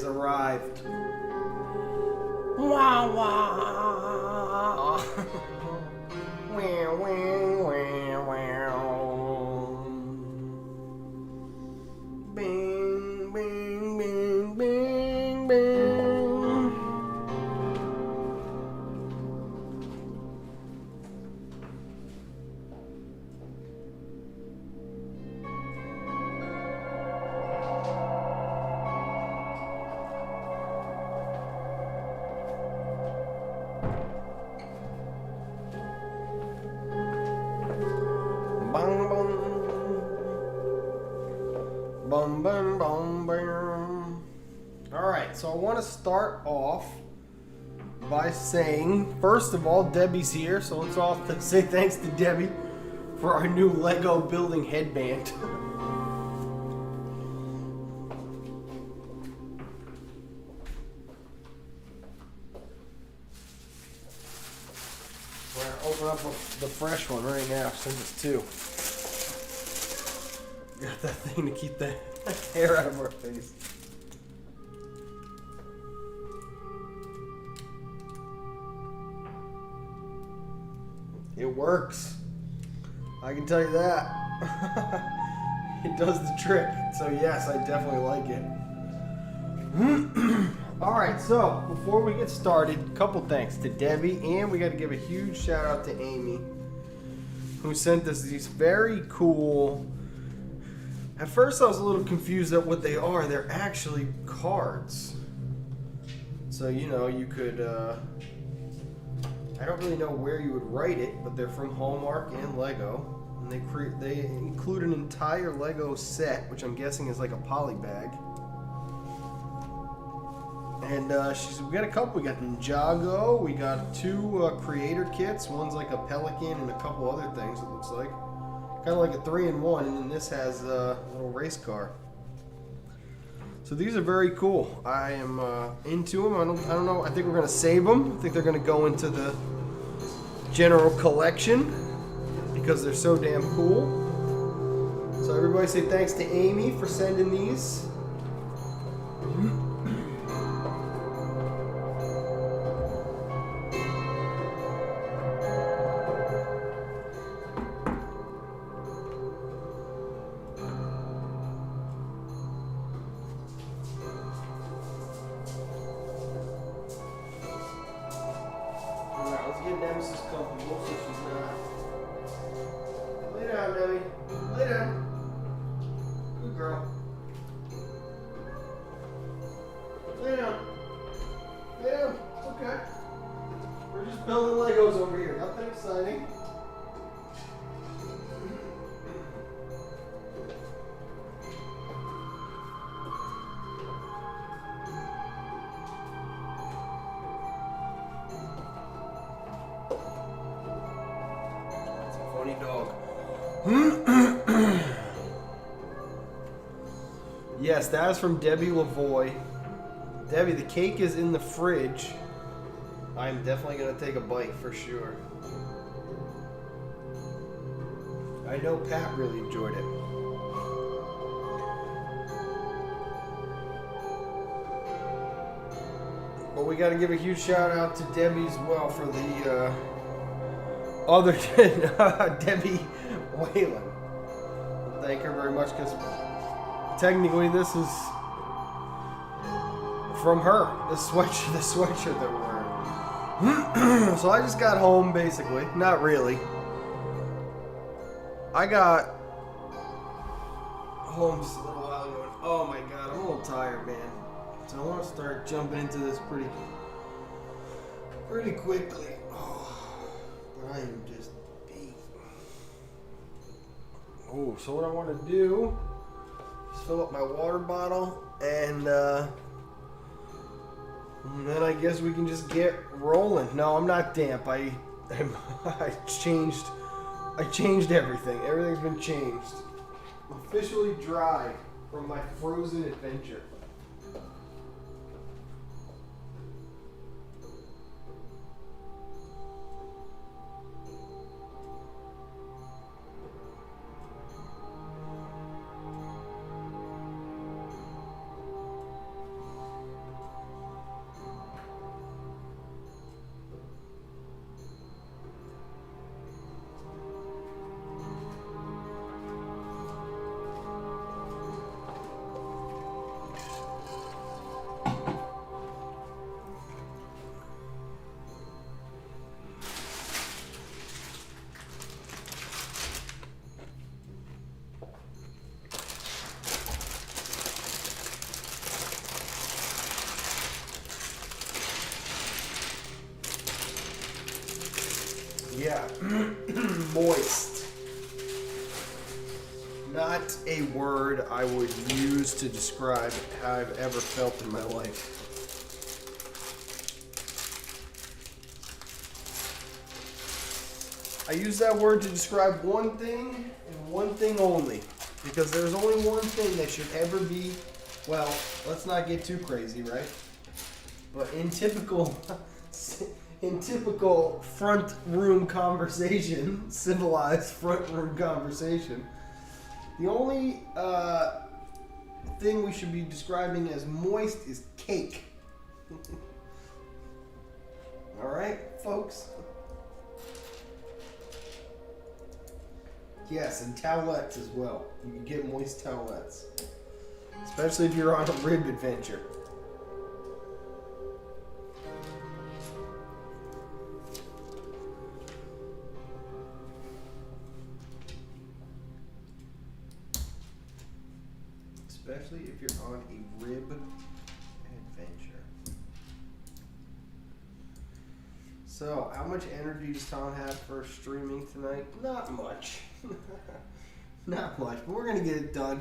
arrived. Wah wah. Wow, wow, wow, wow. Bing, bing, bing, bing, bing. Bum, bum, bum, bum, bum. All right, so I want to start off by saying, first of all, Debbie's here, so let's all say thanks to Debbie for our new Lego building headband. We're gonna open up the fresh one right now, since it's two. Got that thing to keep the hair out of our face. It works. I can tell you that. It does the trick. So yes, I definitely like it. Alright, so before we get started, a couple thanks to Debbie, and we got to give a huge shout out to Amy, who sent us these very cool... At first I was a little confused at what they are. They're actually cards. So, you know, you could... I don't really know where you would write it, but they're from Hallmark and Lego. And they include an entire Lego set, which I'm guessing is like a poly bag. And we got a couple. We got Ninjago. We got two creator kits. One's like a pelican and a couple other things, it looks like. Kind of like a 3-in-1. And then this has a little race car. So these are very cool. I am into them. I don't know. I think we're going to save them. I think they're going to go into the general collection because they're so damn cool. So everybody say thanks to Amy for sending these. Nemesis comfortable, so she's not. Lay down, Debbie. Lay down. Good girl. Lay down. Lay down. It's okay. We're just building Legos over here. Nothing exciting. Dog. Yes, that is from Debbie Lavoie. Debbie, the cake is in the fridge. I'm definitely going to take a bite for sure. I know Pat really enjoyed it. But we got to give a huge shout out to Debbie as well for the other Debbie Whalen. Thank her very much, because technically this is from her. The sweatshirt that we're wearing. So I just got home, basically. Not really. I got home just a little while ago, and oh my god, I'm a little tired, man. So I want to start jumping into this pretty quickly. I am just beat. Oh, so what I want to do is fill up my water bottle, and then I guess we can just get rolling. No, I'm not damp. I changed everything. Everything's been changed. I'm officially dry from my frozen adventure. Yeah. Moist. Not a word I would use to describe how I've ever felt in my life. I use that word to describe one thing and one thing only. Because there's only one thing that should ever be, well, let's not get too crazy, right? But in typical front room conversation, civilized front room conversation, the only thing we should be describing as moist is cake. All right, folks? Yes, and towelettes as well. You can get moist towelettes. Especially if you're on a rib adventure. Especially if you're on a rib adventure. So, how much energy does Tom have for streaming tonight? Not much. Not much, but we're going to get it done.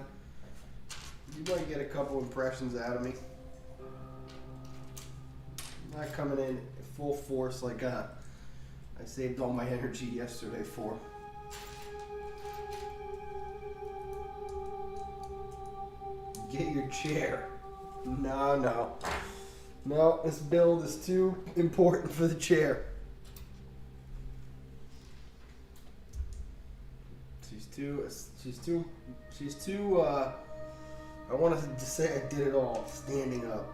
You might get a couple impressions out of me. Not coming in full force like I saved all my energy yesterday for. Get your chair. No, this build is too important for the chair. She's too, I wanted to say I did it all standing up.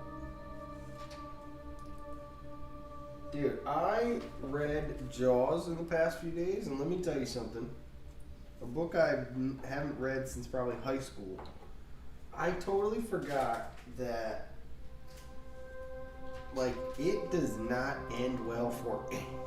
Dude, I read Jaws in the past few days, and let me tell you something. A book I haven't read since probably high school. I totally forgot that, like, it does not end well for anyone.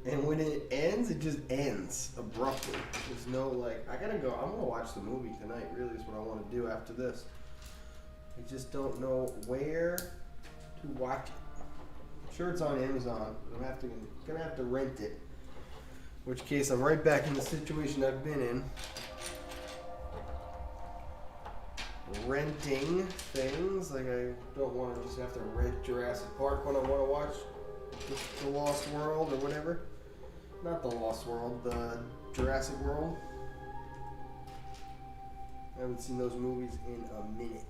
And when it ends, it just ends abruptly. There's no, like, I gotta go. I'm gonna watch the movie tonight, really, is what I want to do after this. I just don't know where to watch it. I'm sure it's on Amazon, but I'm gonna have to rent it. In which case, I'm right back in the situation I've been in. Renting things. Like, I don't want to just have to rent Jurassic Park when I want to watch The Lost World or whatever. Not The Lost World, the Jurassic World. I haven't seen those movies in a minute.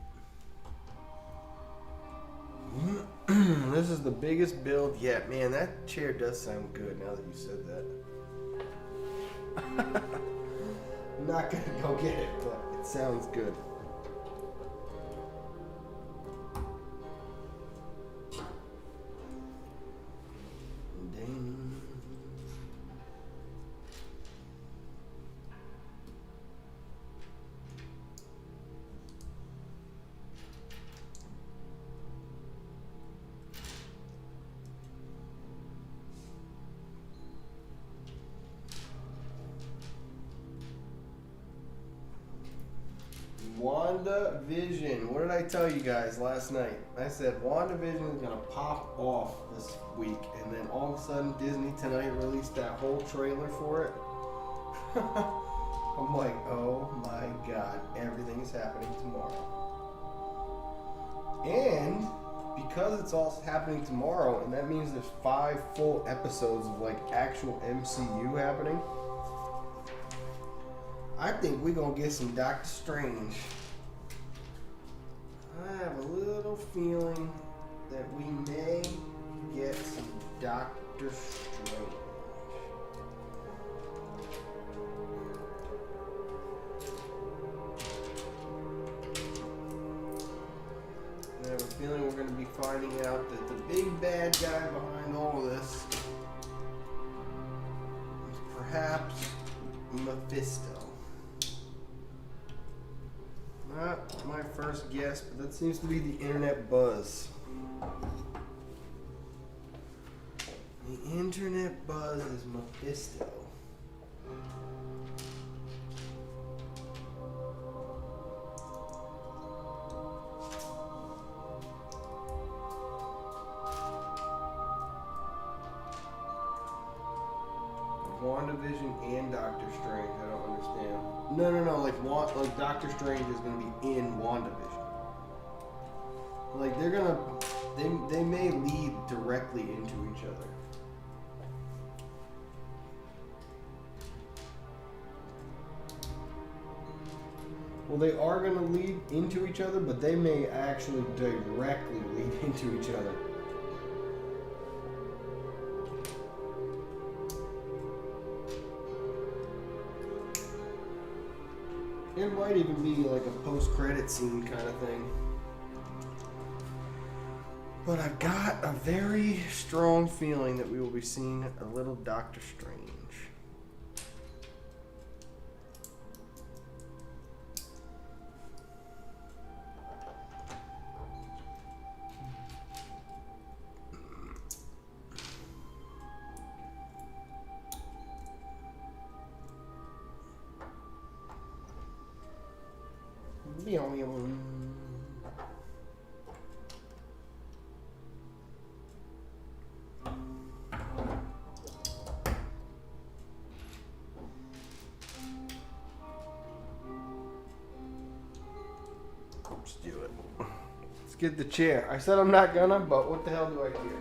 This is the biggest build yet. Man, that chair does sound good now that you said that. I'm not going to go get it, but it sounds good. WandaVision. What did I tell you guys last night? I said WandaVision is going to pop off this week, and then all of a sudden Disney tonight released that whole trailer for it. I'm like, oh my god, everything is happening tomorrow. And because it's all happening tomorrow, and that means there's 5 full episodes of like actual MCU happening, I think we're going to get some Doctor Strange. I have a little feeling that we may get some Doctor Strange. I have a feeling we're going to be finding out that the big bad guy behind all of this is perhaps Mephisto. Not my first guess, but that seems to be the internet buzz. The internet buzz is Mephisto. WandaVision and Doctor Strange. I don't understand. No. Like Doctor Strange is gonna be in WandaVision. Like they're gonna, they may lead directly into each other. Well, they are going to lead into each other, but they may actually directly lead into each other. It might even be like a post-credit scene kind of thing. But I've got a very strong feeling that we will be seeing a little Doctor Strange. Let's do it. Let's get the chair. I said I'm not gonna, but what the hell do I care?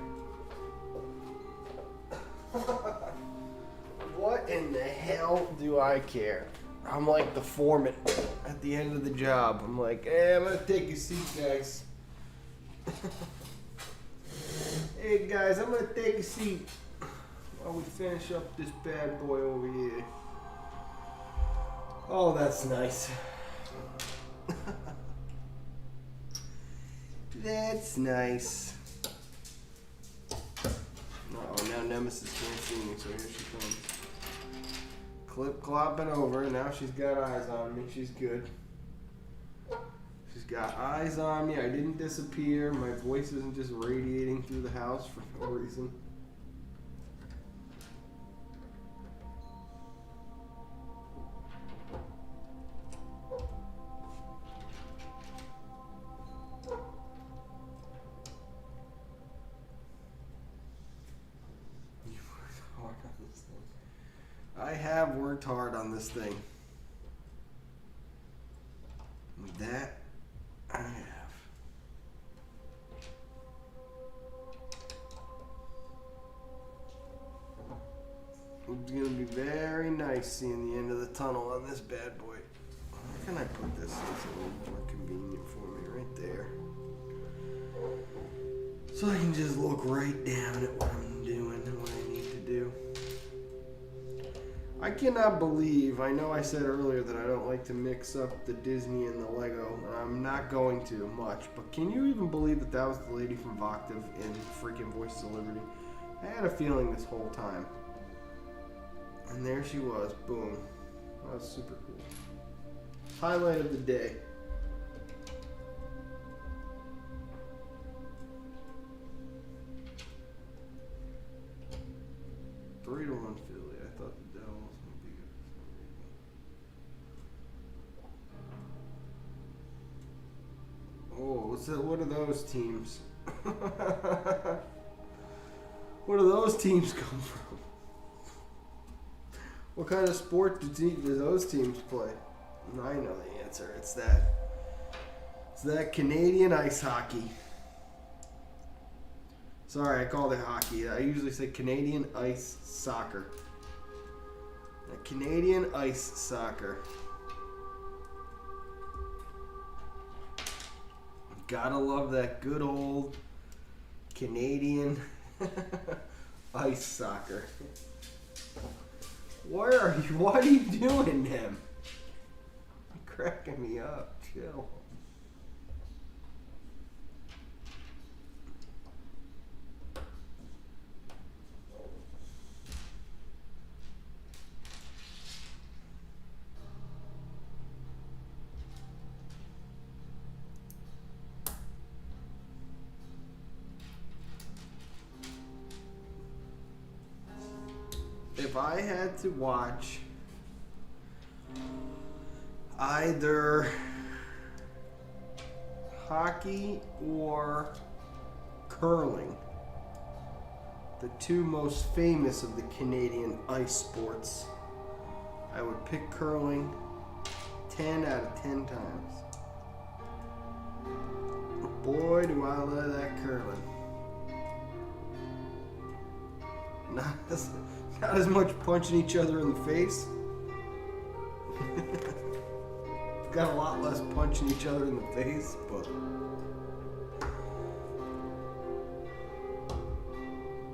What in the hell do I care? I'm like the foreman at the end of the job. I'm like, hey, I'm gonna take a seat, guys. Hey, guys, I'm gonna take a seat while we finish up this bad boy over here. Oh, that's nice. That's nice. Uh-oh, now Nemesis can't see me, so here she comes. Clip-clopping over. Now she's got eyes on me. She's good. She's got eyes on me. I didn't disappear. My voice isn't just radiating through the house for no reason. I have worked hard on this thing. That I have. It's going to be very nice seeing the end of the tunnel on this bad boy. Where can I put this? It's a little more convenient for me right there. So I can just look right down at what I'm doing and what I need to do. I cannot believe, I know I said earlier that I don't like to mix up the Disney and the Lego, and I'm not going to much, but can you even believe that that was the lady from Voctiv in freaking Voices of Liberty? I had a feeling this whole time. And there she was, boom. That was super cool. Highlight of the day. Three to 1 Philly. I thought the Devils would be good for some reason. Oh, what's that? What are those teams? Where do those teams come from? What kind of sport do those teams play? I know the answer. It's that Canadian ice hockey. Sorry, I called it hockey. I usually say Canadian ice soccer. Canadian ice soccer. Gotta love that good old Canadian ice soccer. Where are you? What are you doing, them? You're cracking me up. Chill. If I had to watch either hockey or curling the two most famous of the Canadian ice sports, I would pick curling 10 out of 10 times. Boy, do I love that curling. Not as much punching each other in the face. Got a lot less punching each other in the face, but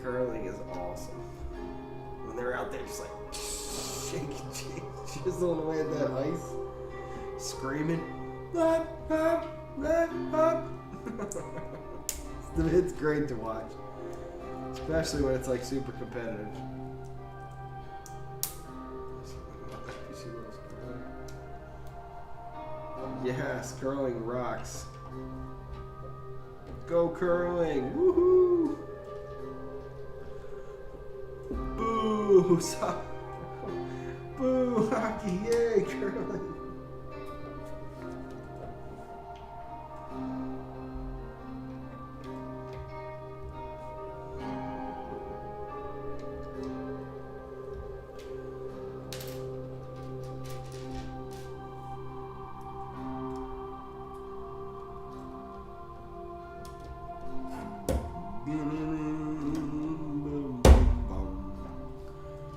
curling is awesome. When they're out there just like shaking, chiseling away at that ice, screaming. It's great to watch, especially when it's like super competitive. Yes, curling rocks. Go curling! Woohoo! Boo! Boo! Hockey! Yay! Curling!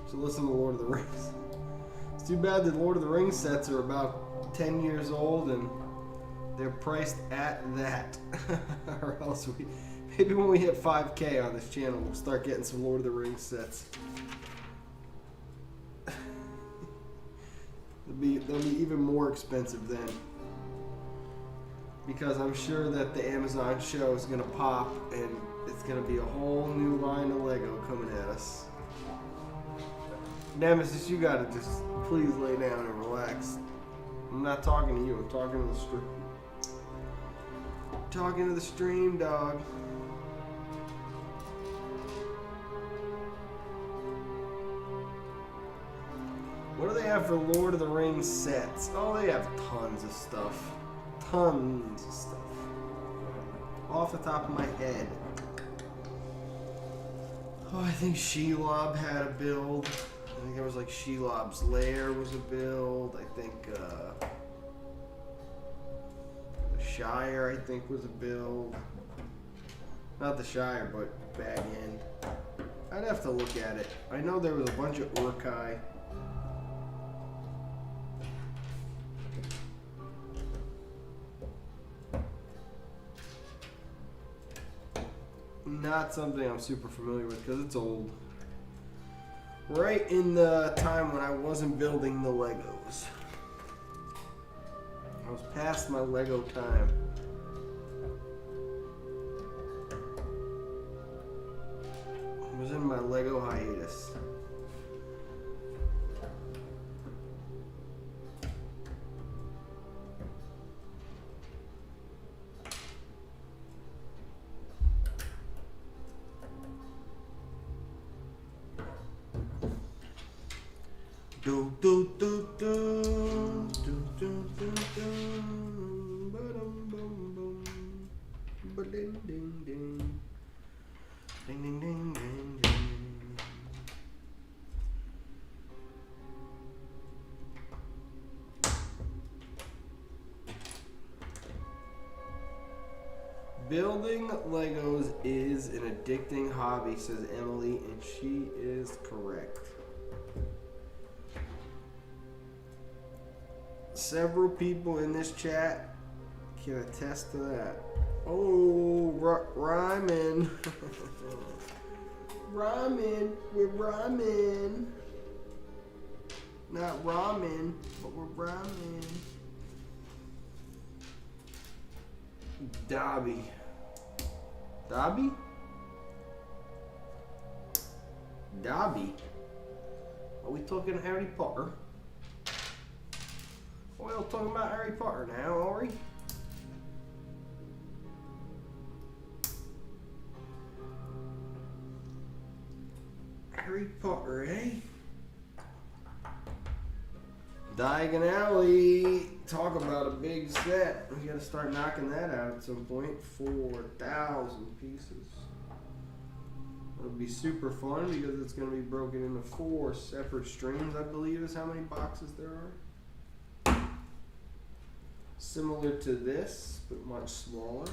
So listen to Lord of the Rings. It's too bad that Lord of the Rings sets are about 10 years old and they're priced at that. Or else maybe when we hit 5K on this channel, we'll start getting some Lord of the Rings sets. They'll be even more expensive then. Because I'm sure that the Amazon show is going to pop and it's going to be a whole new line of Lego coming at us. Nemesis, you got to just please lay down and relax. I'm not talking to you, I'm talking to the stream. Talking to the stream, dog. What do they have for Lord of the Rings sets? Oh, they have tons of stuff. Tons of stuff. Off the top of my head. Oh, I think Shelob had a build. I think it was like Shelob's Lair was a build. I think the Shire, I think, was a build. Not the Shire, but Bag End. I'd have to look at it. I know there was a bunch of Urkai. Not something I'm super familiar with because it's old. Right in the time when I wasn't building the Legos. I was past my Lego time. I was in my Lego hiatus. Do do do do do do do do ba-dum bum bum ba-ding ding ding ding ding ding ding ding. Building Legos is an addicting hobby, says Emily, and she is correct. Several people in this chat can attest to that. Oh, rhyming. Rhyming. We're rhyming. Not ramen, but we're rhyming. Dobby. Dobby? Dobby? Are we talking Harry Potter? Well, talking about Harry Potter now, are we? Harry Potter, eh? Diagon Alley. Talk about a big set. We gotta start knocking that out at some point. 4,000 pieces. It'll be super fun because it's going to be broken into 4 separate streams, I believe is how many boxes there are. Similar to this, but much smaller.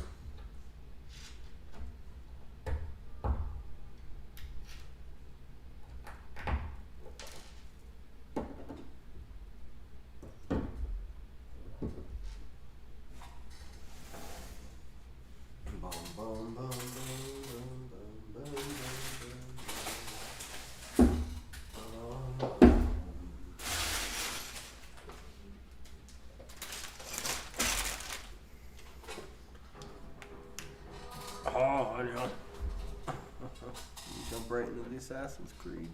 Oh, I know. You jump right into the Assassin's Creed.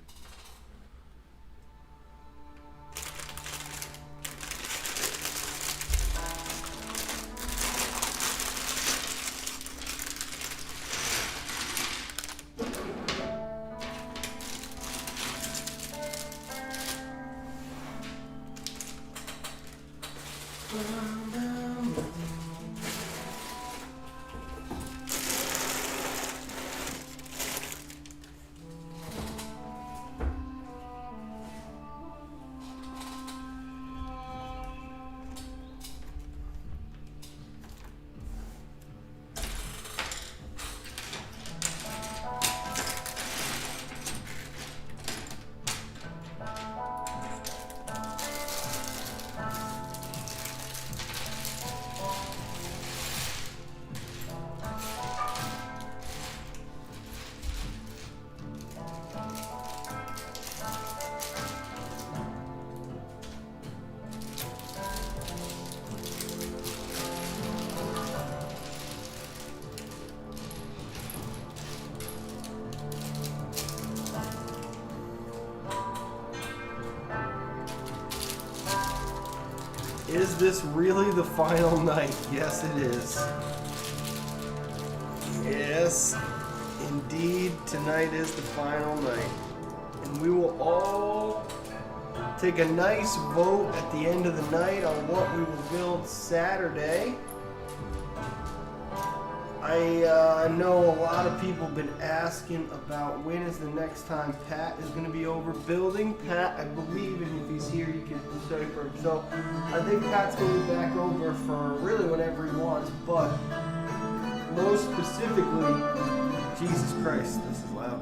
Is this really the final night? Yes, it is. Yes, indeed, tonight is the final night. And we will all take a nice vote at the end of the night on what we will build Saturday. I know a lot of people have been asking about when is the next time Pat is going to be over building. Pat, I believe, and if he's here, you can show you for him. So I think Pat's going to be back over for really whenever he wants, but most specifically, Jesus Christ, this is loud.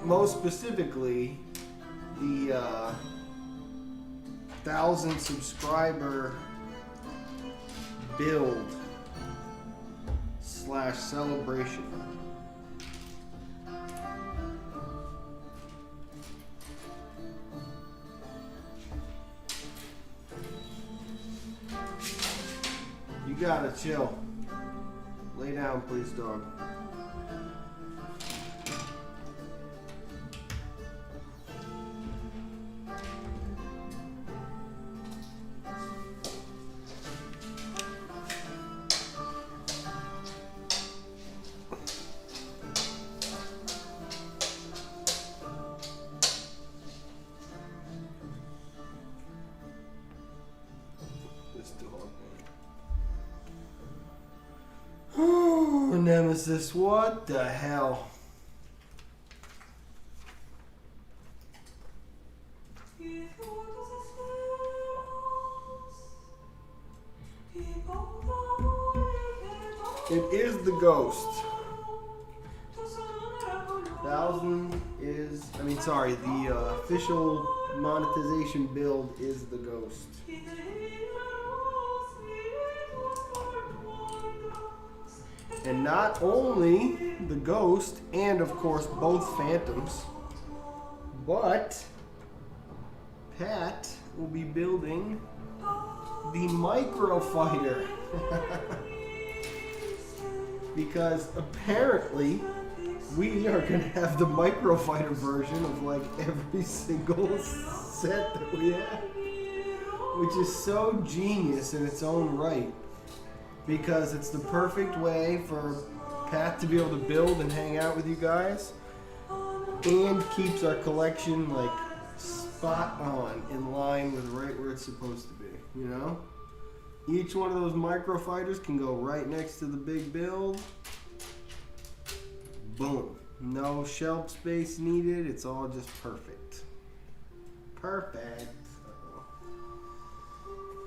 Most specifically, the 1,000 subscriber build / celebration. You gotta chill. Lay down, please, dog. Nemesis, what the hell? It is the ghost. 1,000 is, the official monetization build is the ghost. And not only the ghost, and of course both phantoms, but Pat will be building the micro fighter. Because apparently we are going to have the micro fighter version of like every single set that we have, which is so genius in its own right. Because it's the perfect way for Pat to be able to build and hang out with you guys, and keeps our collection like spot on, in line with right where it's supposed to be, you know? Each one of those micro fighters can go right next to the big build. Boom. No shelf space needed. It's all just perfect. Perfect.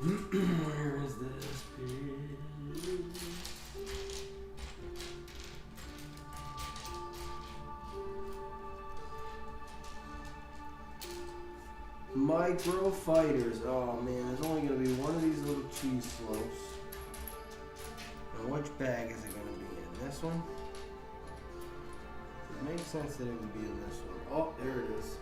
Where is this pig? Micro fighters. Oh man, there's only going to be one of these little cheese slopes. And which bag is it going to be in? This one? It makes sense that it would be in this one. Oh, there it is.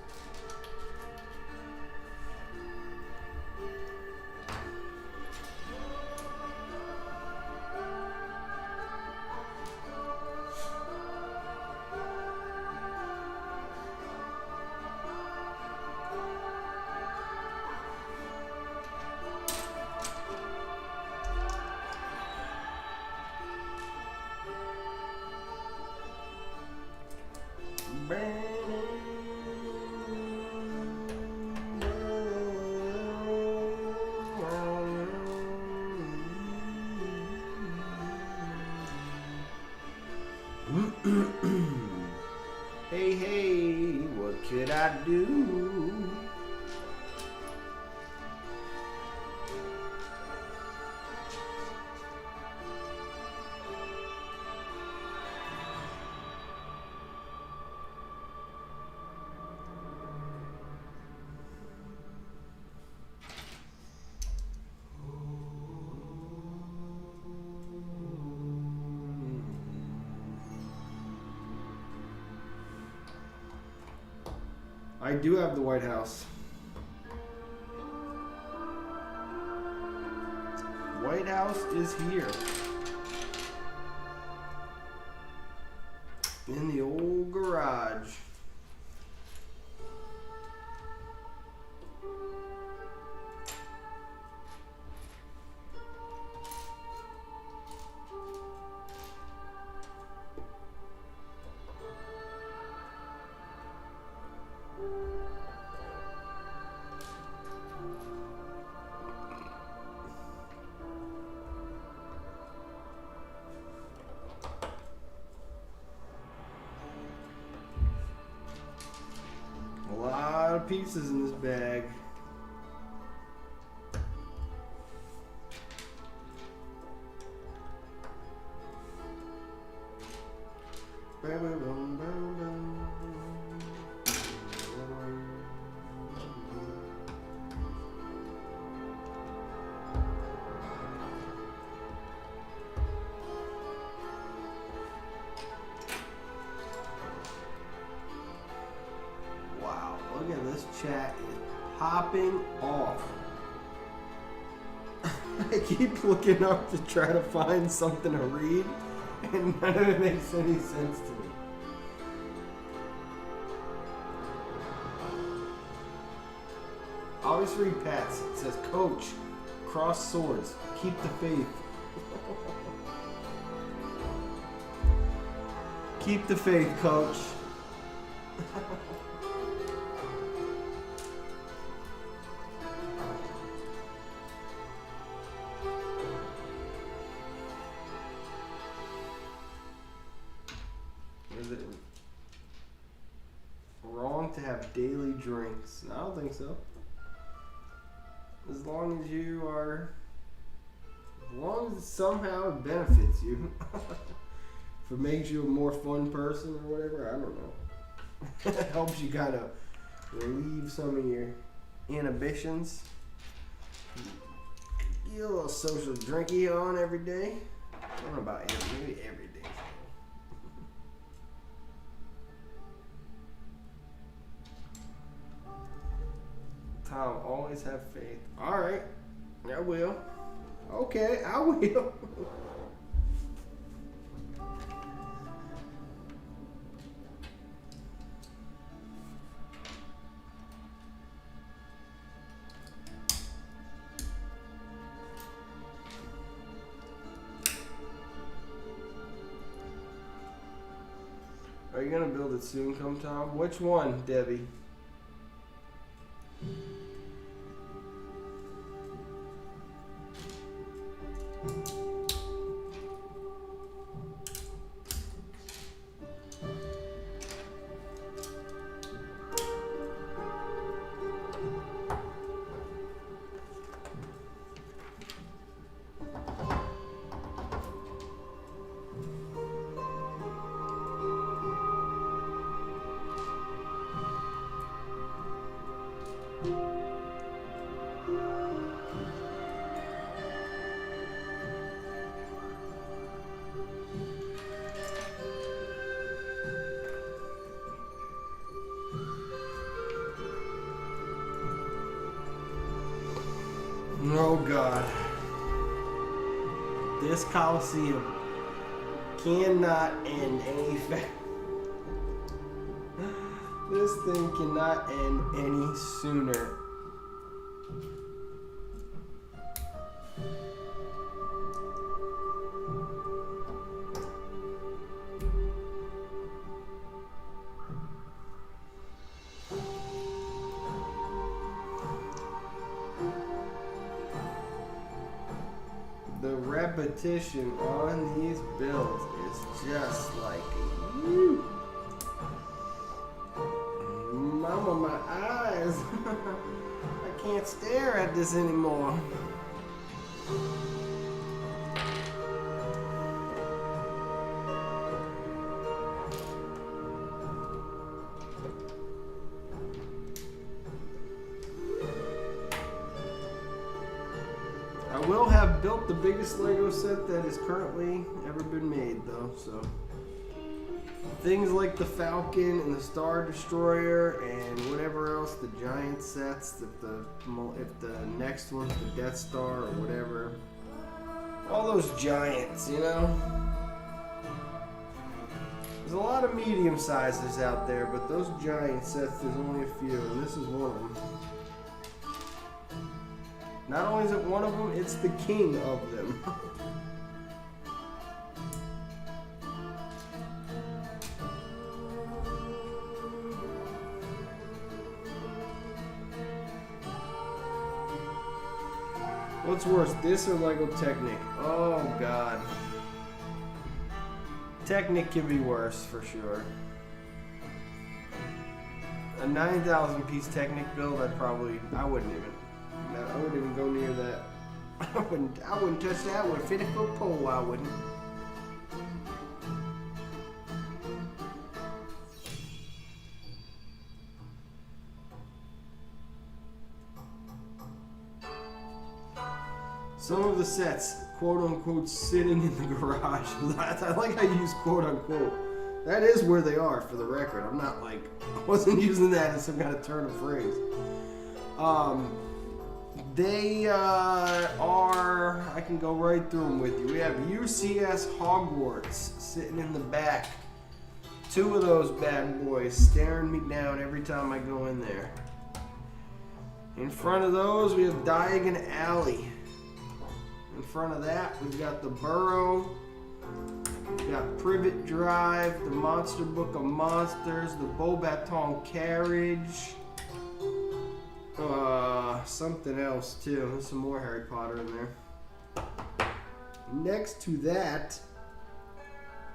Hey, hey, what could I do? I do have the White House. White House is here. In the old garage. Pieces in this bag. Look at this chat is popping off. I keep looking up to try to find something to read, and none of it makes any sense to me. I'll just read Pat's. It says, Coach, cross swords, keep the faith. Keep the faith, Coach. Is it wrong to have daily drinks? I don't think so. As long as it somehow benefits you. If it makes you a more fun person or whatever, I don't know. It helps you kind of relieve some of your inhibitions. Get a little social drinky on every day. I don't know about maybe every day. Tom, always have faith. All right, I will. Okay, I will. Are you gonna build it soon, come Tom? Which one, Debbie? God. This Colosseum cannot end any fast. This thing cannot end any sooner. The repetition on these builds is just like, woo. Mama, my eyes. I can't stare at this anymore. I will have built the biggest Lego set that has currently ever been made, though, so. Things like the Falcon and the Star Destroyer and whatever else, the giant sets, if the next one's the Death Star or whatever. All those giants, you know? There's a lot of medium sizes out there, but those giant sets, there's only a few, and this is one of them. Not only is it one of them, it's the king of them. What's worse, this or Lego Technic? Oh God. Technic can be worse for sure. A 9,000 piece Technic build, I wouldn't even go near that. I wouldn't touch that with a 50-foot pole, I wouldn't. Some of the sets, quote unquote, sitting in the garage. I like how you use quote unquote. That is where they are, for the record. I'm not like, I wasn't using that as some kind of turn of phrase. They are, I can go right through them with you. We have UCS Hogwarts sitting in the back. Two of those bad boys staring me down every time I go in there. In front of those, we have Diagon Alley. In front of that, we've got the Burrow. We've got Privet Drive, the Monster Book of Monsters, the Beaubaton Carriage. Something else too. There's some more Harry Potter in there. Next to that,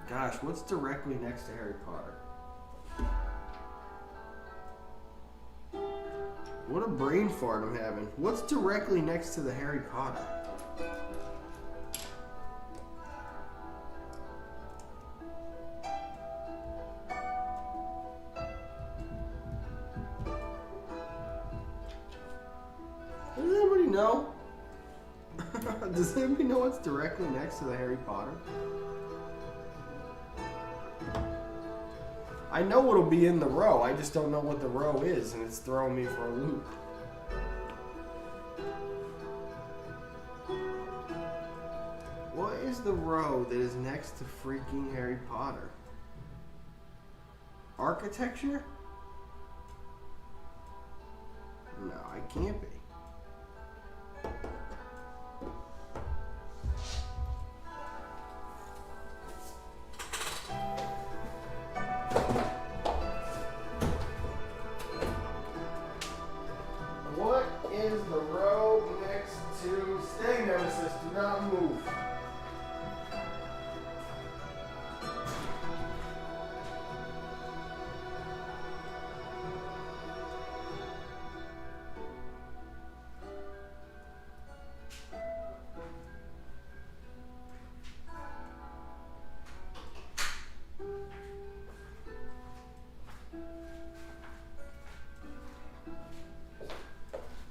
gosh, what's directly next to Harry Potter? What a brain fart I'm having. What's directly next to the Harry Potter? Does anybody know? Does anybody know what's directly next to the Harry Potter? I know what'll be in the row, I just don't know what the row is, and it's throwing me for a loop. What is the row that is next to freaking Harry Potter? Architecture? No, I can't be. What is the row next to Stay Nemesis? Do not move.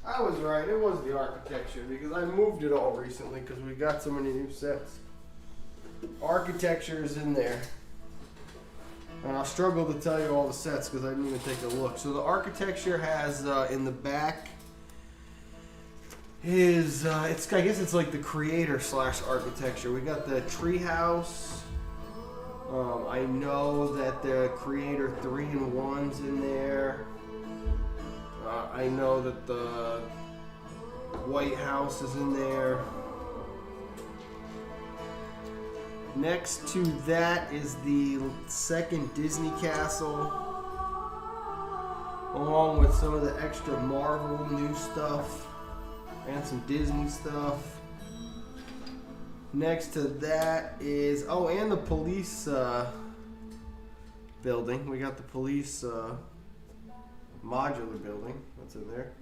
I was right, it was the architecture because I moved it all recently because we got so many new sets. Architecture is in there. And I'll struggle to tell you all the sets because I didn't even take a look. So the architecture has in the back is it's I guess it's like the creator slash architecture. We got the treehouse. I know that the creator 3-in-1's in there. I know that the White House is in there. Next to that is the second Disney castle, along with some of the extra Marvel new stuff and some Disney stuff. Next to that is, oh, and the police building. We got the police modular building that's in there.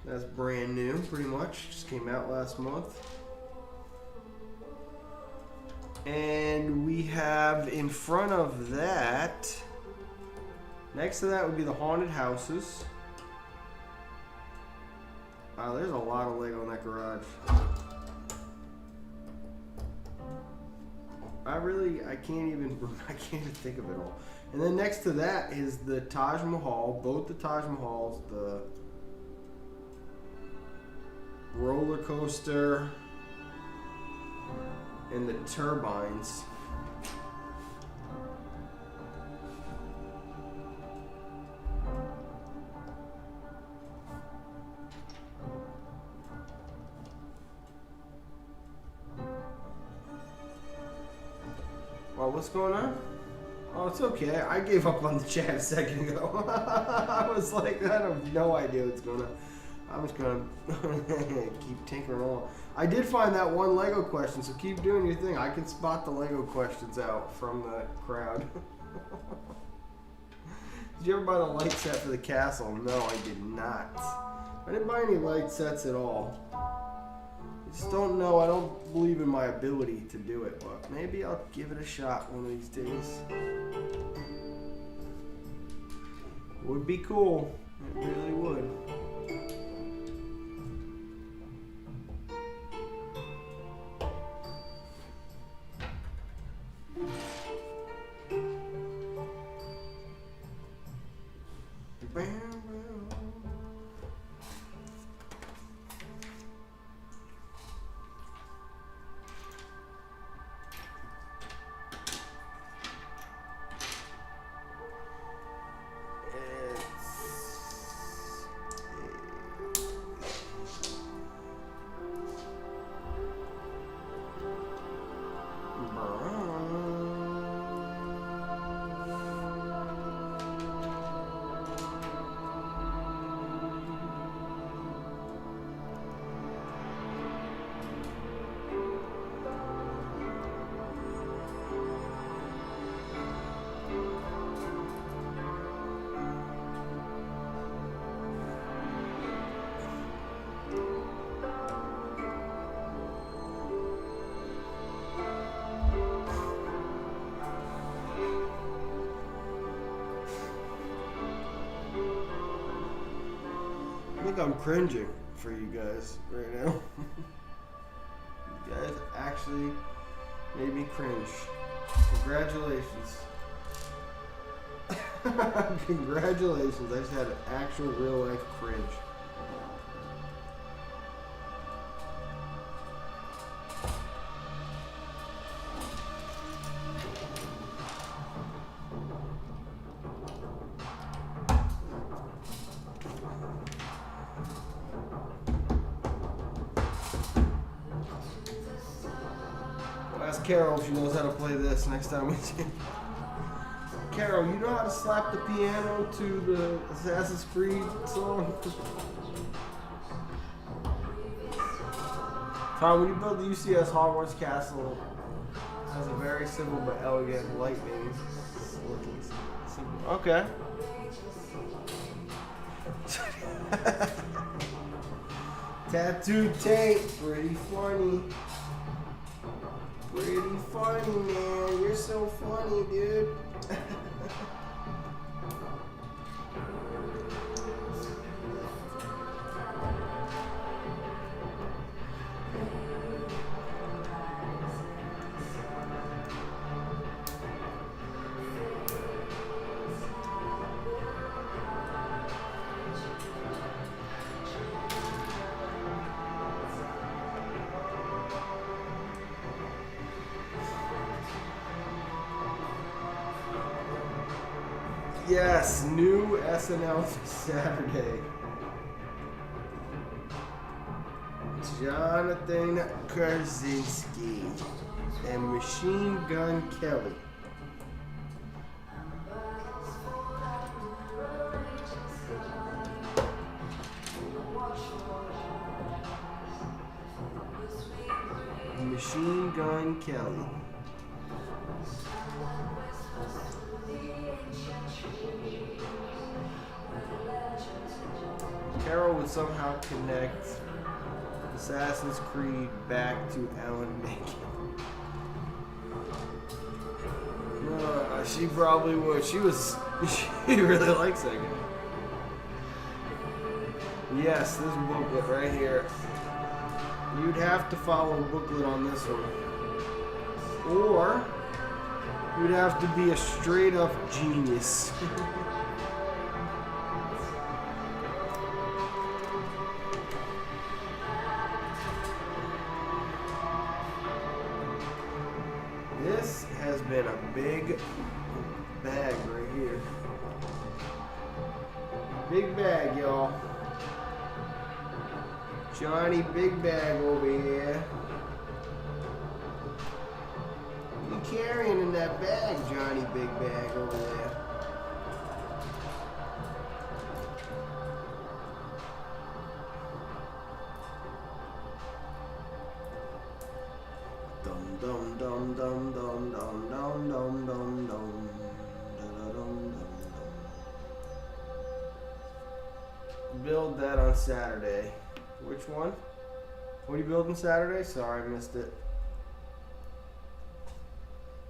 That's brand new, pretty much. Just came out last month. And we have in front of that, next to that would be the haunted houses. Wow, there's a lot of Lego in that garage. I can't even think of it all. And then next to that is the Taj Mahal, both the Taj Mahals, the roller coaster and the turbines. Well, what's going on? Oh, it's okay. I gave up on the chat a second ago. I was like, I have no idea what's going on. I'm just gonna keep tinkering along. I did find that one Lego question, so keep doing your thing. I can spot the Lego questions out from the crowd. Did you ever buy the light set for the castle? No, I did not. I didn't buy any light sets at all. I just don't know. I don't believe in my ability to do it, but maybe I'll give it a shot one of these days. Would be cool. It really would. I think I'm cringing for you guys right now. You guys actually made me cringe. Congratulations. Congratulations. I just had an actual real life cringe. Ask Carol if she knows how to play this next time we see. Carol, you know how to slap the piano to the Assassin's Creed song? Tom, when you build the UCS Hogwarts Castle, it has a very simple but elegant lightning. Okay. Tattoo tape, pretty funny. Pretty funny, man. You're so funny, dude. Yes, new SNL Saturday. Jonathan Krasinski and Machine Gun Kelly. Machine Gun Kelly. Carol would somehow connect Assassin's Creed back to Alan Menken. She probably would. She really likes that guy. Yes, this booklet right here. You'd have to follow a booklet on this one. Or you'd have to be a straight up genius. This has been a big bag right here. Big bag, y'all. Johnny Big Bag over here. What you carrying in that bag, Johnny Big Bag over there? Dum dum dum dum dum dum dum dum dum dum. Build that on Saturday. Which one? What are you building Saturday? Sorry, I missed it.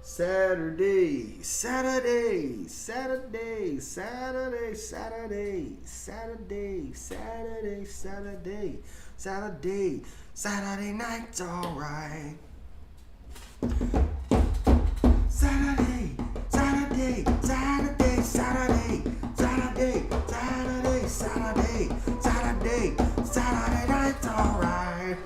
Saturday, Saturday, Saturday, Saturday, Saturday, Saturday, Saturday, Saturday, Saturday, Saturday night's alright. Saturday, Saturday, Saturday, Saturday, Saturday, Saturday, Saturday, Saturday, Saturday night's alright.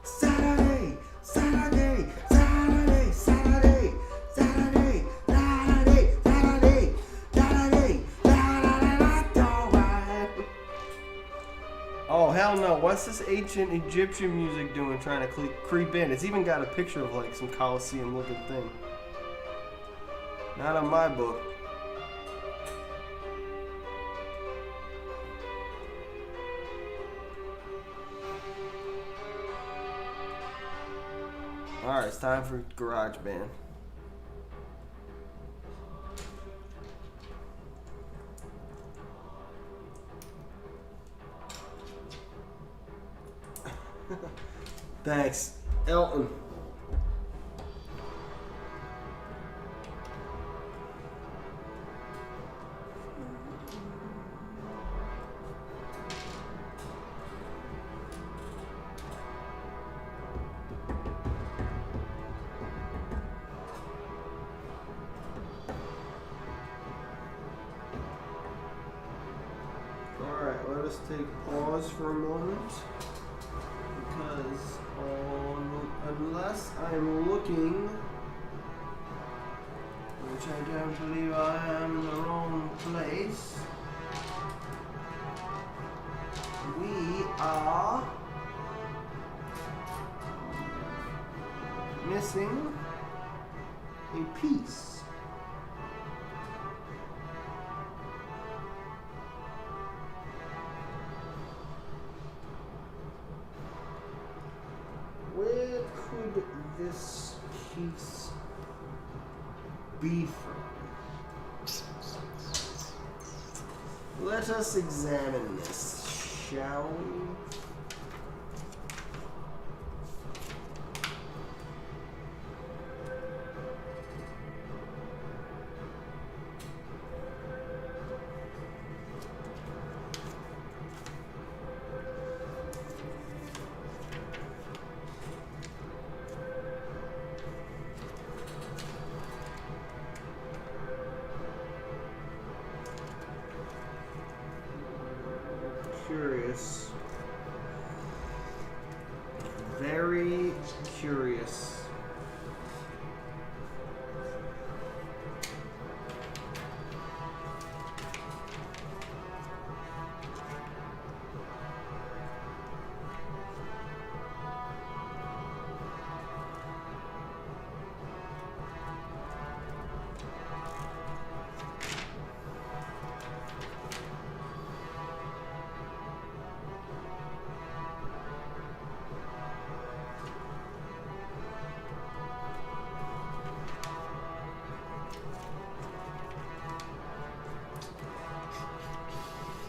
Saturday, Saturday, Saturday, Saturday, Saturday, Saturday, Saturday, Saturday, Saturday night's alright. Oh hell no! What's this ancient Egyptian music doing? Trying to creep in? It's even got a picture of like some Colosseum looking thing. Not on my book. Alright, it's time for GarageBand. Thanks, Elton. Alright, let us take pause for a moment. Because unless I'm looking, which I don't believe I am in the wrong place, we are missing a piece. Where could this piece be from? Let us examine this, shall we? Curious. Very curious.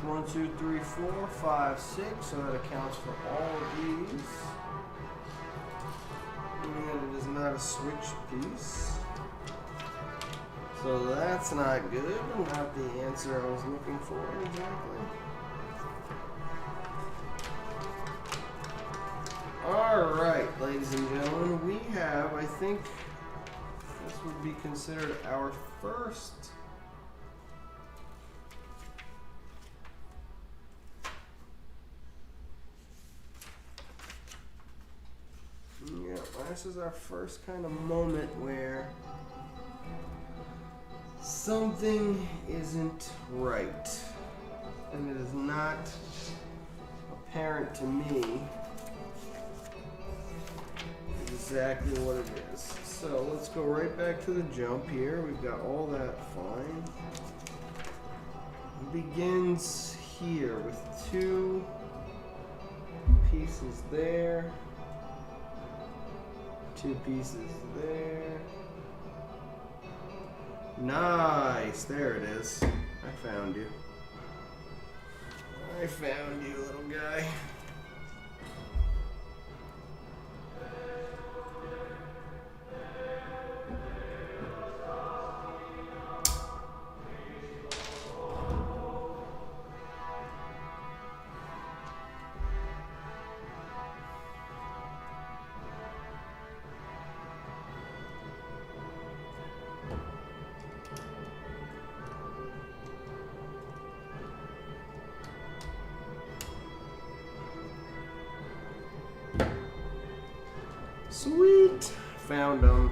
One, two, three, four, five, six. So that accounts for all of these. And it is not a switch piece. So that's not good. Not the answer I was looking for exactly. Alright, ladies and gentlemen, we have, I think, this would be considered our first this is our first kind of moment where something isn't right, and it is not apparent to me exactly what it is. So let's go right back to the jump here. We've got all that fine. It begins here with two pieces there. Two pieces there. Nice. There it is. I found you. I found you, little guy. Sweet! Found him.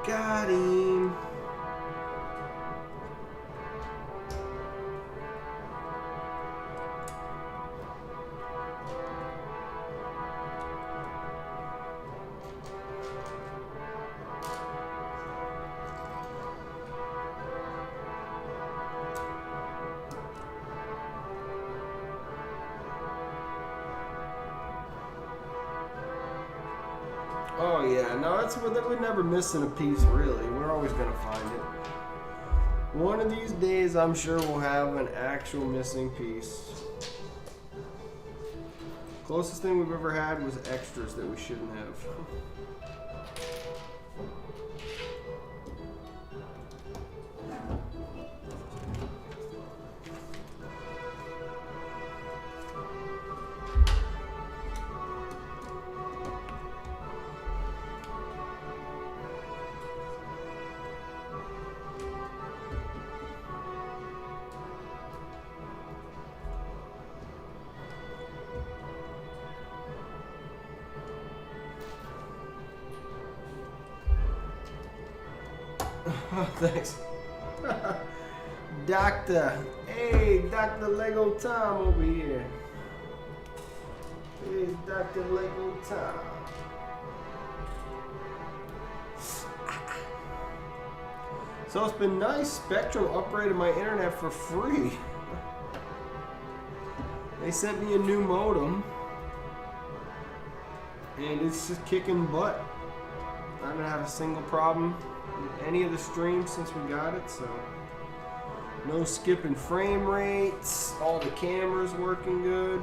Got him. Oh yeah, no, that's we're never missing a piece really. We're always gonna find it. One of these days, I'm sure we'll have an actual missing piece. Closest thing we've ever had was extras that we shouldn't have. Oh, thanks. Doctor. Hey, Dr. Lego Tom over here. Hey, Dr. Lego Tom. So it's been nice. Spectrum upgraded my internet for free. They sent me a new modem. And it's just kicking butt. I haven't had a single problem with any of the streams since we got it, so no skipping frame rates, all the cameras working good.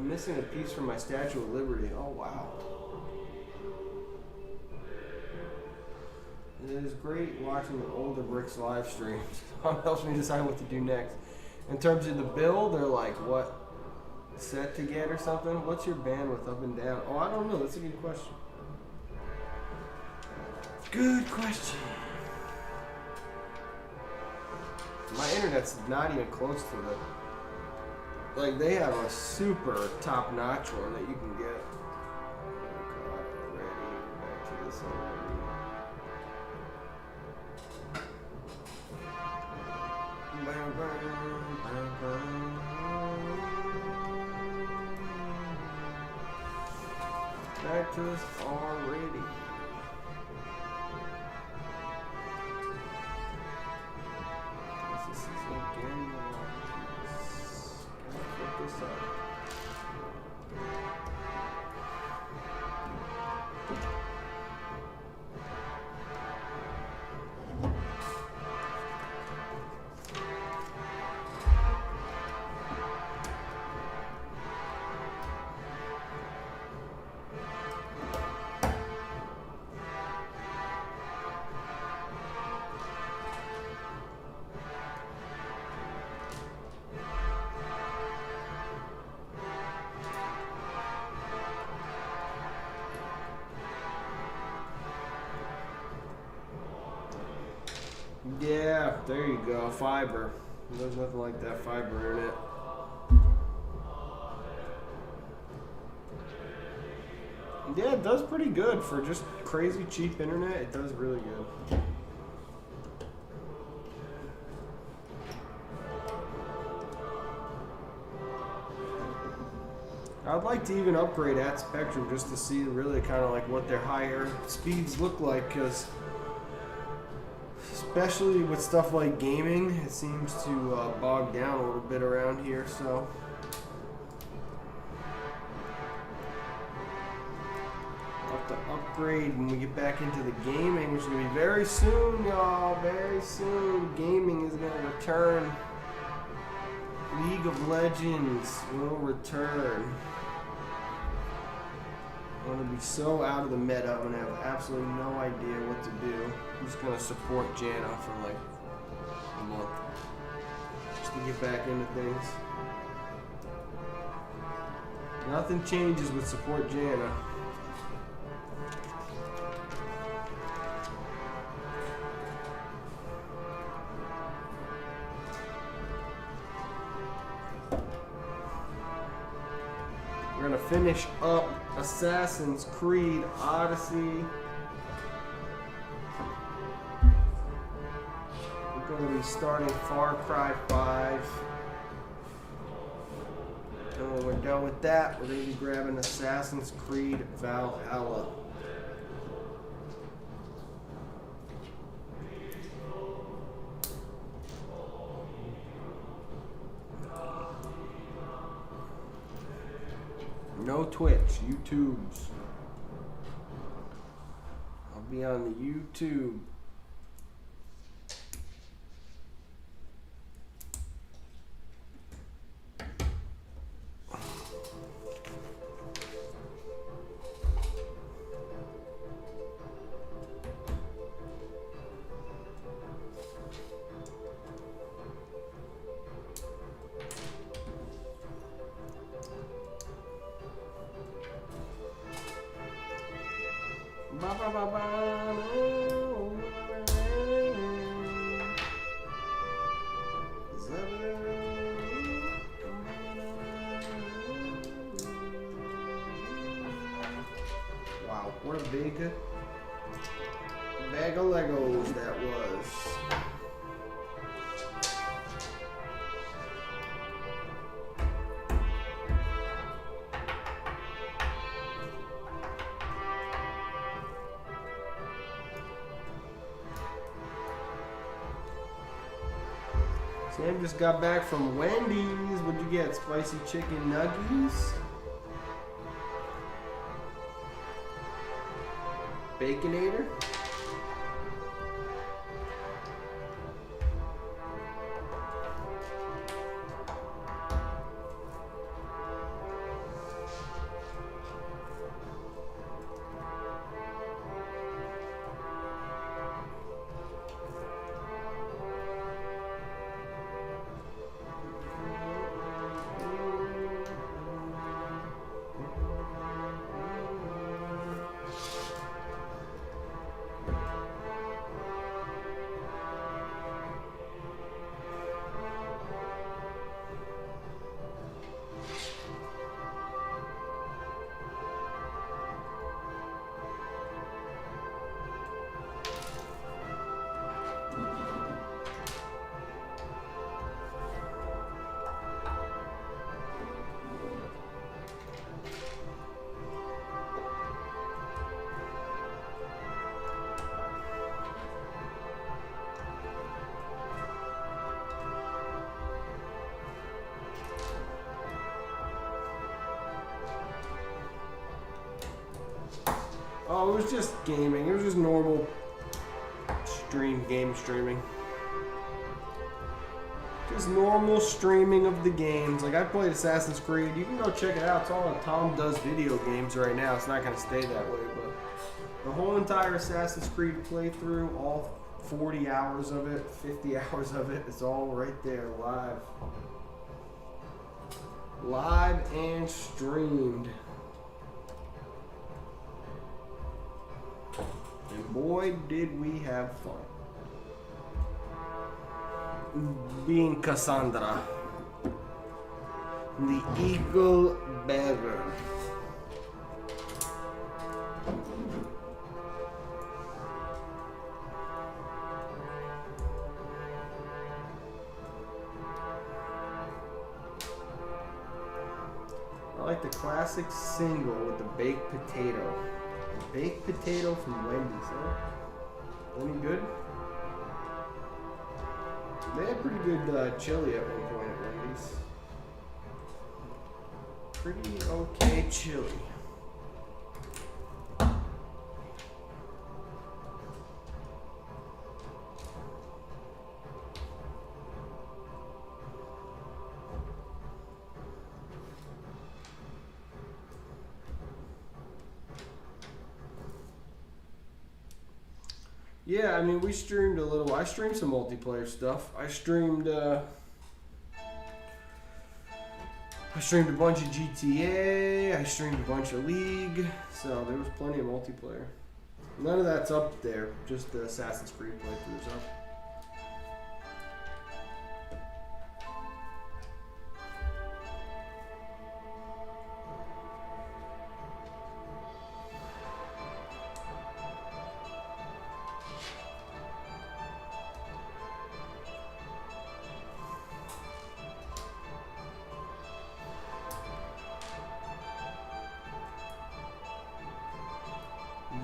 I'm missing a piece from my Statue of Liberty. Oh, wow. It is great watching the older Bricks live streams. It helps me decide what to do next. In terms of the build, or like what set to get or something. What's your bandwidth up and down? Oh, I don't know. That's a good question. Good question. My internet's not even close to the. Like, they have a super top-notch one that you can get. Oh God, already. Back to this already. Back to this already. This is again. Flip this up. Yeah, there you go, fiber. There's nothing like that fiber in it. Yeah, it does pretty good for just crazy cheap internet. It does really good. I'd like to even upgrade at Spectrum just to see really kind of like what their higher speeds look like, because especially with stuff like gaming, it seems to bog down a little bit around here, so. I'll have to upgrade when we get back into the gaming, which is going to be very soon, y'all. Very soon. Gaming is going to return. League of Legends will return. I'm going to be so out of the meta, I'm going to have absolutely no idea what to do. I'm just going to support Jana for like a month. Just to get back into things. Nothing changes with support Jana. We're going to finish up Assassin's Creed Odyssey. We're going to be starting Far Cry 5. And when we're done with that, we're going to be grabbing Assassin's Creed Valhalla. No Twitch, YouTubes. I'll be on the YouTube. Wow, what a big bag of Legos that was. Sam just got back from Wendy's. What'd you get? Spicy chicken nuggies? Baconator? Oh, it was just gaming. It was just normal game streaming. Just normal streaming of the games. Like, I played Assassin's Creed. You can go check it out. It's all on Tom Does Video Games right now. It's not going to stay that way, but the whole entire Assassin's Creed playthrough, all 40 hours of it, 50 hours of it, it's all right there, live. Live and streamed. And boy, did we have fun. Being Cassandra, the Eagle Bearer. I like the classic single with the baked potato. The baked potato from Wendy's, huh? Any good? They had pretty good chili at one point at Wendy's. Pretty okay chili. Yeah, I mean, we streamed a little. I streamed some multiplayer stuff. I streamed a bunch of GTA. I streamed a bunch of League. So there was plenty of multiplayer. None of that's up there. Just the Assassin's Creed playthroughs up.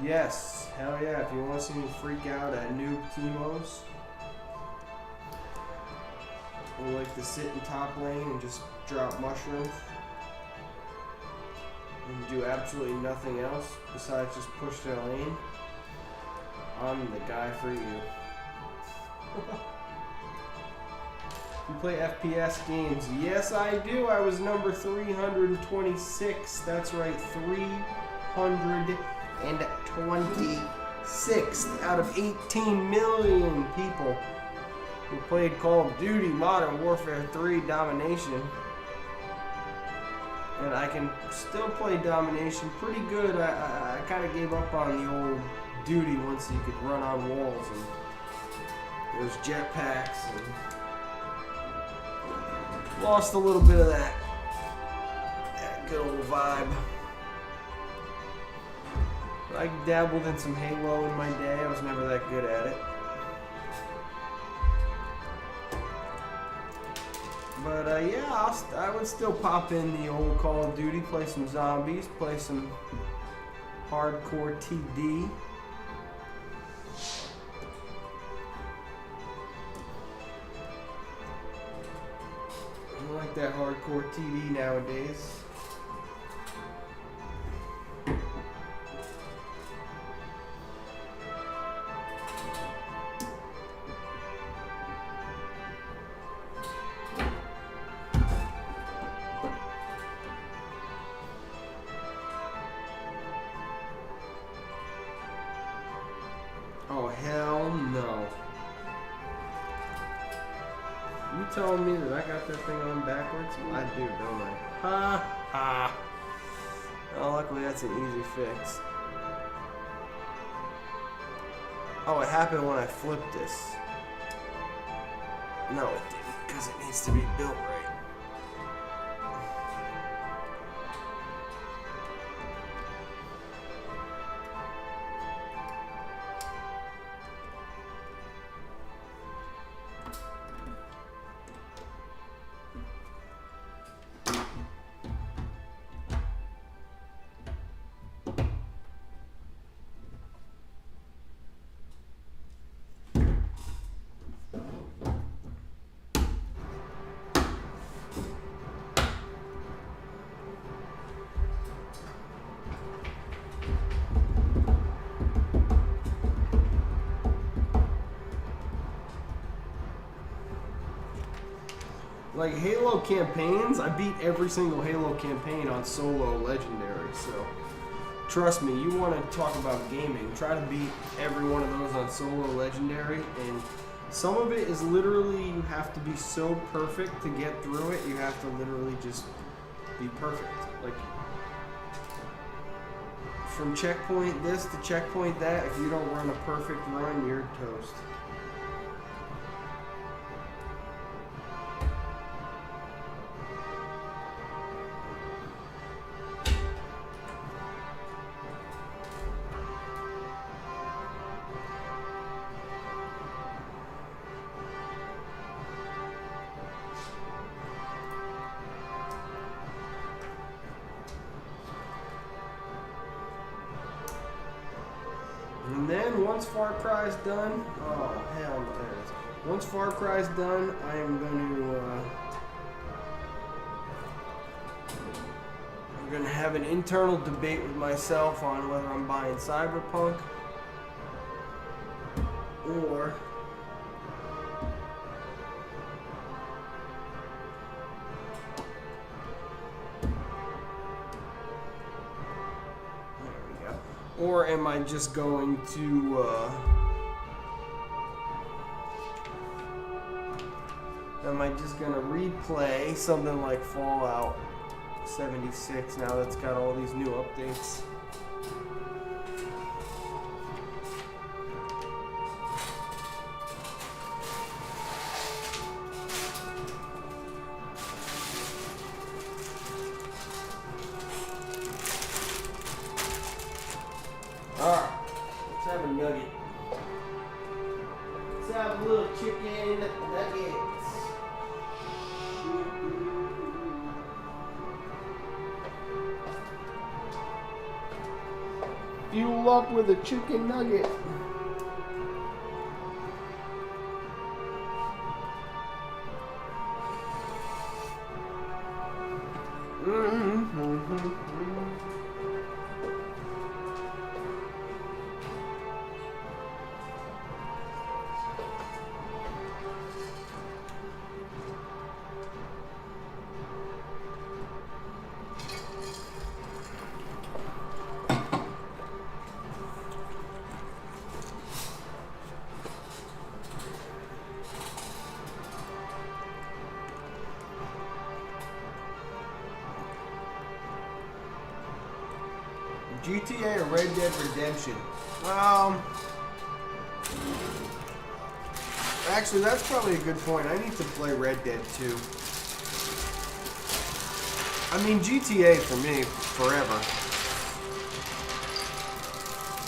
Yes, hell yeah, if you want to see me freak out at Noob Timos, or like to sit in top lane and just drop mushrooms and do absolutely nothing else besides just push their lane, I'm the guy for you. You play FPS games? Yes, I do. I was number 326. That's right, 326th out of 18 million people who played Call of Duty Modern Warfare 3 Domination. And I can still play Domination pretty good. I kind of gave up on the old Duty once you could run on walls and there's jetpacks and lost a little bit of that good old vibe. I dabbled in some Halo in my day. I was never that good at it. But yeah, I would still pop in the old Call of Duty, play some zombies, play some hardcore TD. I like that hardcore TD nowadays. Oh, hell no. You telling me that I got that thing on backwards? I do, don't I? Ha ha. Oh, luckily that's an easy fix. Oh, it happened when I flipped this. No, it didn't, because it needs to be built right. like Halo campaigns, I beat every single Halo campaign on solo legendary, so trust me, you want to talk about gaming, try to beat every one of those on solo legendary, and some of it is literally you have to be so perfect to get through it, you have to literally just be perfect. Like, from checkpoint this to checkpoint that, if you don't run a perfect run, you're toast. And then once Far Cry's done, oh hell no, there it is. Once Far Cry's done, I am going to have an internal debate with myself on whether I'm buying Cyberpunk or or am I just going to replay something like Fallout 76 now that's got all these new updates? Alright, let's have a nugget. Let's have a little chicken nuggets. Fuel up with a chicken nugget. GTA or Red Dead Redemption? Actually, that's probably a good point. I need to play Red Dead 2. I mean, GTA for me, forever.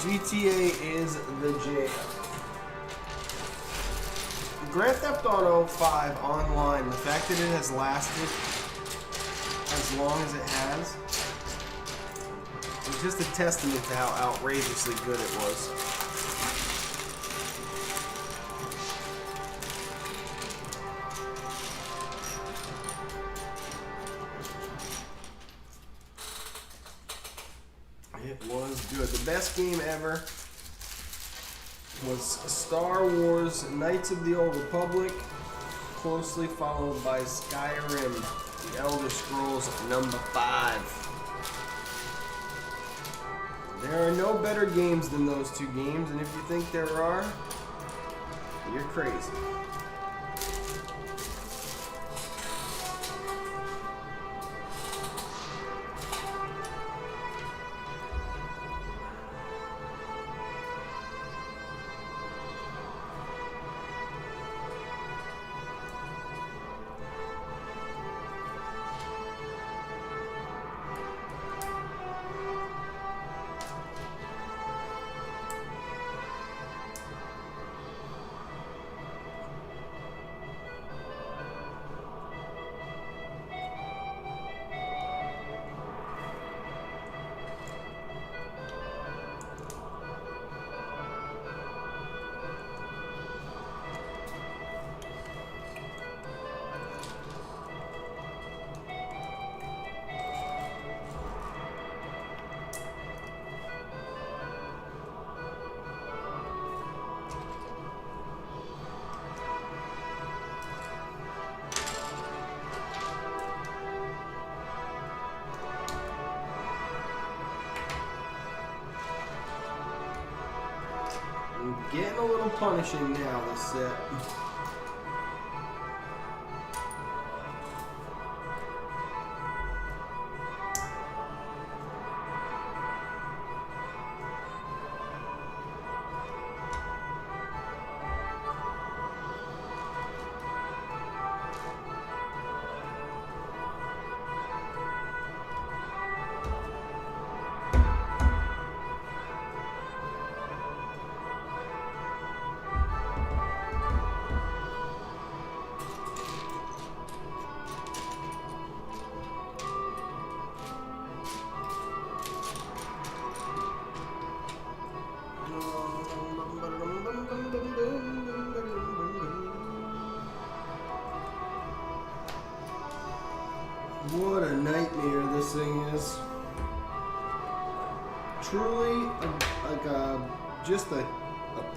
GTA is the jam. Grand Theft Auto 5 online, the fact that it has lasted as long as it has, it's just a testament to how outrageously good it was. It was good. The best game ever was Star Wars Knights of the Old Republic, closely followed by Skyrim, The Elder Scrolls #5. There are no better games than those two games, and if you think there are, you're crazy. I'm getting a little punishing now, this set. What a nightmare this thing is. Truly, just a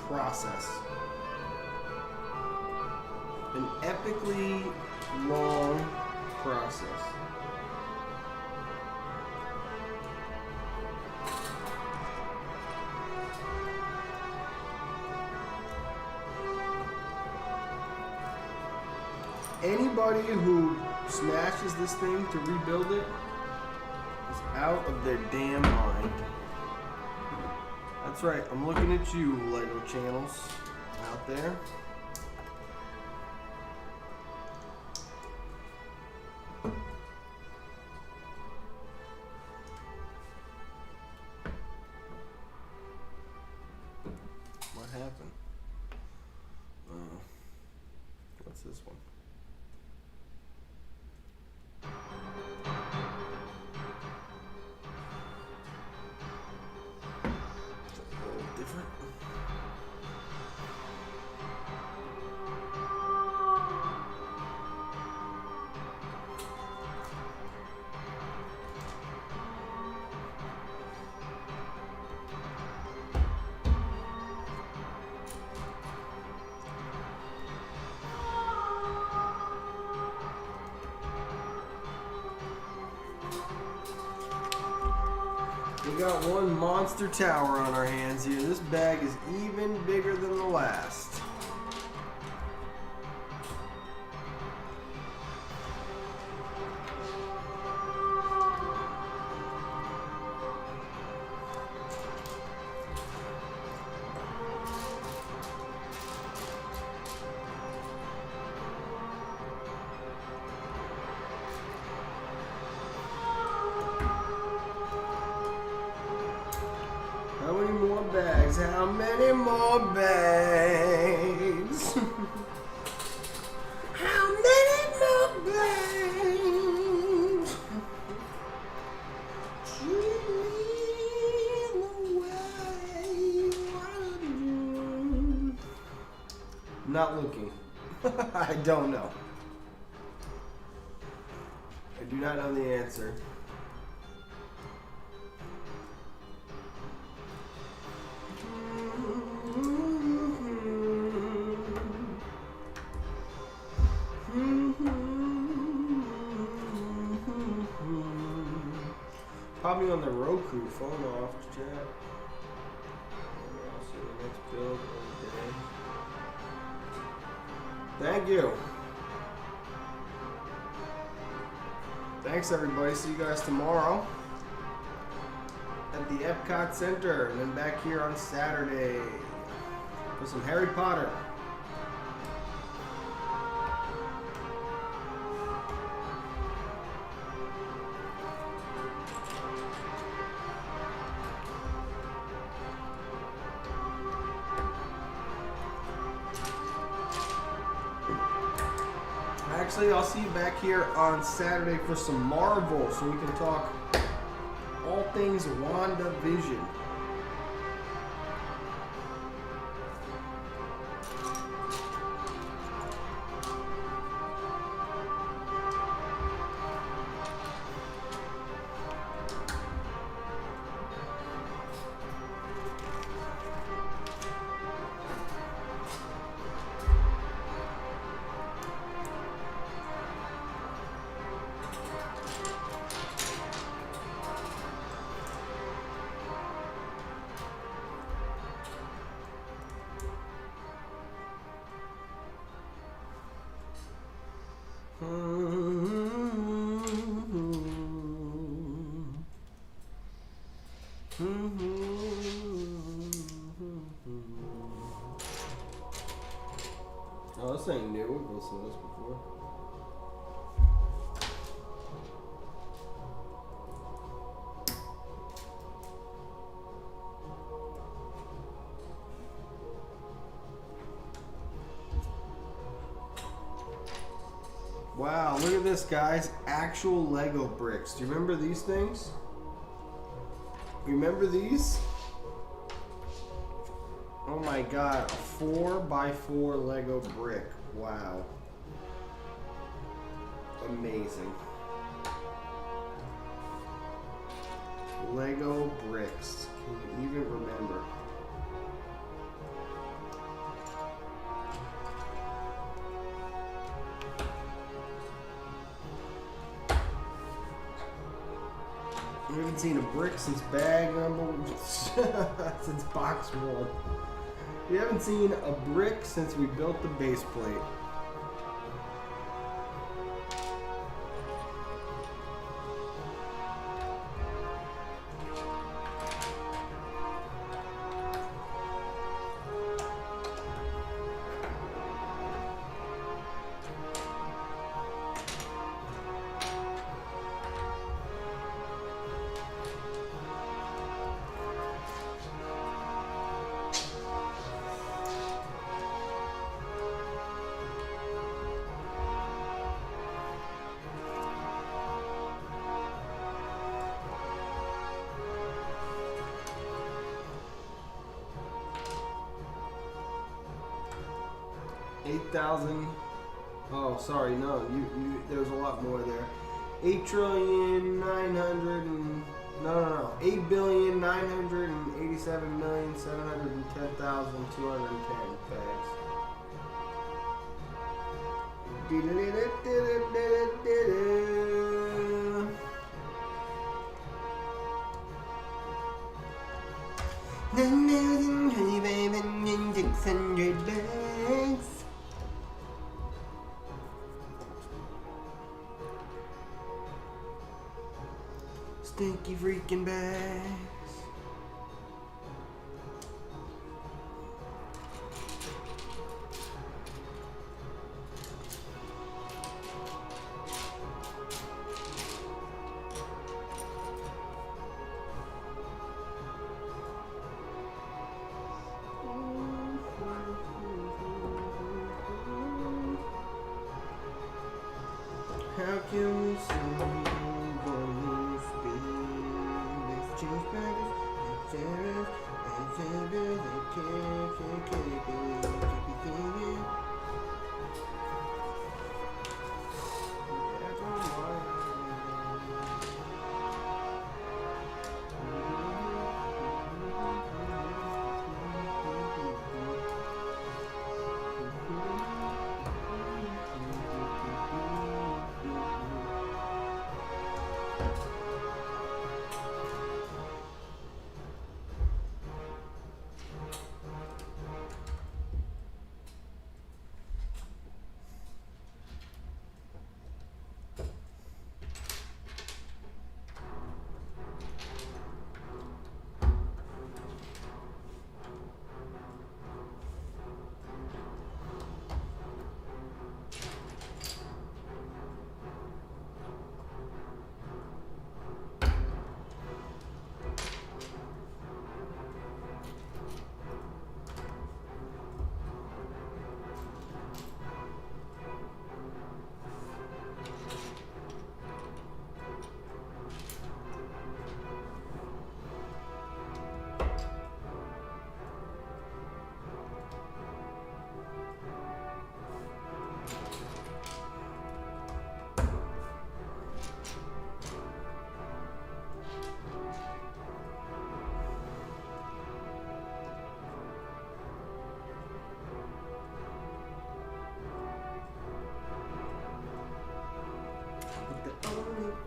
process. An epically long process. Anybody who smashes this thing to rebuild it is out of their damn mind. That's right, I'm looking at you, LEGO channels out there. What happened? What's this one? Different. We got one monster tower on our hands here. This bag is even bigger than the last. How many more bags? How many more bags? How many more bags? Treat me the way you wanna do. Not looking. I don't know. I do not know the answer. Probably on the Roku. Phone off, chat. I'll see the next build of the day. Thank you. Thanks, everybody. See you guys tomorrow at the Epcot Center, and then back here on Saturday for some Harry Potter. Actually, I'll see you back here on Saturday for some Marvel, so we can talk all things WandaVision. Oh, this ain't new. We've listened to this before. Wow, look at this, guys. Actual Lego bricks. Do you remember these things? Remember these? Oh my god, a 4x4 Lego brick. Wow. Amazing. Lego bricks. Can you even remember? We haven't seen a brick since bag number since box 1. We haven't seen a brick since we built the base plate. Oh, sorry, no, there's a lot more there. 8,987,710,210 pegs. $1,600 stinky freaking bags. How can we see what we've been? Let's change baggage,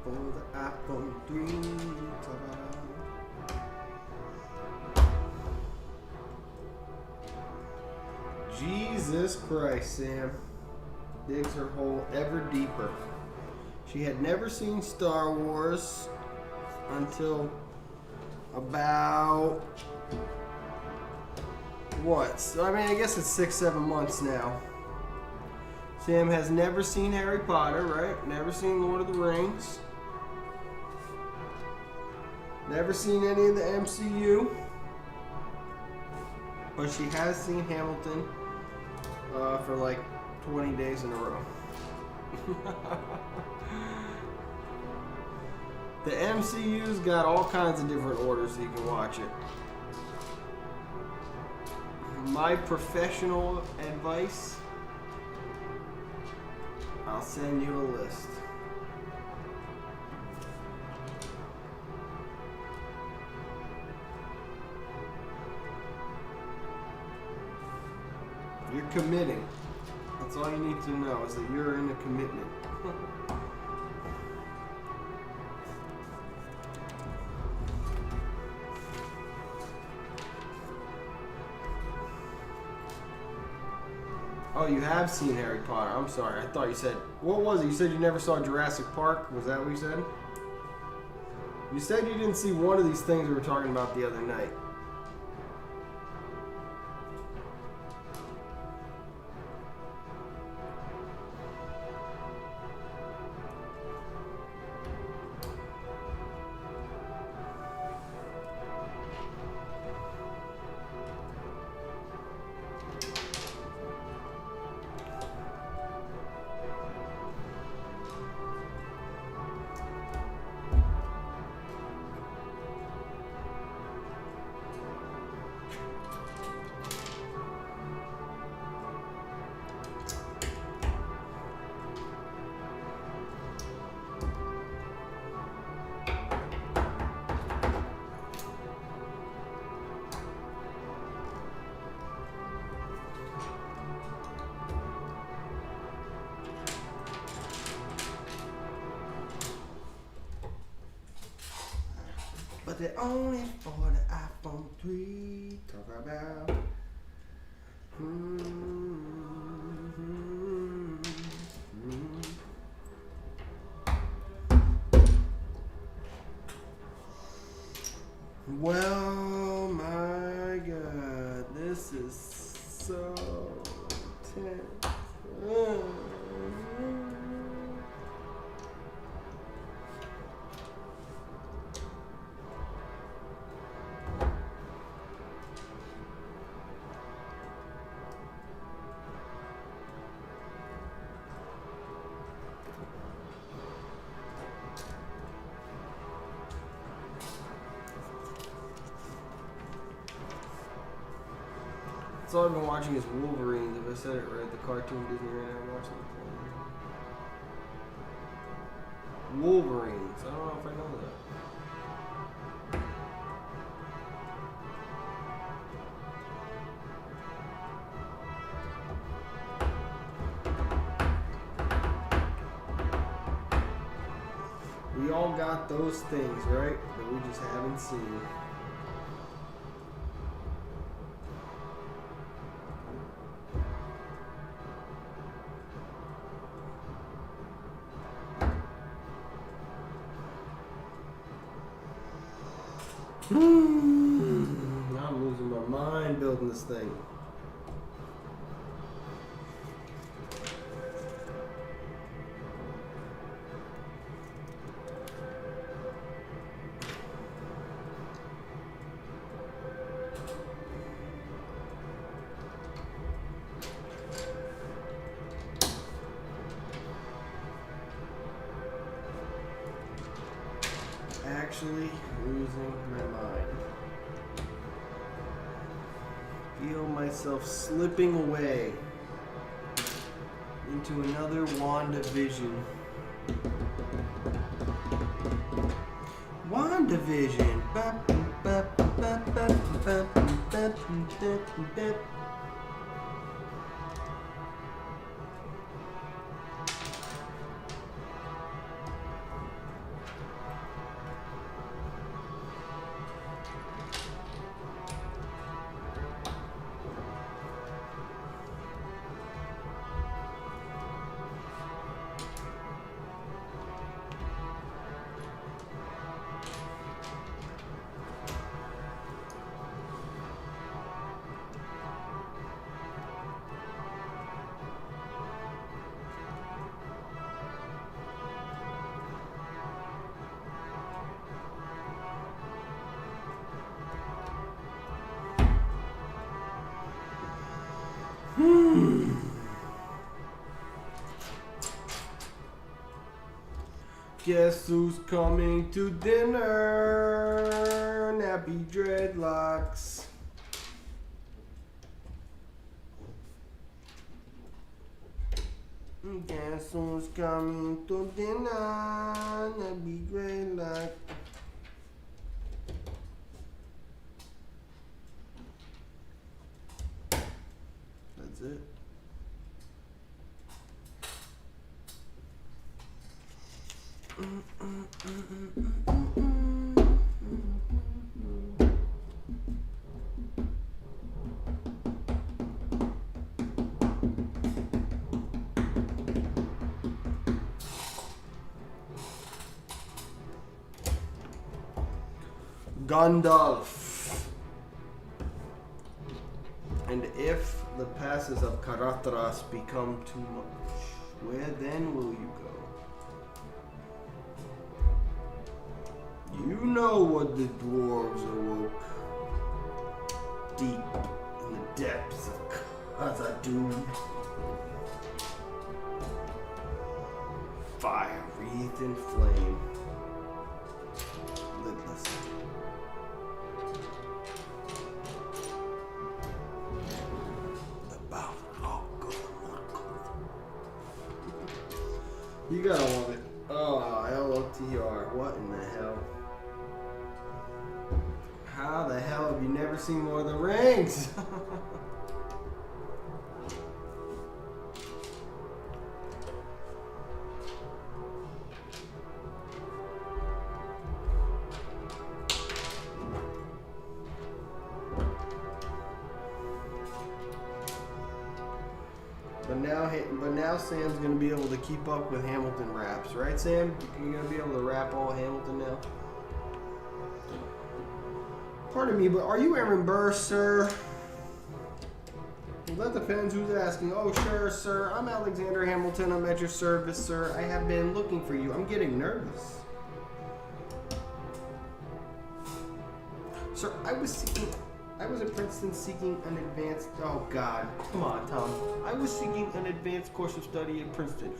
for the iPhone 3. Jesus Christ, Sam. digs her hole ever deeper. She had never seen Star Wars until about what? So, I mean, I guess it's 6-7 months now. Sam has never seen Harry Potter, right? Never seen Lord of the Rings. Never seen any of the MCU. But she has seen Hamilton for like 20 days in a row. The MCU's got all kinds of different orders so you can watch it. My professional advice, I'll send you a list. You're committing. That's all you need to know, is that you're in a commitment. Oh, you have seen Harry Potter. I'm sorry. I thought you said... What was it? You said you never saw Jurassic Park? Was that what you said? You said you didn't see one of these things we were talking about the other night. But they're only for the iPhone 3. Talk about. Well, my God, this is so tense. All I've been watching is Wolverine. If I said it right, the cartoon Disney right now I'm watching. Wolverines. I don't know if I know that. We all got those things, right? That we just haven't seen. I'm losing my mind building this thing. Actually losing my mind. Feel myself slipping away into another WandaVision. WandaVision. Guess who's coming to dinner? Nappy dreadlocks. Guess who's coming to dinner? Nappy dreadlocks. That's it. Gandalf. And if the passes of Karatras become too much, where then will you go? You know what the dwarves awoke deep in the depths of Khazad-dûm. Fire wreathed in flame. Lidless. You gotta want it. Oh, LOTR. What in the hell? How the hell have you never seen Lord of the Rings? But now Sam's gonna be able to keep up with Hamilton raps, right, Sam? You're gonna be able to rap all Hamilton now. Pardon me, but are you Aaron Burr, sir? Well, that depends who's asking. Oh, sure, sir. I'm Alexander Hamilton. I'm at your service, sir. I have been looking for you. I'm getting nervous. Sir, I was at Princeton seeking an advanced... Oh, God. Come on, Tom. I was seeking an advanced course of study at Princeton.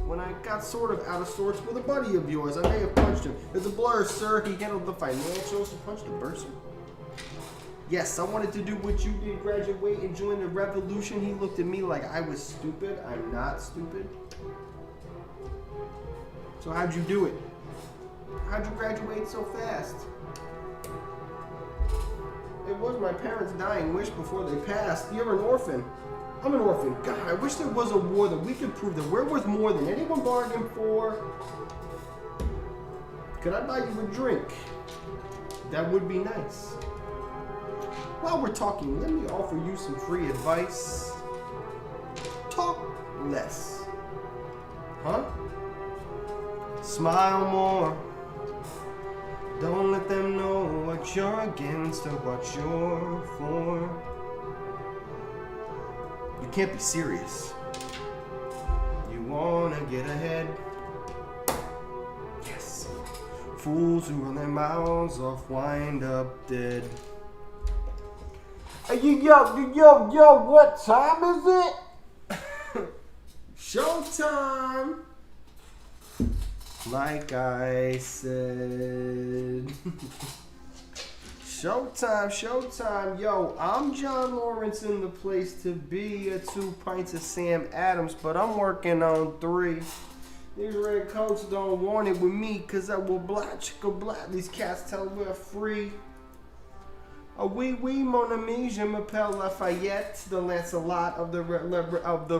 When I got sort of out of sorts with a buddy of yours, I may have punched him. It's a blur, sir. He handled the financials. You punched a bursar? Yes, I wanted to do what you did, graduate and join the revolution. He looked at me like I was stupid. I'm not stupid. So how'd you do it? How'd you graduate so fast? It was my parents' dying wish before they passed. You're an orphan. I'm an orphan. God, I wish there was a war that we could prove that we're worth more than anyone bargained for. Could I buy you a drink? That would be nice. While we're talking, let me offer you some free advice. Talk less. Huh? Smile more. Don't let them know what you're against or what you're for. You can't be serious. You wanna get ahead. Yes. Fools who run their mouths off wind up dead. Hey, yo, what time is it? Showtime! Like I said. Showtime. Yo, I'm John Lawrence in the place to be. 2 pints of Sam Adams, but I'm working on 3. These red coats don't want it with me, cause I will black. These cats tell we're free. Oui, mon ami, je m'appelle Lafayette, the Lancelot of the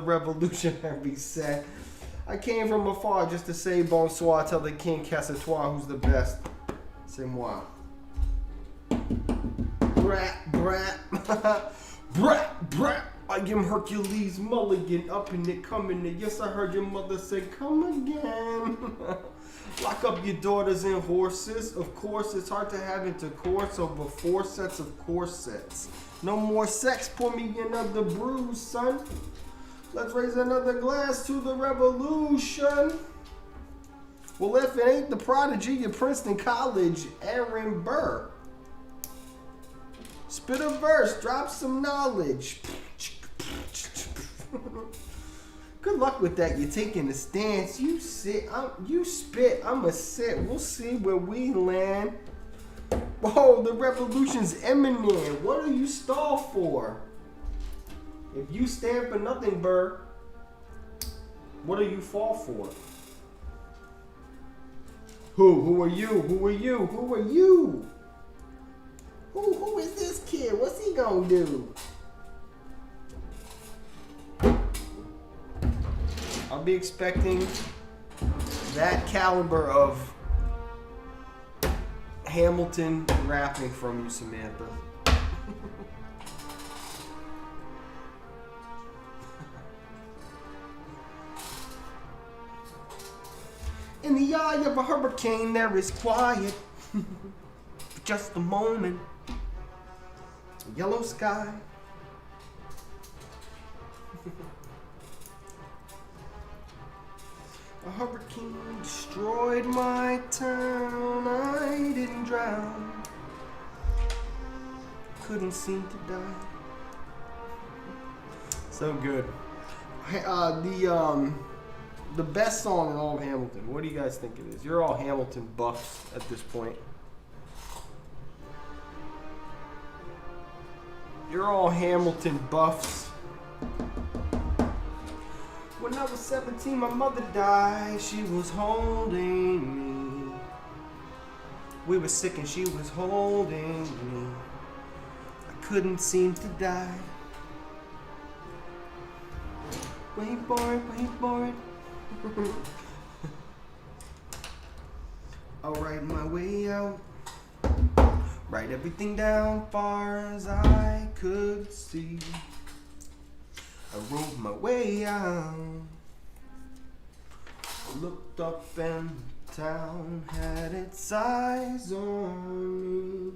revolutionary set. I came from afar just to say bonsoir, tell the king Cassatois who's the best. C'est moi. Brat. Brat. I am Hercules Mulligan, up in it, coming it. Yes, I heard your mother say, come again. Lock up your daughters and horses. Of course, it's hard to have intercourse over 4 sets of corsets. No more sex, pour me another brew, son. Let's raise another glass to the revolution. Well, if it ain't the prodigy of Princeton College, Aaron Burr. Spit a verse, drop some knowledge. Good luck with that. You're taking a stance. You sit. You spit. I'ma sit. We'll see where we land. Whoa, the revolution's imminent. What do you stall for? If you stand for nothing, Burr, what do you fall for? Who are you? Who are you? Who are you? Who is this kid? What's he gonna do? I'll be expecting that caliber of Hamilton rapping from you, Samantha. In the eye of a hurricane, there is quiet. For just a moment. Yellow sky. A hurricane destroyed my town. I didn't drown. Couldn't seem to die. So good. The best song in all of Hamilton. What do you guys think it is? You're all Hamilton buffs at this point. You're all Hamilton buffs. When I was 17, my mother died. She was holding me. We were sick and she was holding me. I couldn't seem to die. Wait for it, wait for it. I'll write my way out. Write everything down far as I could see. I rode my way out. Looked up and town had its eyes on me.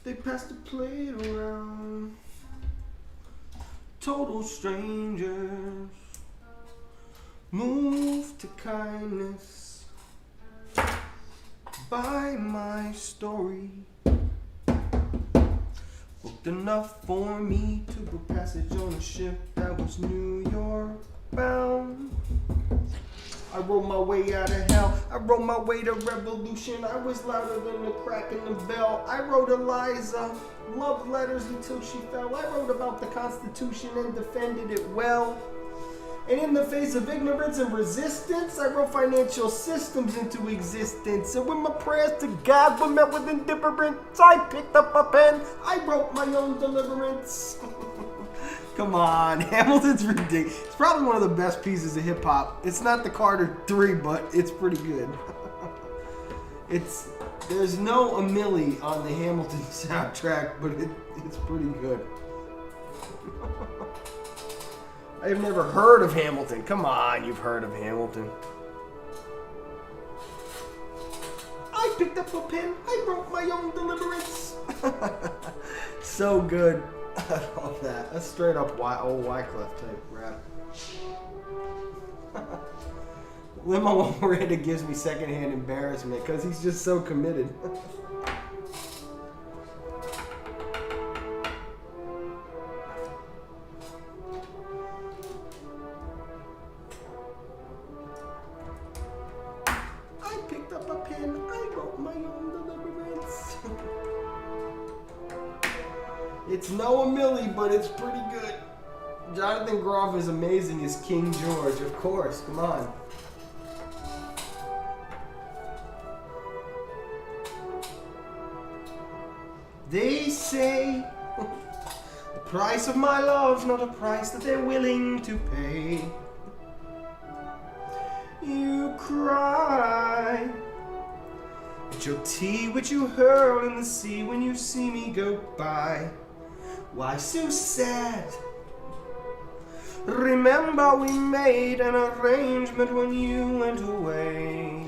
They passed the plate around. Total strangers. Moved to kindness by my story. Booked enough for me to book passage on a ship that was New York bound. I rode my way out of hell. I rode my way to revolution. I was louder than the crack in the bell. I wrote Eliza love letters until she fell. I wrote about the Constitution and defended it well. And in the face of ignorance and resistance, I wrote financial systems into existence. And when my prayers to God were met with indifference, I picked up a pen. I wrote my own deliverance. Come on, Hamilton's ridiculous. It's probably one of the best pieces of hip hop. It's not the Carter 3, but it's pretty good. There's no Amelie on the Hamilton soundtrack, but it's pretty good. I've never heard of Hamilton. Come on, you've heard of Hamilton. I picked up a pen. I wrote my own deliverance. So good. I love that. That's straight up old Wyclef type rap. Limo Miranda gives me secondhand embarrassment because he's just so committed. I picked up a pen. I wrote my own deliverance. It's no Amelie, but it's pretty good. Jonathan Groff is amazing as King George, of course. Come on. They say the price of my love's not a price that they're willing to pay. You cry at your tea which you hurl in the sea when you see me go by. Why so sad? Remember we made an arrangement when you went away.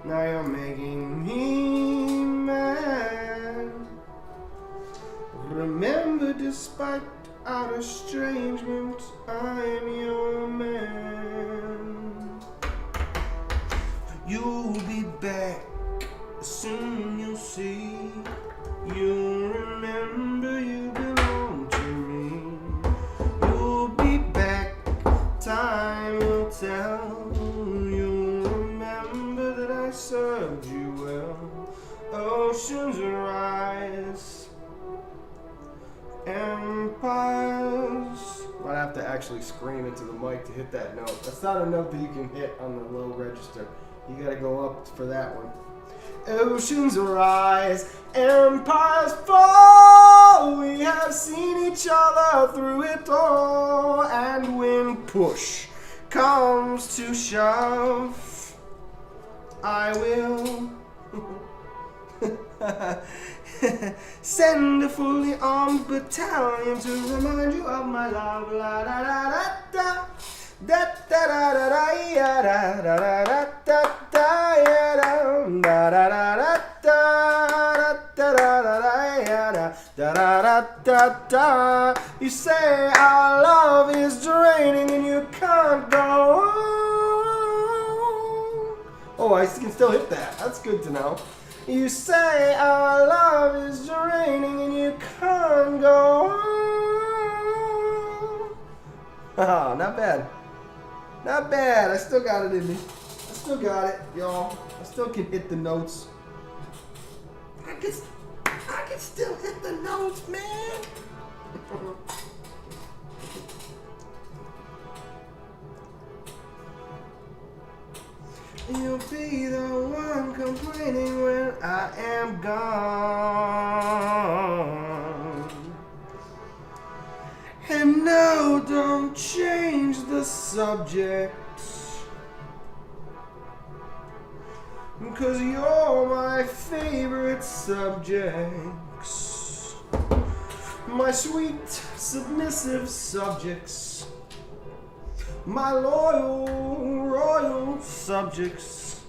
Now you're making me mad. Remember, despite our estrangement, I'm your man. You'll be back Soon you'll see, you'll remember you belong to me. You'll be back, time will tell. You'll remember that I served you well. Oceans rise, empires. I'd have to actually scream into the mic to hit that note. That's not a note that you can hit on the low register. You gotta go up for that one. Oceans rise, empires fall. We have seen each other through it all. And when push comes to shove, I will send a fully armed battalion to remind you of my love. La da da da da. Da da da da da ya da da da da da da ya da da da da da da da da da ya da da da da da. You say our love is draining and you can't go on. Oh, I can still hit that. That's good to know. You say our love is draining and you can't go on. Oh, not bad. Not bad. I still got it in me. I still got it, y'all. I still can hit the notes. I can still hit the notes, man. You'll be the one complaining when I am gone. And no, don't change the subject, 'cause you're my favorite subjects. My sweet, submissive subjects. My loyal, royal subjects.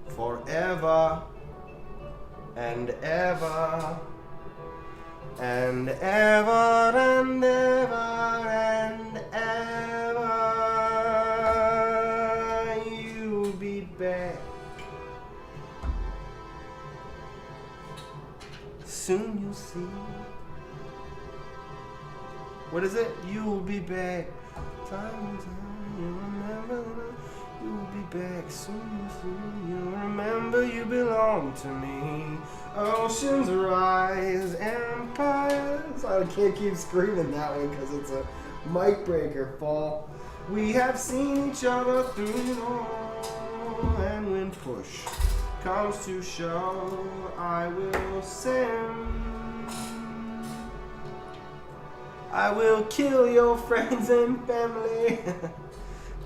Forever and ever. And ever and ever and ever, you'll be back. Soon you'll see. What is it? You'll be back. Time and time, you remember. You'll be back soon. You'll remember you belong to me. Oceans rise, empires. I can't keep screaming that one because it's a mic breaker fall. We have seen each other through it all. And when push comes to shove, I will kill your friends and family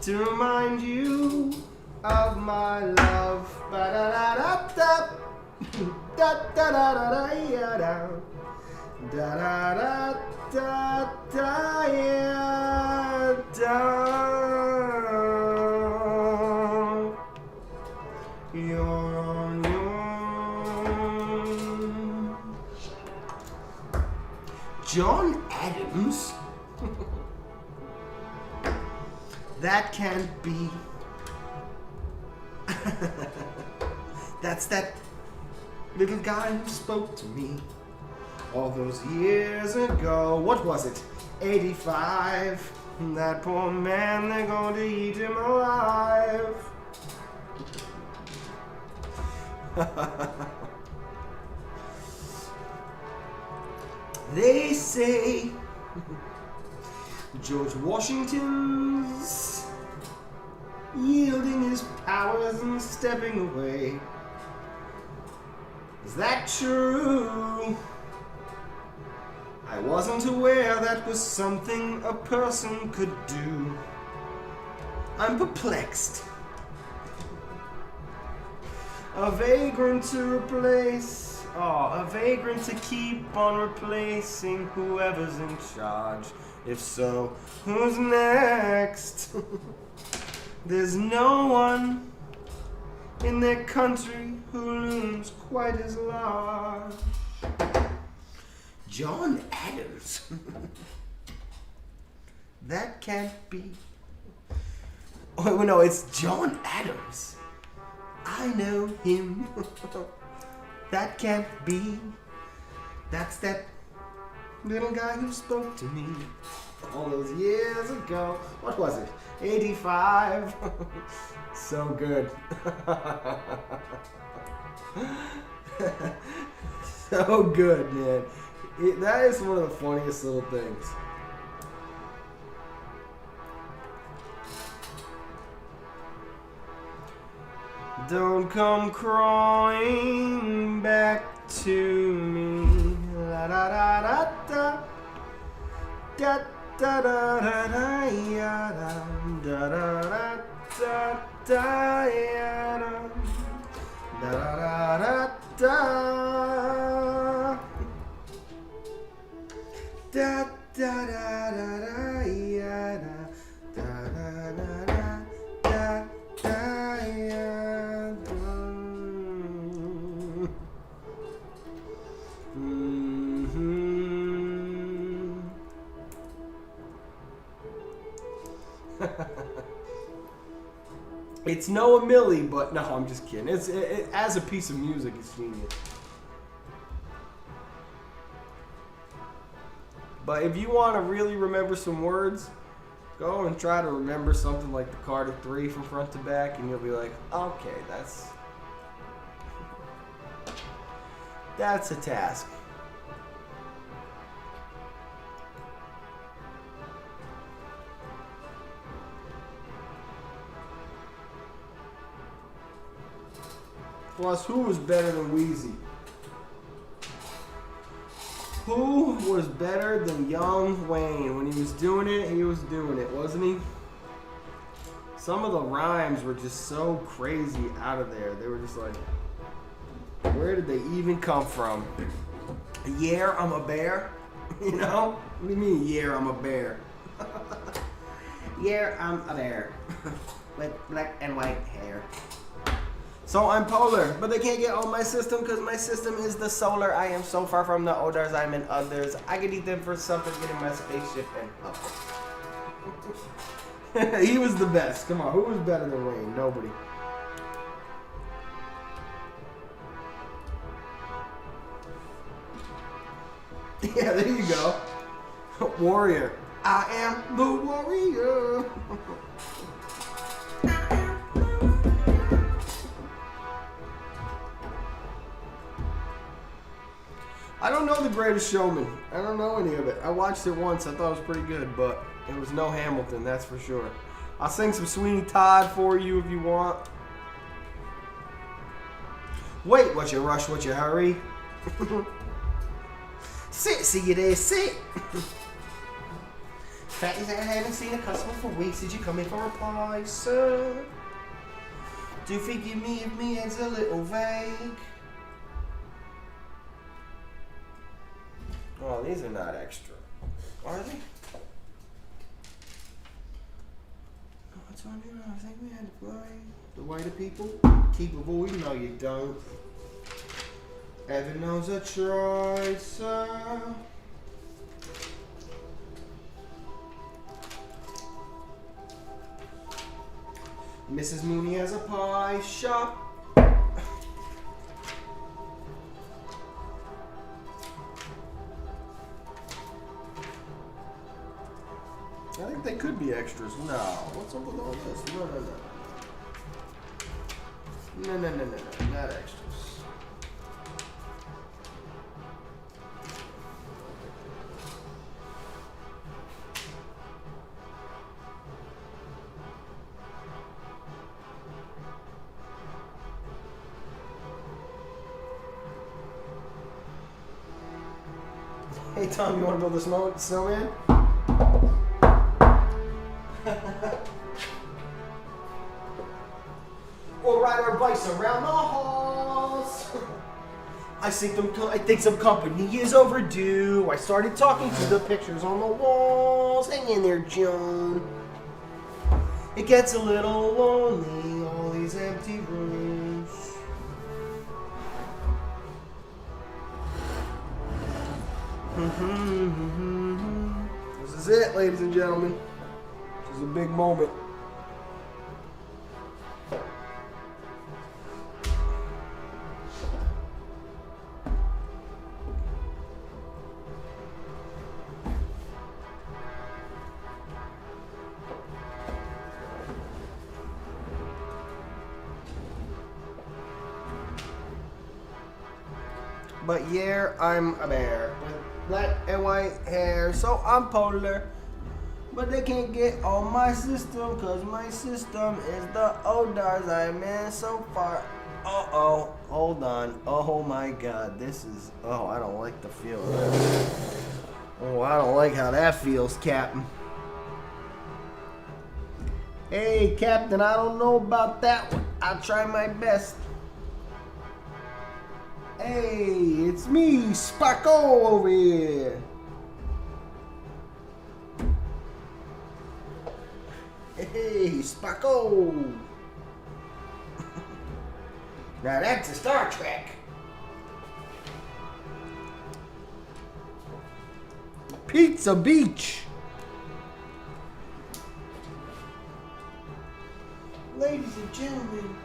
to remind you of my love. Ba-da-da-da-da. Da-da-da-da-da-da-da. Da-da-da-da-da-da-da. You're on your own. John Adams? That can't be. That's that little guy who spoke to me all those years ago. What was it? 85. That poor man, they're going to eat him alive. They say George Washington's yielding his powers and stepping away. Is that true? I wasn't aware that was something a person could do. I'm perplexed. A vagrant to replace, a vagrant to keep on replacing whoever's in charge. If so, who's next? There's no one in their country who looms quite as large. John Adams. That can't be. Oh no, it's John Adams. I know him. That can't be. That's that little guy who spoke to me all those years ago. What was it? 85. So good. So good, man. That is one of the funniest little things. Don't come crawling back to me. La da da da da. Da da da da da ya da da da da da ya da da da da da da da da da ya da da da da da da ya da. It's Noah Millie, but no, I'm just kidding. It as a piece of music, it's genius. But if you want to really remember some words, go and try to remember something like the card of 3 from front to back, and you'll be like, okay, that's a task. Plus, who was better than Wheezy? Who was better than young Wayne? When he was doing it, wasn't he? Some of the rhymes were just so crazy out of there. They were just like, where did they even come from? Yeah, I'm a bear. You know? What do you mean, yeah, I'm a bear? Yeah, I'm a bear. With black and white hair. So I'm polar, but they can't get on my system because my system is the solar. I am so far from the others, I'm in others. I could eat them for supper, get in my spaceship and up. He was the best. Come on, who was better than Wayne? Nobody. Yeah, there you go. Warrior. I am the warrior. I don't know The Greatest Showman. I don't know any of it. I watched it once. I thought it was pretty good, but it was no Hamilton, that's for sure. I'll sing some Sweeney Todd for you if you want. Wait, what's your rush, what's your hurry? Sit, see you there, sit. Fact is, I haven't seen a customer for weeks. Did you come in for a pie, sir? Do forgive me if me head's a little vague. Oh, these are not extra. Are they? What's on here? I think we had to fly. The whiter people? Keep avoiding. No, you don't. Heaven knows I tried, sir. Mrs. Mooney has a pie shop. I think they could be extras. No. What's up with all this? No. No, not extras. Hey Tom, you want to build a snowman? We'll ride our bikes around the halls. I think some company is overdue. I started talking to the pictures on the walls. Hang in there, Joan. It gets a little lonely, all these empty rooms. This is it, ladies and gentlemen. This is a big moment. But yeah, I'm a bear with black and white hair, so I'm polar. But they can't get on my system, cause my system is the Odars I'm in so far. Uh-oh, hold on. Oh my god, this is, oh, I don't like the feel of that. Oh, I don't like how that feels, Captain. Hey, Captain, I don't know about that one. I'll try my best. Hey, it's me, Spacko over here. Hey, Spacko. Now that's a Star Trek. Pizza Beach. Ladies and gentlemen,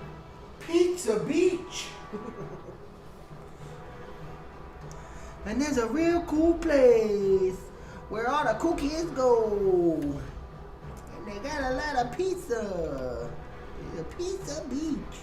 Pizza Beach. And there's a real cool place where all the cool kids go. And they got a lot of pizza. It's a Pizza Beach.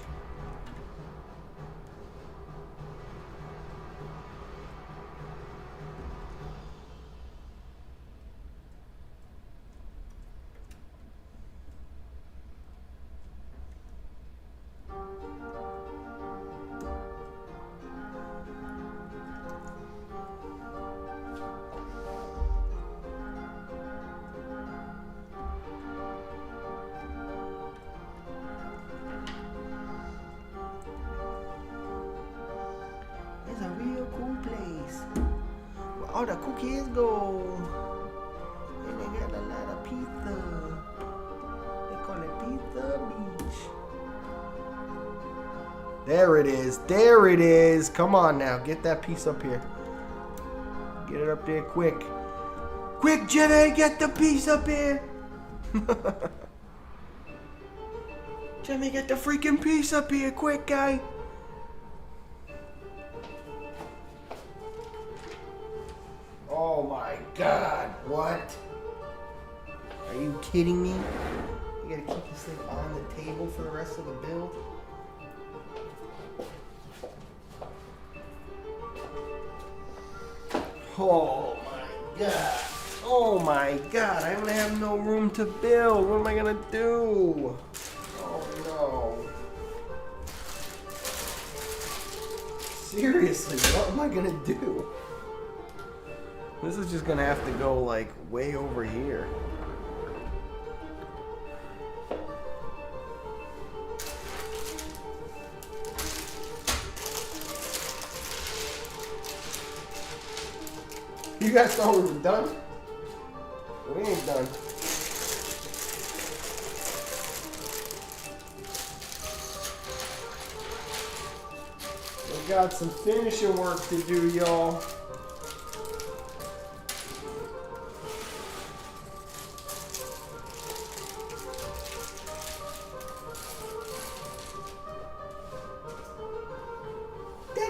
It's a real cool place where all the cool kids go. And they got a lot of pizza. They call it Pizza Beach. There it is. There it is. Come on now. Get that piece up here. Get it up there quick. Quick, Jimmy. Get the piece up here. Jimmy, get the freaking piece up here. Quick, guy. Oh my god, what? Are you kidding me? You gotta keep this thing on the table for the rest of the build? Oh my god. Oh my god, I'm gonna have no room to build. What am I gonna do? Oh no. Seriously, what am I gonna do? This is just gonna have to go like way over here. You guys thought we were done? We ain't done. We got some finishing work to do, y'all.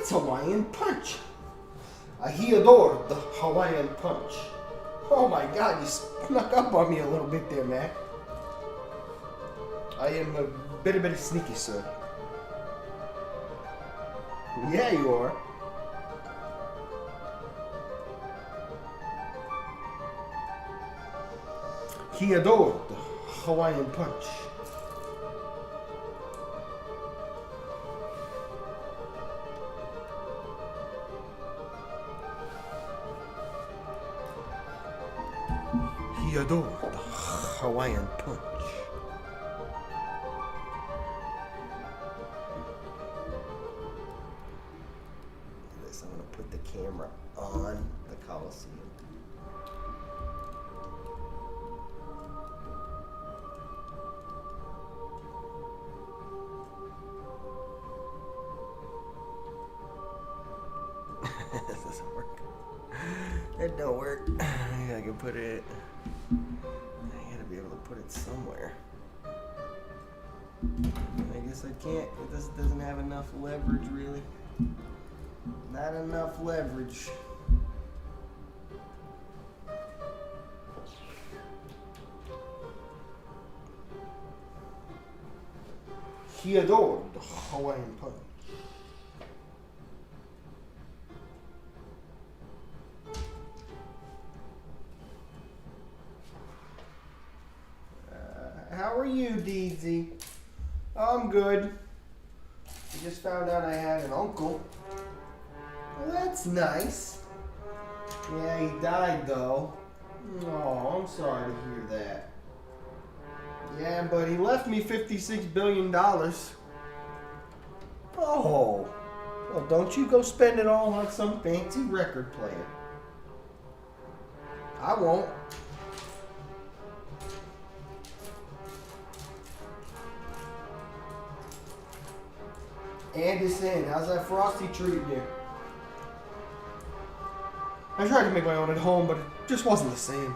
Hawaiian punch. He adored the Hawaiian punch. Oh my god, you snuck up on me a little bit there, Mac. I am a bit sneaky, sir. Yeah, you are. He adored the Hawaiian punch. He adored the Hawaiian punch. This, I'm going to put the camera on the Colosseum. This doesn't work. It don't work. I can put it. I gotta be able to put it somewhere. I guess I can't. This doesn't have enough leverage, really. Not enough leverage. He adored the Hawaiian punch. are you, Deezy? I'm good. I just found out I had an uncle. Well, that's nice. Yeah, he died though. Oh, I'm sorry to hear that. Yeah, but he left me $56 billion. Oh. Well, don't you go spend it all on some fancy record player. I won't. Anderson, how's that Frosty treating you? I tried to make my own at home, but it just wasn't the same.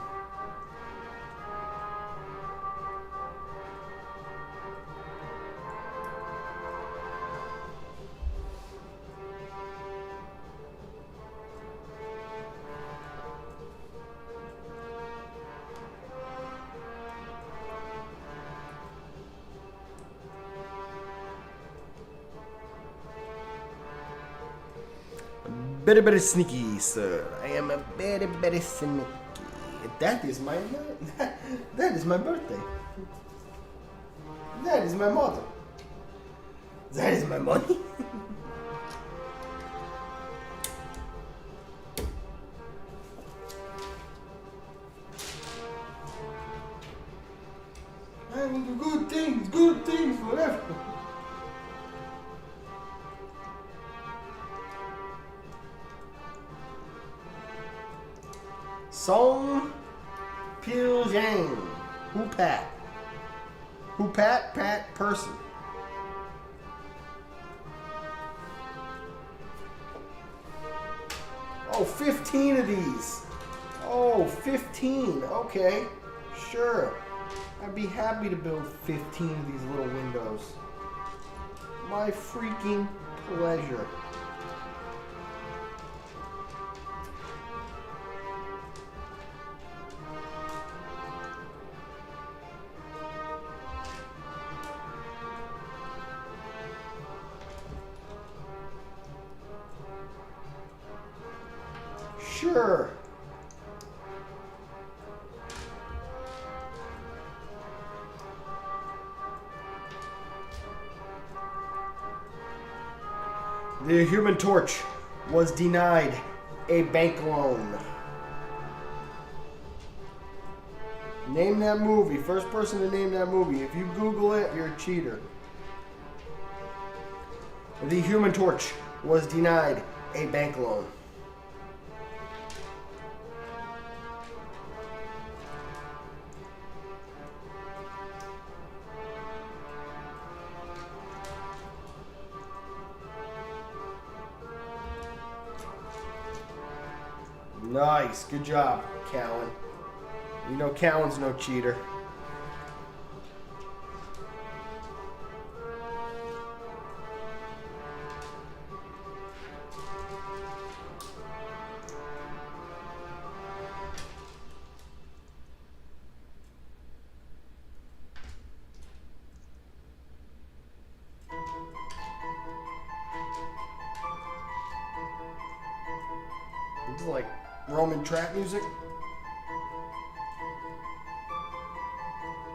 Very sneaky, sir. I am a very sneaky. That is my that is my birthday. That is my mother. That is my money. I will do good things forever. Song Pil Yang. Who Pat? Who Pat? Pat Person. Oh, 15 of these. Oh, 15. Okay. Sure. I'd be happy to build 15 of these little windows. My freaking pleasure. Sure. The Human Torch was denied a bank loan. Name that movie. First person to name that movie. If you Google it, you're a cheater. The Human Torch was denied a bank loan. Nice. Good job, Callan. You know Callan's no cheater. It's like Roman trap music.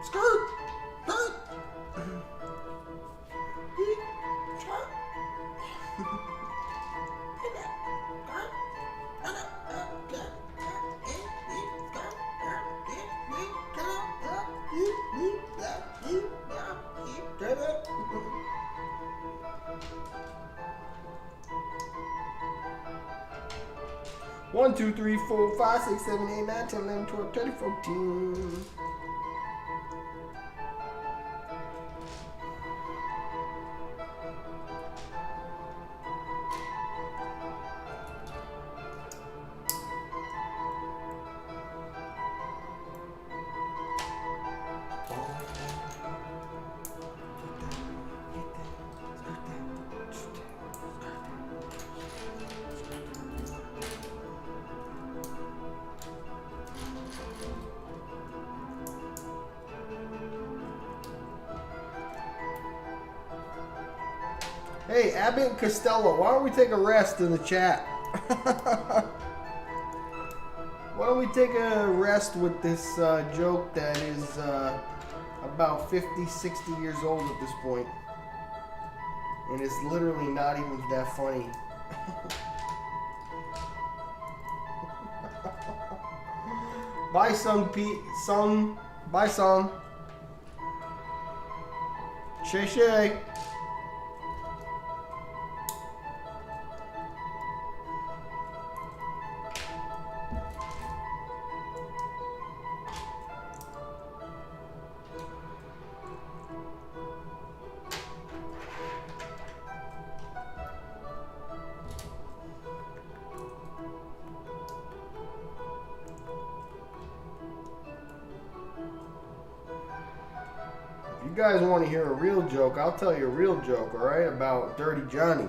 Skirt! Skirt! One, 2, 3, 4, 5, 6, 7, 8, 9, 10, 11, 12, 13, 14. Hey, Abbott and Costello, why don't we take a rest in the chat? Why don't we take a rest with this joke that is about 50, 60 years old at this point. And it's literally not even that funny. Bye, Sung Pete. Sung. Bye, Sung. Shay Shay. If you guys want to hear a real joke, I'll tell you a real joke, alright? About Dirty Johnny.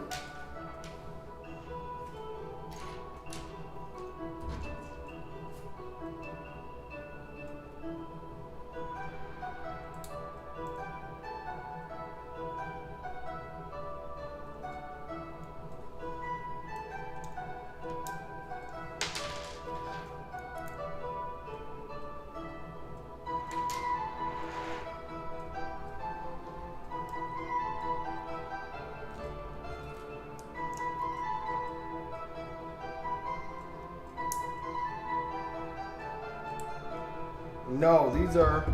No, these are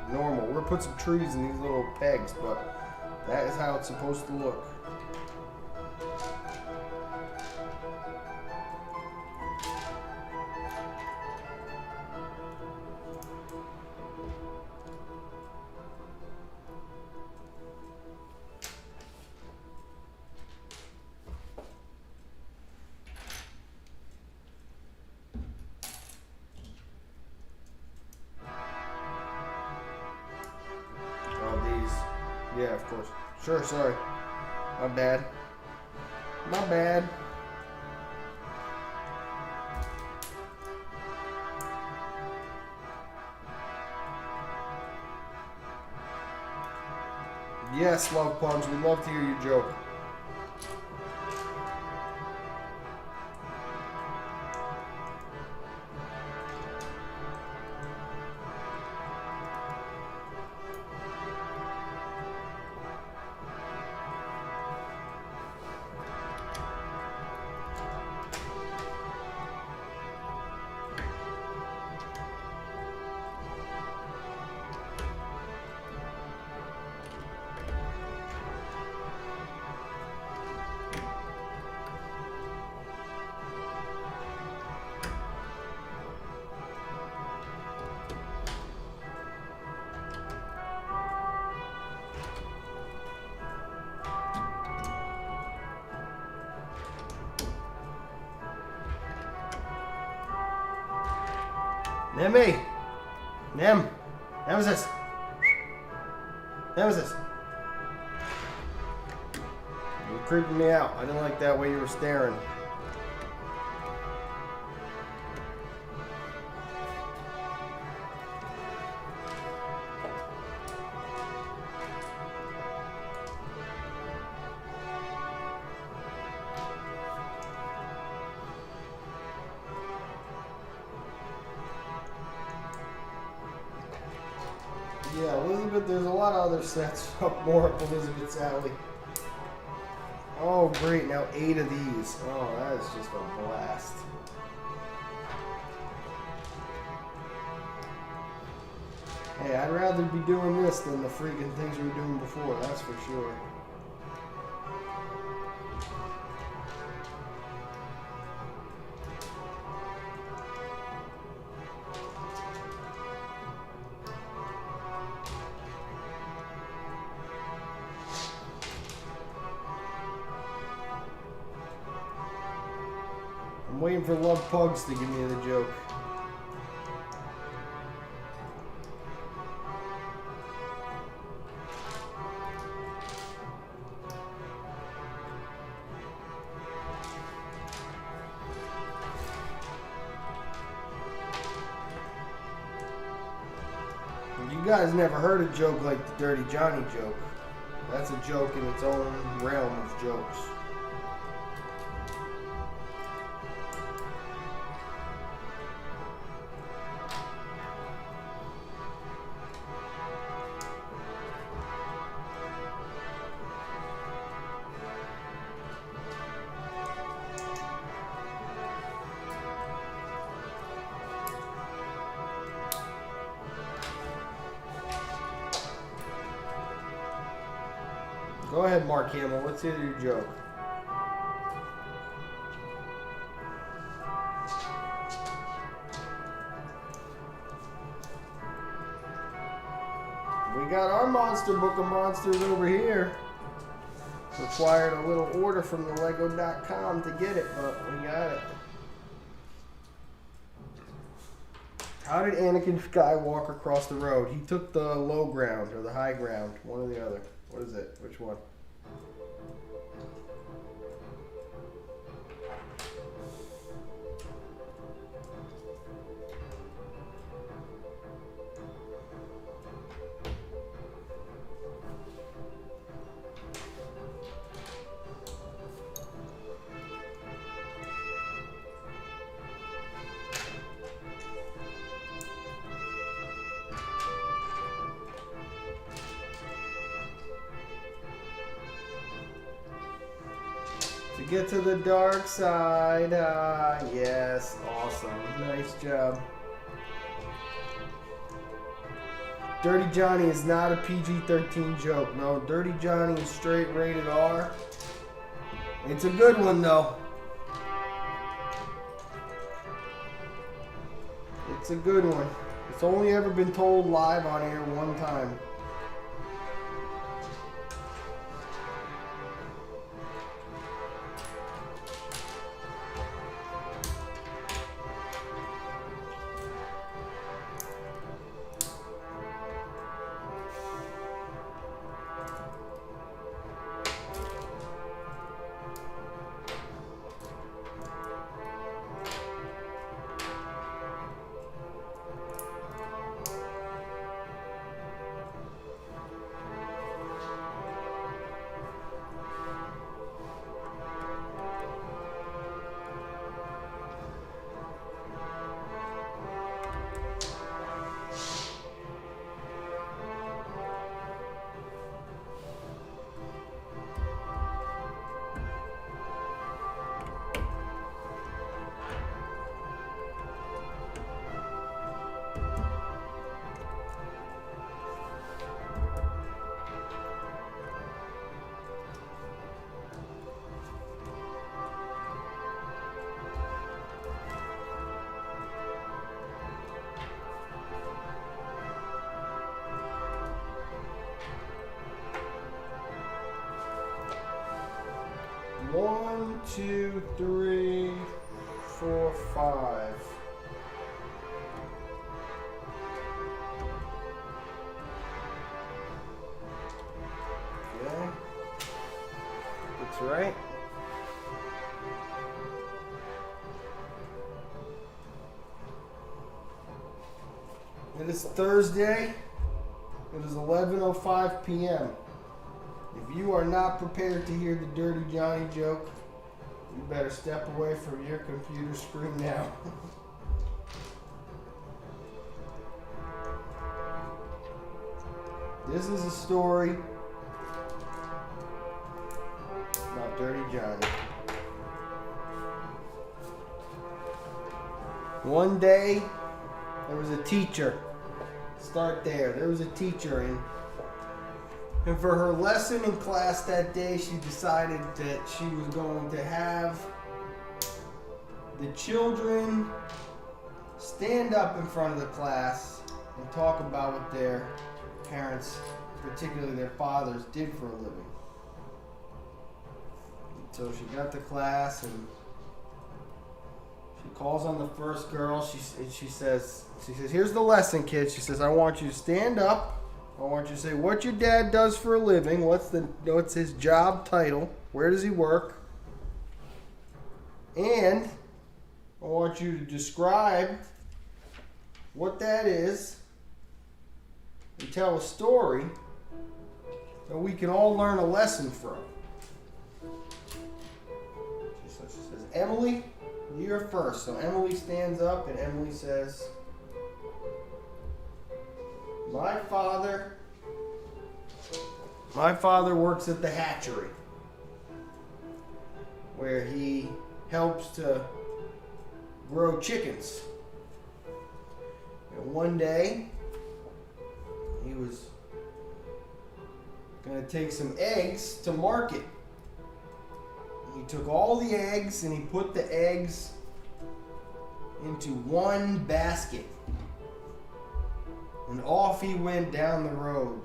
normal. We're gonna put some trees in these little pegs, but that is how it's supposed to look. Yeah, of course. Sure, sorry. My bad. My bad. Yes, Love Pugs, we'd love to hear your joke. Nemmy! Nem! Nemesis! Nemesis! You're creeping me out. I didn't like that way you were staring. Yeah, Elizabeth, there's a lot of other sets up more up Elizabeth's alley. Oh, great, now 8 of these. Oh, that is just a blast. Hey, I'd rather be doing this than the freaking things we were doing before, that's for sure. I'm waiting for Love Pugs to give me the joke. You guys never heard a joke like the Dirty Johnny joke. That's a joke in its own realm of jokes. Go ahead, Mark Hamill. Let's hear your joke. We got our monster book of monsters over here. Required a little order from the Lego.com to get it, but we got it. How did Anakin Skywalker cross the road? He took the low ground or the high ground, one or the other. What is it? Which one? To get to the dark side. Yes, awesome. Nice job. Dirty Johnny is not a PG-13 joke. No, Dirty Johnny is straight rated R. It's a good one, though. It's a good one. It's only ever been told live on air one time. One, two, three, four, five. Okay. That's right. It is Thursday. It is 11:05 p.m. If you are not prepared to hear the Dirty Johnny joke, you better step away from your computer screen now. This is a story about Dirty Johnny. One day, there was a teacher. Start there. There was a teacher, and for her lesson in class that day, she decided that she was going to have the children stand up in front of the class and talk about what their parents, particularly their fathers, did for a living. So she got to class and she calls on the first girl. She says, here's the lesson, kids. She says, I want you to stand up. I want you to say what your dad does for a living. What's his job title? Where does he work? And I want you to describe what that is and tell a story that we can all learn a lesson from. She says, Emily, you're first. So Emily stands up and Emily says, My father works at the hatchery, where he helps to grow chickens. And one day, he was Gonna take some eggs to market. He took all the eggs and he put the eggs into one basket. And off he went down the road.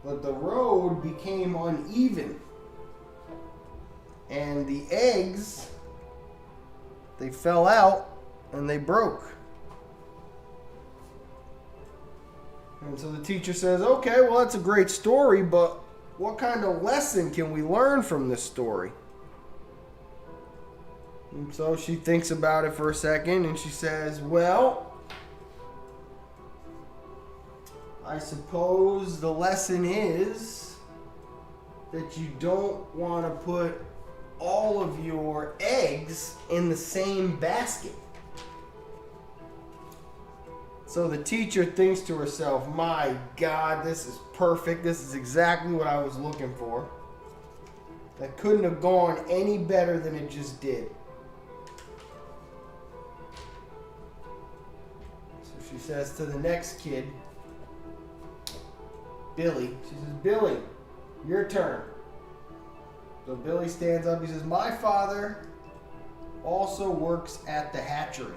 But the road became uneven. And the eggs, they fell out and they broke. And so the teacher says, okay, well, that's a great story, but what kind of lesson can we learn from this story? And so she thinks about it for a second and she says, well, I suppose the lesson is that you don't want to put all of your eggs in the same basket. So the teacher thinks to herself, my God, this is perfect. This is exactly what I was looking for. That couldn't have gone any better than it just did. So she says to the next kid, Billy, she says, Billy, your turn. So Billy stands up. He says, my father also works at the hatchery.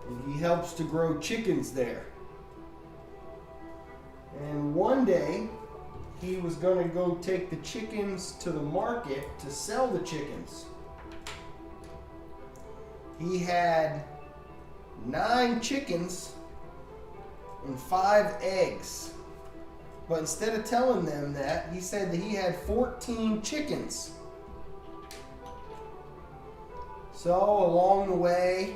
And he helps to grow chickens there. And one day, he was going to go take the chickens to the market to sell the chickens. He had 9 chickens and 5 eggs. But instead of telling them that, he said that he had 14 chickens. So along the way,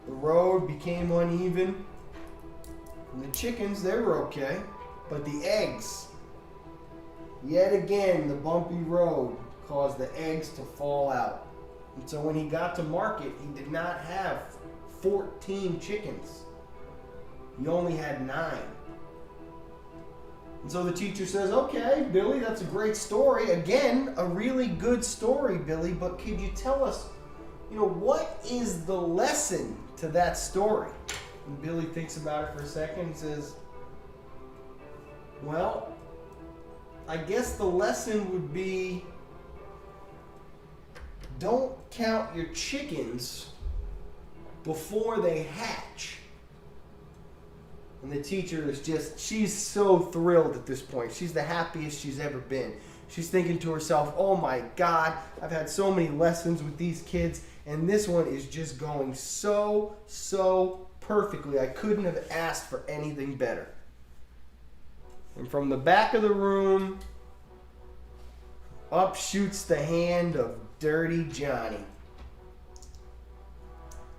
the road became uneven. And the chickens, they were okay. But the eggs, yet again, the bumpy road caused the eggs to fall out. And so when he got to market, he did not have 14 chickens. He only had 9. And so the teacher says, okay, Billy, that's a great story. Again, a really good story, Billy, but could you tell us, what is the lesson to that story? And Billy thinks about it for a second. He says, well, I guess the lesson would be, don't count your chickens before they hatch. And the teacher is she's so thrilled at this point. She's the happiest she's ever been. She's thinking to herself, oh my God, I've had so many lessons with these kids, and this one is just going so perfectly. I couldn't have asked for anything better. And from the back of the room, up shoots the hand of Dirty Johnny.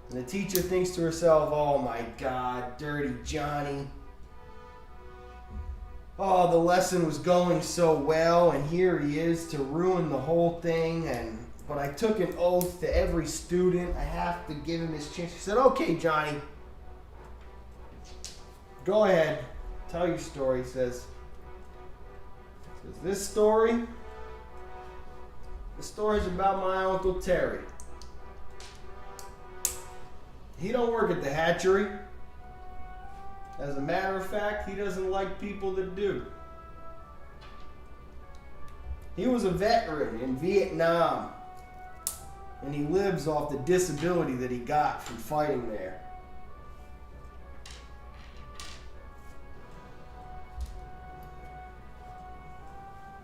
And the teacher thinks to herself, oh my God, Dirty Johnny. Oh, the lesson was going so well, and here he is to ruin the whole thing. But I took an oath to every student. I have to give him his chance. She said, okay, Johnny, go ahead. Tell your story. He says, this story's about my Uncle Terry. He don't work at the hatchery. As a matter of fact, he doesn't like people that do. He was a veteran in Vietnam, and he lives off the disability that he got from fighting there.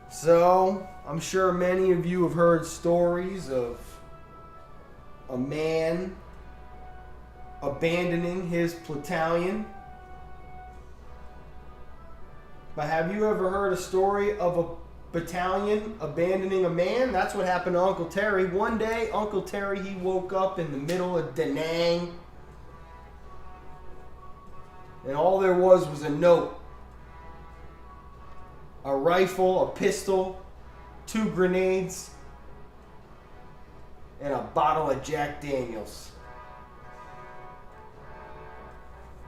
So, I'm sure many of you have heard stories of a man abandoning his battalion. But have you ever heard a story of a battalion abandoning a man? That's what happened to Uncle Terry. One day, Uncle Terry, he woke up in the middle of Da Nang, and all there was a note. A rifle, a pistol, 2 grenades, and a bottle of Jack Daniels.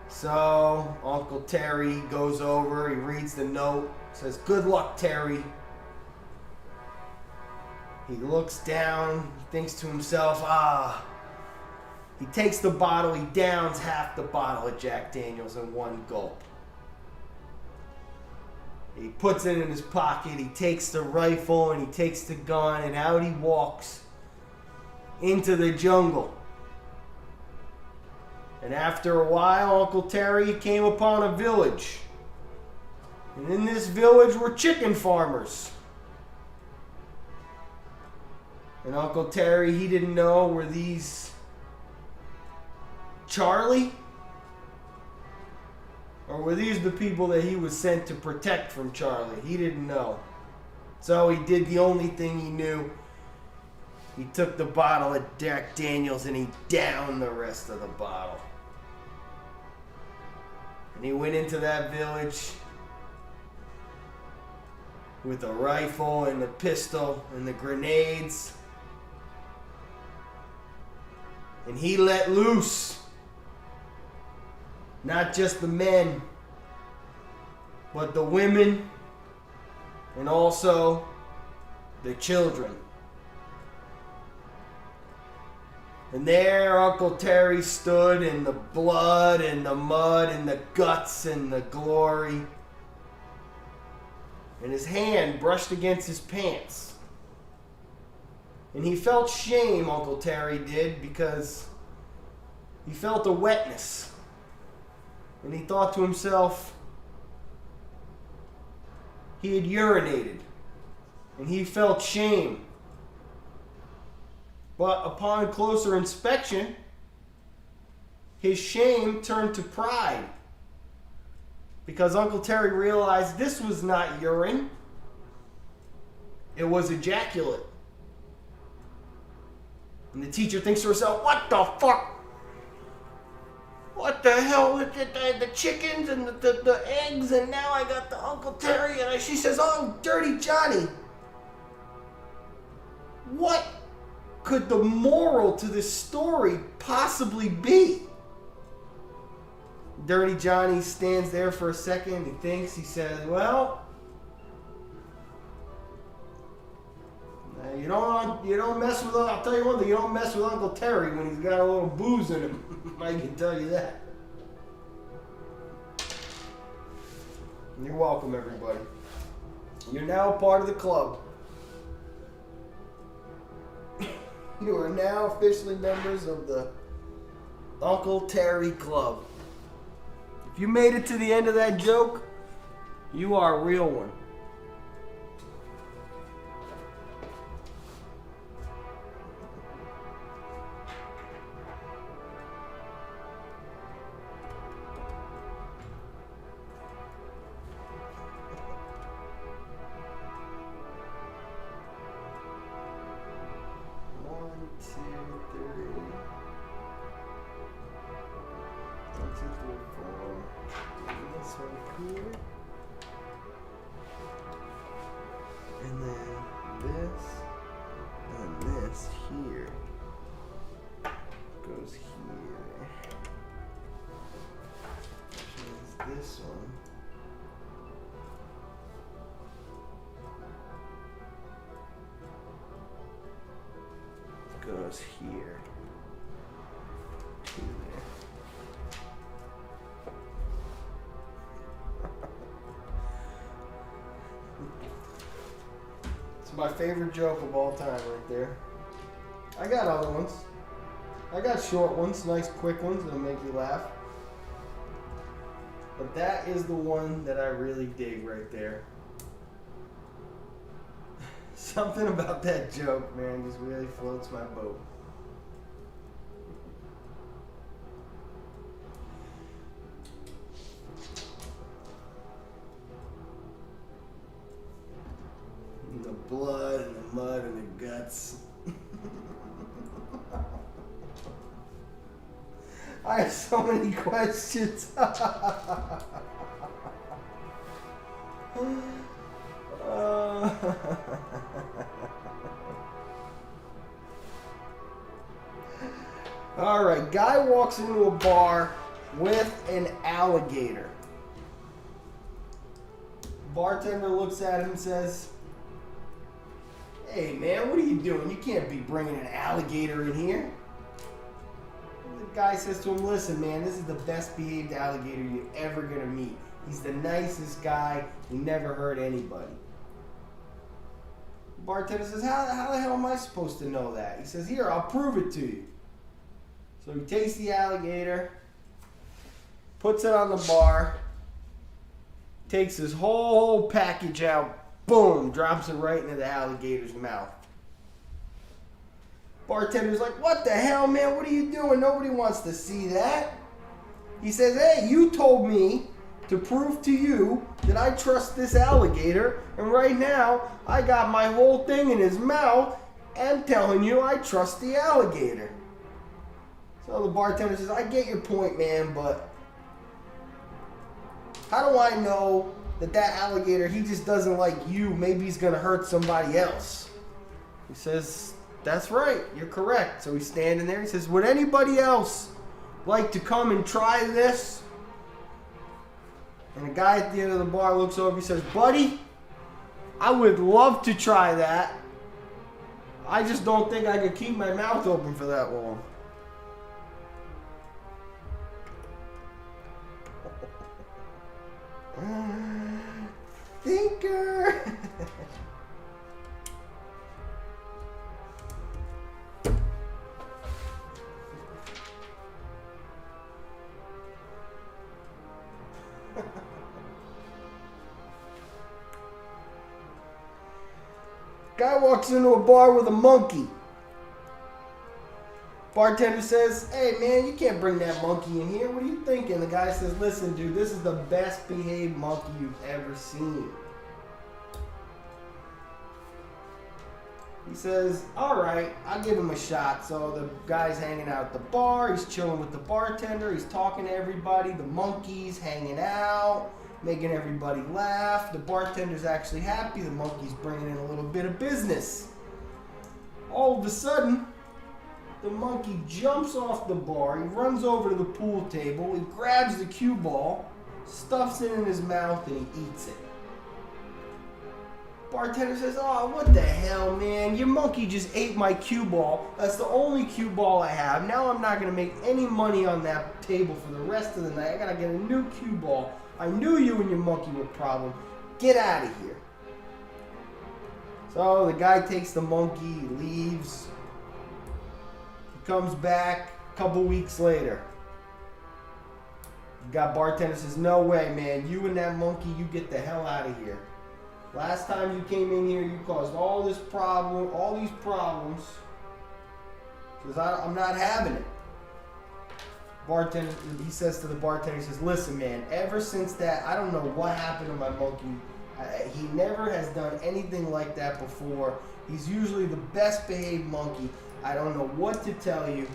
So, Uncle Terry goes over, he reads the note, says, good luck, Terry. He looks down, he thinks to himself, He takes the bottle, he downs half the bottle of Jack Daniels in one gulp. He puts it in his pocket. He takes the rifle and he takes the gun, and out he walks into the jungle. And after a while, Uncle Terry came upon a village. And in this village were chicken farmers. And Uncle Terry, he didn't know, were these Charlie? Or were these the people that he was sent to protect from Charlie? He didn't know. So he did the only thing he knew. He took the bottle of Jack Daniels and he downed the rest of the bottle. And he went into that village with a rifle and a pistol and the grenades. And he let loose not just the men, but the women and also the children. And there Uncle Terry stood in the blood and the mud and the guts and the glory. And his hand brushed against his pants. And he felt shame, Uncle Terry did, because he felt a wetness. And he thought to himself, he had urinated. And he felt shame. But upon closer inspection, his shame turned to pride. Because Uncle Terry realized this was not urine. It was ejaculate. And the teacher thinks to herself, what the fuck? What the hell? The chickens and the eggs, and now I got the Uncle Terry, and she says, oh, Dirty Johnny. What could the moral to this story possibly be? Dirty Johnny stands there for a second. He thinks. He says, well, you don't mess with, I'll tell you one thing, you don't mess with Uncle Terry when he's got a little booze in him. I can tell you that. You're welcome, everybody. You're now a part of the club. You are now officially members of the Uncle Terry Club. If you made it to the end of that joke, you are a real one. And then this and this here goes here. Which means this one goes here to there. It's my favorite joke of all time right there. I got other ones. I got short ones, nice quick ones that'll make you laugh. But that is the one that I really dig right there. Something about that joke, man, just really floats my boat. And the blood and the mud and the guts. I have so many questions. Alright, guy walks into a bar with an alligator. Bartender looks at him and says, "Hey man, what are you doing? You can't be bringing an alligator in here." The guy says to him, "Listen man, this is the best behaved alligator you're ever gonna meet. He's the nicest guy. He never hurt anybody. The bartender says, how the hell am I supposed to know that? He says, here, I'll prove it to you. So he takes the alligator, puts it on the bar, takes his whole package out, boom, drops it right into the alligator's mouth. Bartender's like, what the hell, man? What are you doing? Nobody wants to see that. He says, hey, you told me to prove to you that I trust this alligator, and right now I got my whole thing in his mouth and telling you I trust the alligator. So the bartender says, I get your point, man, but how do I know that alligator, he just doesn't like you? Maybe he's going to hurt somebody else. He says, that's right, you're correct. So he's standing there. He says, would anybody else like to come and try this? And the guy at the end of the bar looks over. He says, buddy, I would love to try that. I just don't think I could keep my mouth open for that long. Thinker. Guy walks into a bar with a monkey. Bartender says, hey man, you can't bring that monkey in here. What are you thinking? The guy says, listen dude, this is the best behaved monkey you've ever seen. He says, alright, I'll give him a shot. So the guy's hanging out at the bar. He's chilling with the bartender. He's talking to everybody. The monkey's hanging out, making everybody laugh. The bartender's actually happy. The monkey's bringing in a little bit of business. All of a sudden, the monkey jumps off the bar. He runs over to the pool table. He grabs the cue ball, stuffs it in his mouth, and he eats it. Bartender says, oh, what the hell, man? Your monkey just ate my cue ball. That's the only cue ball I have. Now I'm not going to make any money on that table for the rest of the night. I got to get a new cue ball. I knew you and your monkey were a problem. Get out of here. So the guy takes the monkey, leaves. He comes back a couple weeks later. The guy bartender says, no way, man. You and that monkey, you get the hell out of here. Last time you came in here, you caused all these problems. Because I'm not having it. Bartender, he says to the bartender, he says, listen man, ever since that, I don't know what happened to my monkey. He never has done anything like that before. He's usually the best behaved monkey. I don't know what to tell you.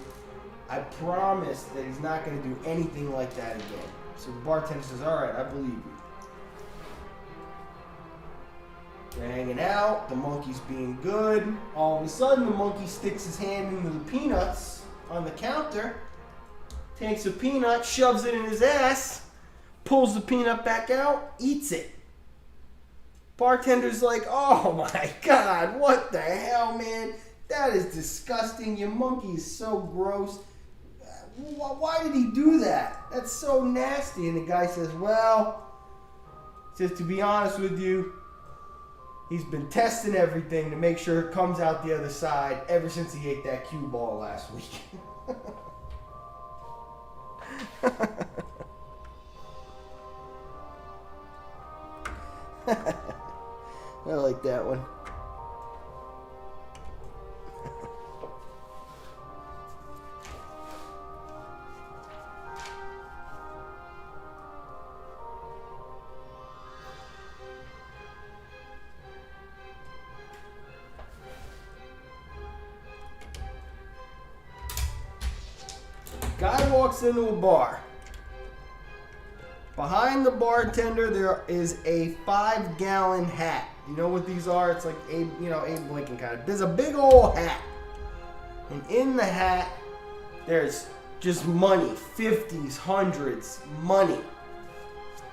I promise that he's not going to do anything like that again. So the bartender says, all right, I believe you. They're hanging out, the monkey's being good. All of a sudden, the monkey sticks his hand into the peanuts on the counter, takes a peanut, shoves it in his ass, pulls the peanut back out, eats it. Bartender's like, oh my God, what the hell, man? That is disgusting. Your monkey is so gross. Why did he do that? That's so nasty. And the guy says, well, to be honest with you, he's been testing everything to make sure it comes out the other side ever since he ate that cue ball last week. I like that one. Guy walks into a bar. Behind the bartender, there is a 5-gallon hat. You know what these are? It's like Abe Lincoln kind of. There's a big old hat. And in the hat, there's just money. 50s, 100s, money.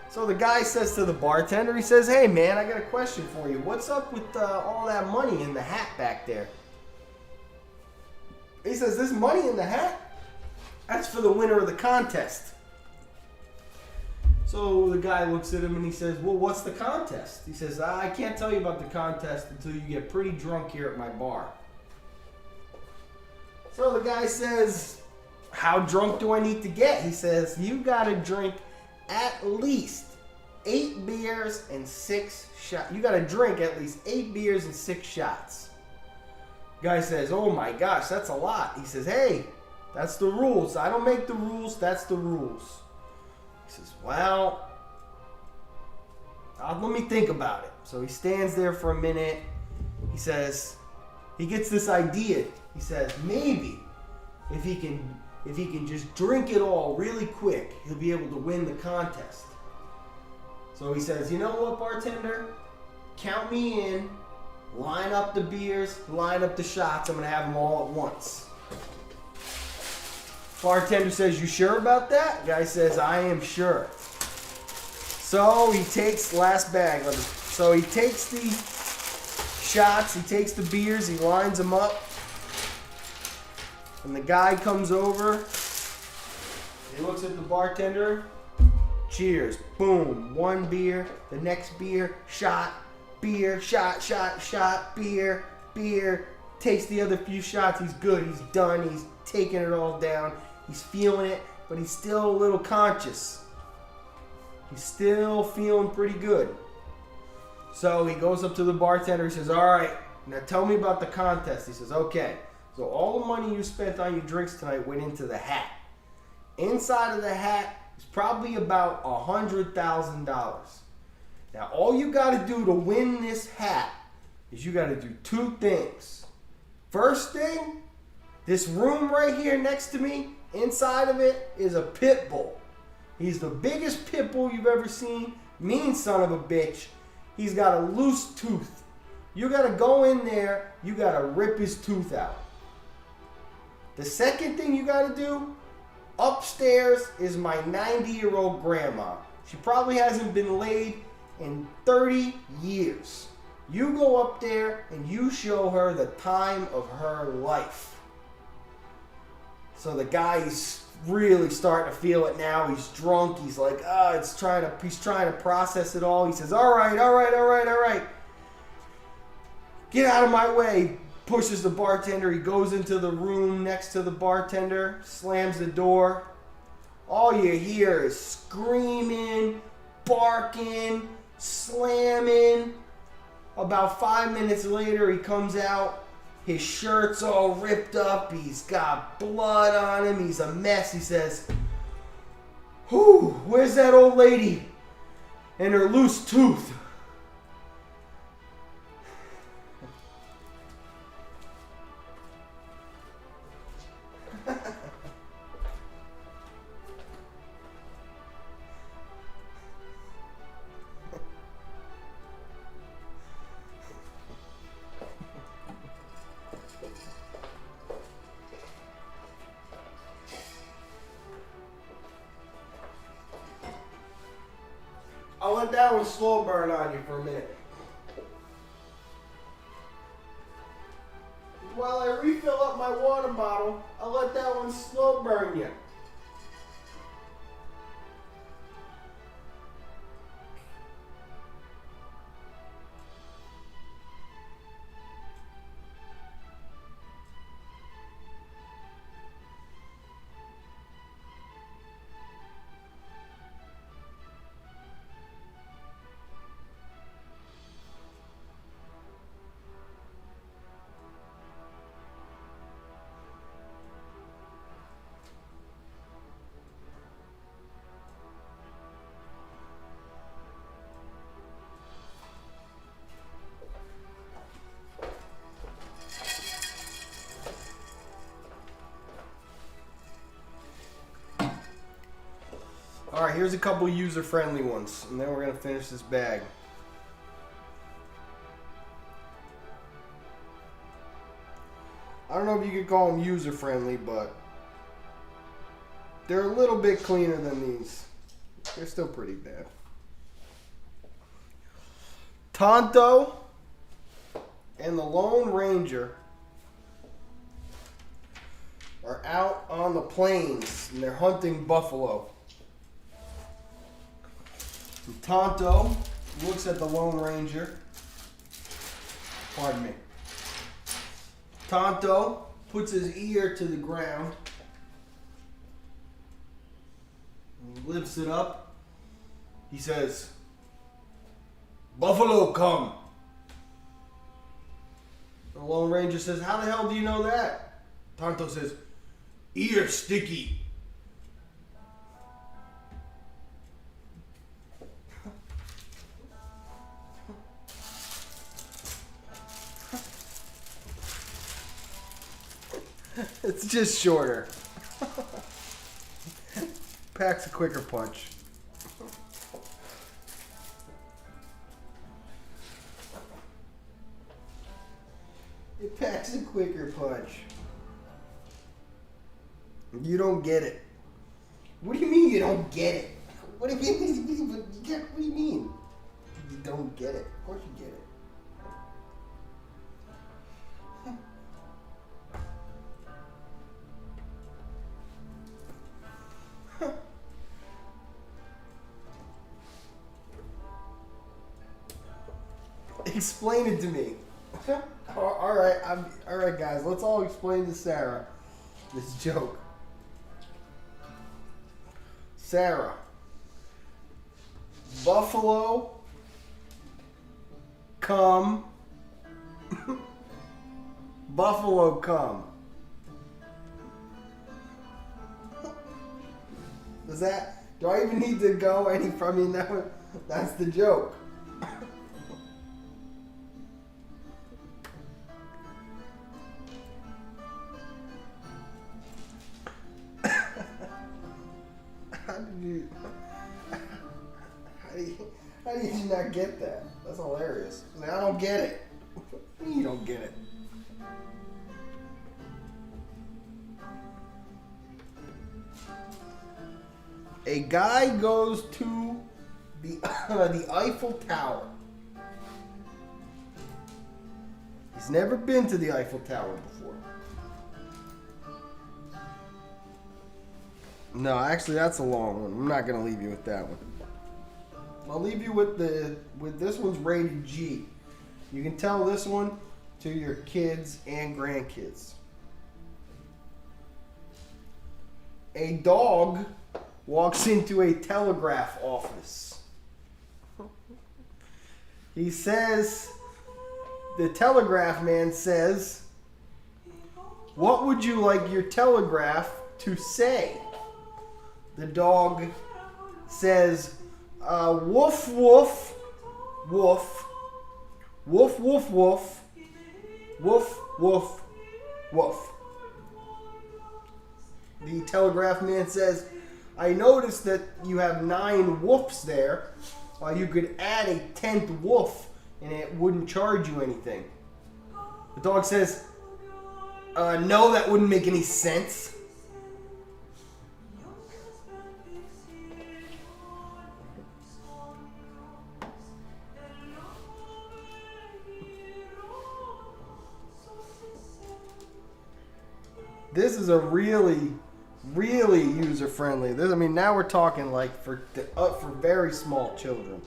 So the guy says to the bartender, he says, hey man, I got a question for you. What's up with all that money in the hat back there? He says, this money in the hat? That's for the winner of the contest. So the guy looks at him and he says, well, what's the contest? He says, I can't tell you about the contest until you get pretty drunk here at my bar. So the guy says, how drunk do I need to get? He says, you got to drink at least 8 beers and 6 shots. You got to drink at least 8 beers and 6 shots. Guy says, oh my gosh, that's a lot. He says, hey, that's the rules. I don't make the rules, that's the rules. He says, well, let me think about it. So he stands there for a minute. He says, he gets this idea. He says, maybe if he can just drink it all really quick, he'll be able to win the contest. So he says, you know what, bartender? Count me in. Line up the beers, line up the shots. I'm going to have them all at once. Bartender says, you sure about that? Guy says, I am sure. So he takes last bag. So he takes the shots, he takes the beers, he lines them up. And the guy comes over. He looks at the bartender. Cheers. Boom. One beer. The next beer. Shot. Beer. Shot. Shot. Shot. Beer. Beer. Takes the other few shots. He's good. He's done. He's taking it all down. He's feeling it, but he's still a little conscious. He's still feeling pretty good. So he goes up to the bartender. He says, all right, now tell me about the contest. He says, okay. So all the money you spent on your drinks tonight went into the hat. Inside of the hat is probably about $100,000. Now all you got to do to win this hat is you got to do 2 things. First thing, this room right here next to me, inside of it is a pit bull. He's the biggest pit bull you've ever seen. Mean son of a bitch. He's got a loose tooth. You got to go in there. You got to rip his tooth out. The second thing you got to do, upstairs is my 90-year-old grandma. She probably hasn't been laid in 30 years. You go up there and you show her the time of her life. So the guy's really starting to feel it now. He's drunk. He's like, he's trying to process it all. He says, all right. Get out of my way. Pushes the bartender. He goes into the room next to the bartender, slams the door. All you hear is screaming, barking, slamming. About 5 minutes later, he comes out. His shirt's all ripped up. He's got blood on him. He's a mess. He says, whew, where's that old lady and her loose tooth? I'll let that one slow burn on you for a minute. While I refill up my water bottle, I'll let that one slow burn you. Alright, here's a couple user-friendly ones, and then we're going to finish this bag. I don't know if you could call them user-friendly, but they're a little bit cleaner than these. They're still pretty bad. Tonto and the Lone Ranger are out on the plains, and they're hunting buffalo. Tonto looks at the Lone Ranger. Pardon me. Tonto puts his ear to the ground. Lifts it up. He says, "Buffalo come." The Lone Ranger says, "How the hell do you know that?" Tonto says, "Ear sticky." It's just shorter. Packs a quicker punch. It packs a quicker punch. You don't get it. What do you mean you don't get it? What do you mean? What do you mean? You don't get it. Of course you get it. Explain it to me. All right, guys. Let's all explain to Sarah this joke. Sarah, buffalo come. Buffalo come. Do I even need to go any? I mean, that's the joke. How did you not get that? That's hilarious. I don't get it. You don't get it. A guy goes to the Eiffel Tower. He's never been to the Eiffel Tower before. No, actually, that's a long one. I'm not gonna leave you with that one. I'll leave you with this one's rated G. You can tell this one to your kids and grandkids. A dog walks into a telegraph office. He says, the telegraph man says, "What would you like your telegraph to say?" The dog says, "Woof, woof, woof, woof, woof, woof, woof, woof, woof." The telegraph man says, "I noticed that you have 9 woofs there. You could add a 10th woof and it wouldn't charge you anything." The dog says, "No, that wouldn't make any sense." This is a really user-friendly. I mean, now we're talking like for very small children.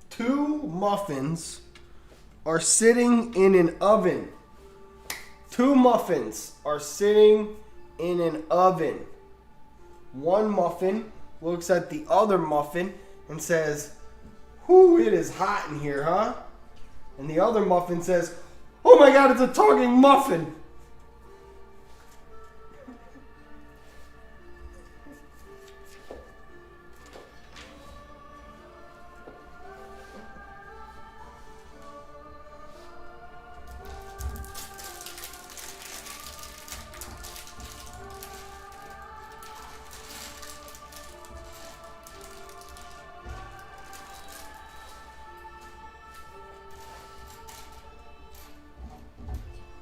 Two muffins are sitting in an oven. Two muffins are sitting in an oven. One muffin looks at the other muffin and says, "Whew, it is hot in here, huh?" And the other muffin says, "Oh my God, it's a talking muffin."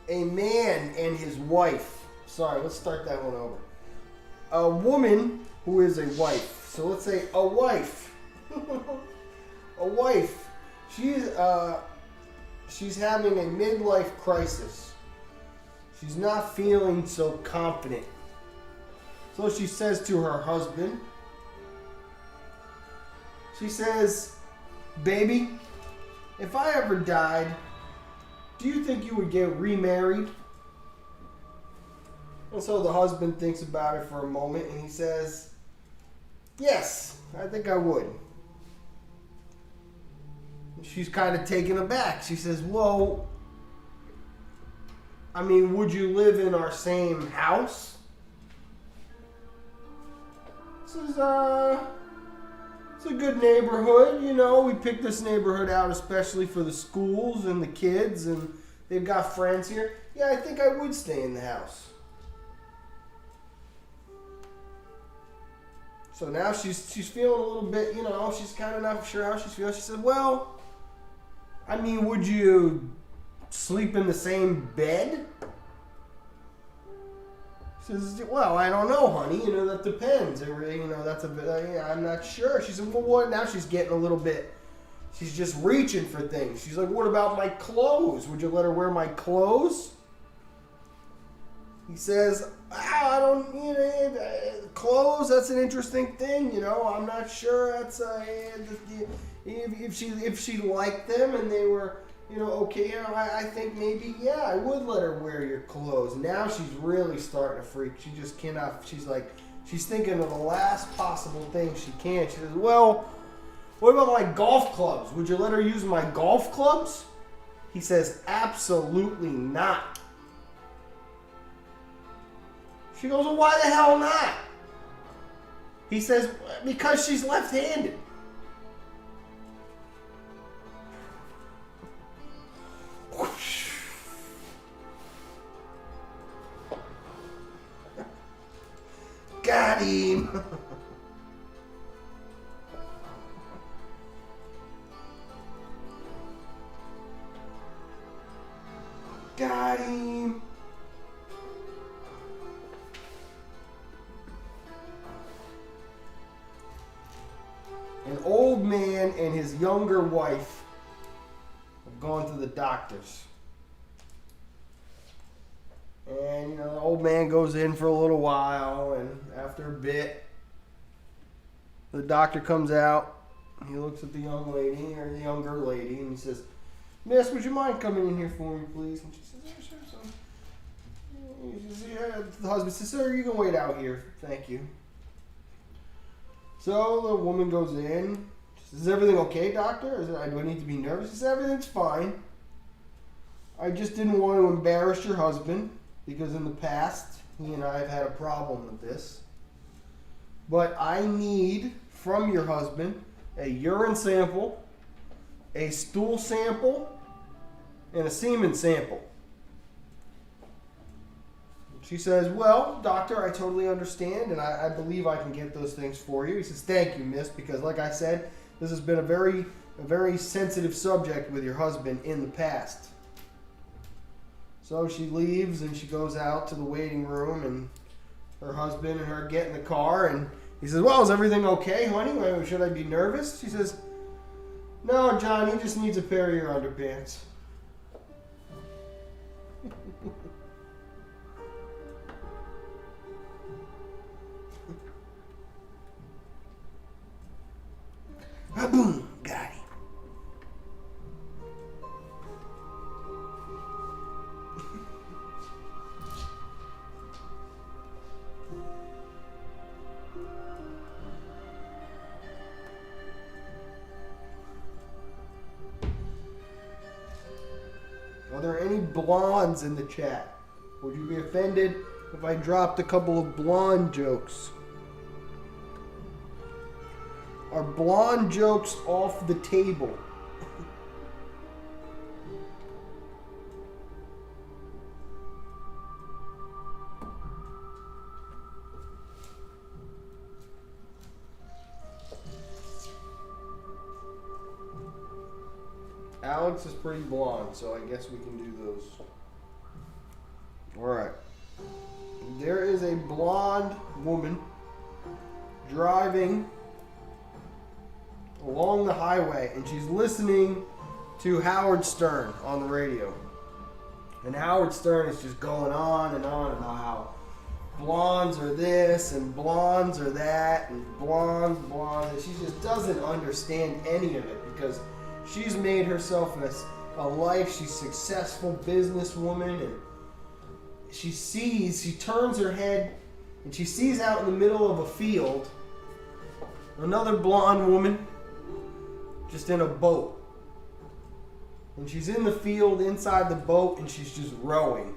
a man and his wife. Sorry, let's start that one over. A woman who is a wife. So let's say a wife. A wife. She's having a midlife crisis. She's not feeling so confident. So she says to her husband, she says, "Baby, if I ever died, do you think you would get remarried?" And so the husband thinks about it for a moment and he says, "Yes, I think I would." She's kind of taken aback. She says, "Well, I mean, would you live in our same house?" Says, it's a good neighborhood, you know. We picked this neighborhood out especially for the schools and the kids, and they've got friends here. Yeah, I think I would stay in the house. So now she's feeling a little bit, you know, she's kind of not sure how she's feeling. She said, "Well, I mean, would you sleep in the same bed?" She says, "Well, I don't know, honey. You know, that depends. It really, you know, that's a bit, I'm not sure." She said, "Well, what?" Now she's getting a little bit, she's just reaching for things. She's like, "What about my clothes? Would you let her wear my clothes?" He says, "I don't, you know, clothes, that's an interesting thing, you know. I'm not sure that's, if she liked them and they were, you know, okay, you know, I think maybe, yeah, I would let her wear your clothes." Now she's really starting to freak. She just cannot, she's like, she's thinking of the last possible thing she can. She says, "Well, what about my golf clubs? Would you let her use my golf clubs?" He says, "Absolutely not." She goes, "Well, why the hell not?" He says, "Because she's left-handed." Got him. Got him. An old man and his younger wife have gone to the doctors. And, you know, the old man goes in for a little while, and after a bit, the doctor comes out. He looks at the young lady, or the younger lady, and he says, "Miss, would you mind coming in here for me, please?" And she says, "Yeah, sure, son." He says, yeah. The husband says, "Sir, you can wait out here. Thank you." So the woman goes in. She says, "Is everything okay, doctor? Do I need to be nervous?" He says, "Everything's fine. I just didn't want to embarrass your husband, because in the past, he and I have had a problem with this. But I need from your husband a urine sample, a stool sample, and a semen sample." She says, "Well, doctor, I totally understand, and I believe I can get those things for you." He says, "Thank you, miss, because like I said, this has been a very sensitive subject with your husband in the past." So she leaves and she goes out to the waiting room, and her husband and her get in the car, and he says, "Well, is everything okay, honey? Should I be nervous?" She says, "No, John, he just needs a pair of your underpants." Boom, got him. Are there any blondes in the chat? Would you be offended if I dropped a couple of blonde jokes? Are blonde jokes off the table? Alex is pretty blonde, so I guess we can do those. Alright. There is a blonde woman driving along the highway, and she's listening to Howard Stern on the radio. And Howard Stern is just going on and on about how blondes are this and blondes are that and blondes, and she just doesn't understand any of it because she's made herself a life. She's a successful businesswoman, and she turns her head and she sees out in the middle of a field another blonde woman just in a boat. And she's in the field inside the boat and she's just rowing.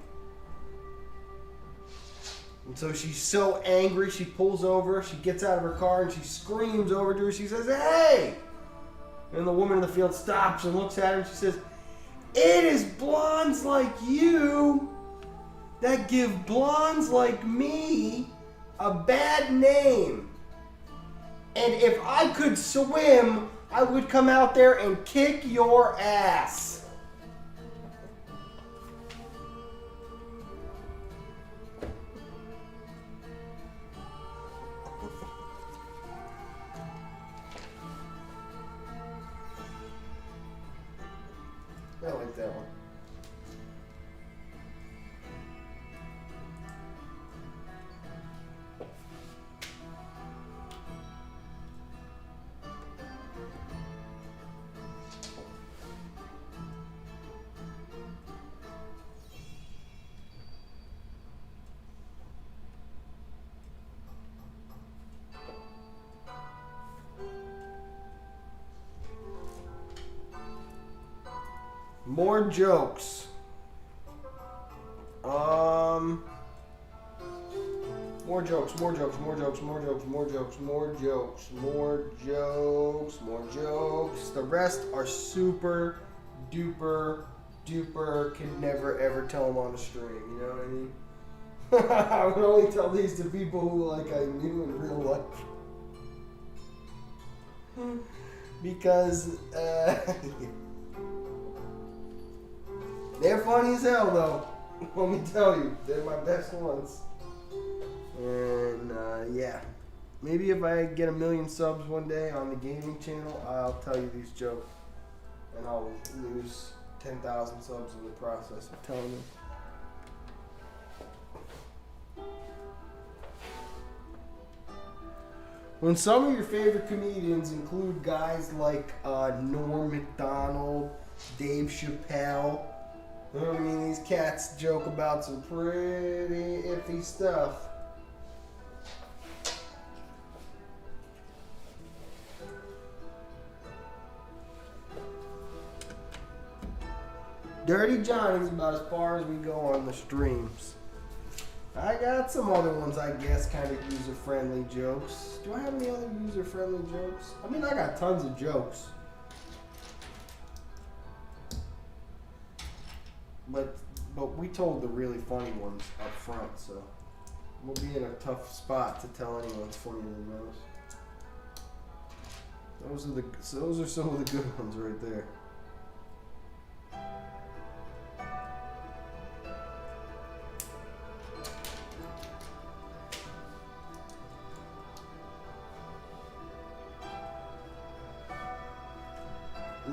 And so she's so angry, she pulls over, she gets out of her car and she screams over to her. She says, "Hey!" And the woman in the field stops and looks at her and she says, "It is blondes like you that give blondes like me a bad name. And if I could swim, I would come out there and kick your ass." I like that one. More jokes. More jokes, more jokes, more jokes, more jokes, more jokes, more jokes, more jokes, more jokes. The rest are super duper duper. Can never ever tell them on the stream. You know what I mean? I would only tell these to people who like I knew in real life. Because they're funny as hell, though. Let me tell you, they're my best ones. And yeah, maybe if I get 1 million subs one day on the gaming channel, I'll tell you these jokes, and I'll lose 10,000 subs in the process of telling them. When some of your favorite comedians include guys like Norm Macdonald, Dave Chappelle. I mean, these cats joke about some pretty iffy stuff. Dirty Johnny's about as far as we go on the streams. I got some other ones, I guess, kind of user-friendly jokes. Do I have any other user-friendly jokes? I mean, I got tons of jokes. But we told the really funny ones up front, so we'll be in a tough spot to tell anyone's funnier than those. Those are some of the good ones right there.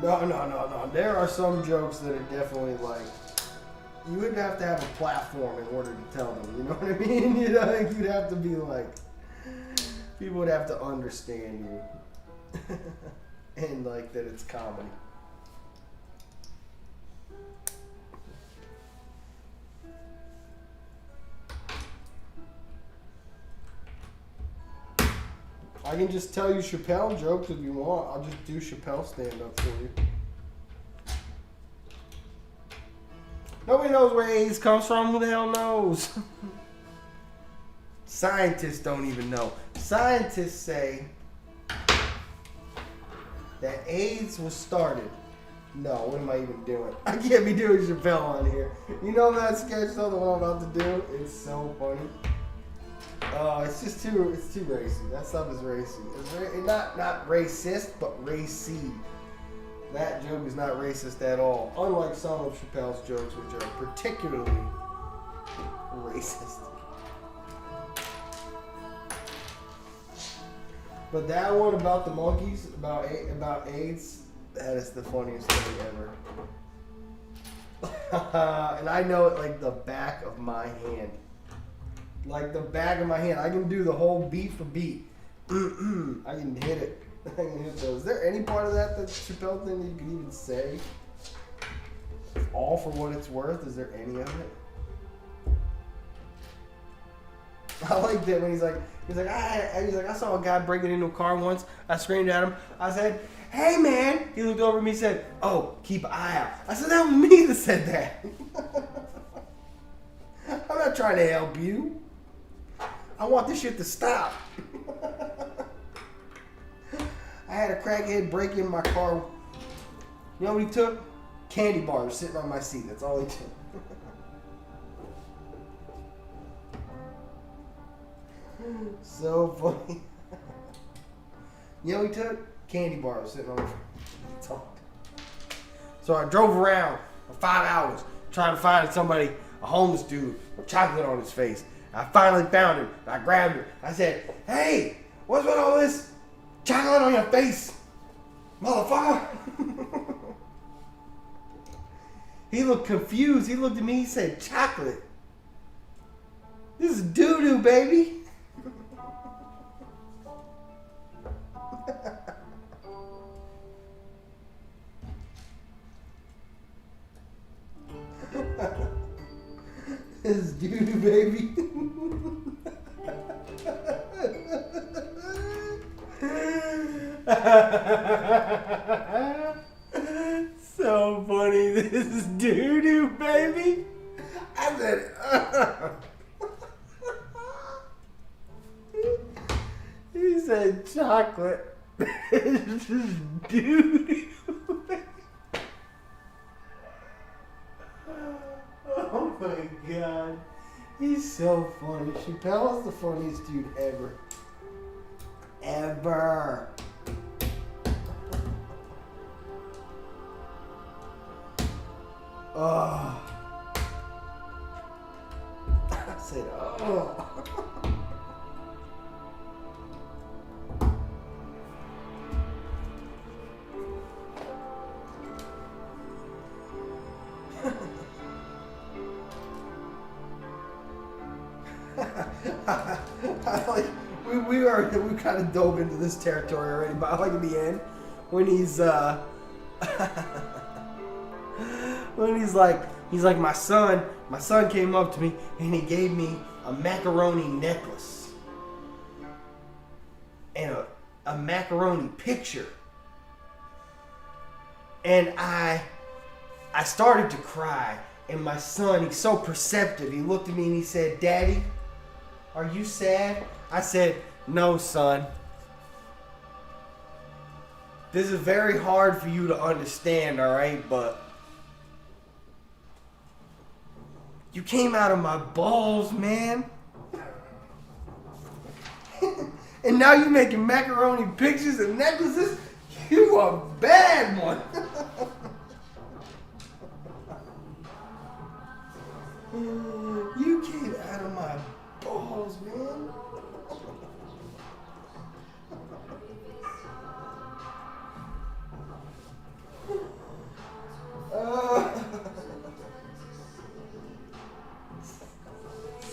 No. There are some jokes that are definitely like, you wouldn't have to have a platform in order to tell them. You know what I mean? You know, like, you'd have to be like, people would have to understand you, and like that it's comedy. I can just tell you Chappelle jokes if you want. I'll just do Chappelle stand-up for you. Nobody knows where AIDS comes from. Who the hell knows? Scientists don't even know. Scientists say that AIDS was started. No, what am I even doing? I can't be doing Chappelle on here. You know that sketch though, the one I'm about to do? It's so funny. Oh, it's too racy. That stuff is racy. It's not racist, but racy. That joke is not racist at all. Unlike some of Chappelle's jokes, which are particularly Racist. But that one about the monkeys, about AIDS, that is the funniest thing ever. And I know it like the back of my hand. Like the back of my hand. I can do the whole beat for beat. I can hit it. I can hit those. Is there any part of that Chappelle thing that you can even say? All for what it's worth? Is there any of it? I like that when he's like, I saw a guy breaking into a car once. I screamed at him. I said, "Hey man!" He looked over at me and said, "Oh, keep an eye out." I said, "That was me that said that." I'm not trying to help you. I want this shit to stop. I had a crackhead break in my car. You know what he took? Candy bars sitting on my seat. That's all he took. So funny. You know what he took? Candy bars sitting on my seat. So I drove around for 5 hours trying to find somebody, a homeless dude with chocolate on his face. I finally found him. I grabbed him. I said, "Hey, what's with all this chocolate on your face, motherfucker?" He looked confused. He looked at me. He said, "Chocolate. This is doo-doo, baby." This is doo-doo, baby. So funny. This is doo-doo, baby. I said, He said chocolate. This is doo-doo. Oh my God. He's so funny. Chappelle is the funniest dude ever. Ever. Oh. I said, oh. We kind of dove into this territory already, but I like at the end when he's like my son came up to me and he gave me a macaroni necklace and a macaroni picture, and I started to cry, and my son, he's so perceptive, he looked at me and he said, "Daddy, are you sad?" I said, "No, son. This is very hard for you to understand, all right? But you came out of my balls, man. And now you're making macaroni pictures and necklaces? You a bad one." You came out of my balls, man.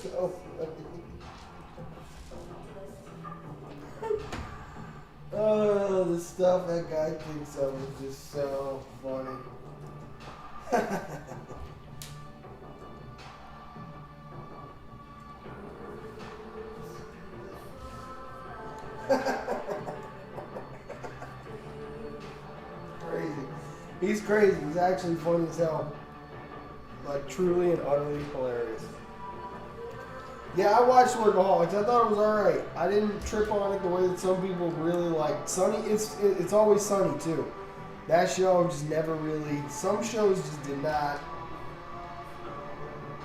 So funny. Oh, the stuff that guy thinks of is just so funny. Crazy. He's crazy. He's actually funny as hell. Like, truly and utterly hilarious. Yeah, I watched Workaholics. I thought it was alright. I didn't trip on it the way that some people really like. Sunny, it's always Sunny too. That show just never really. Some shows just did not.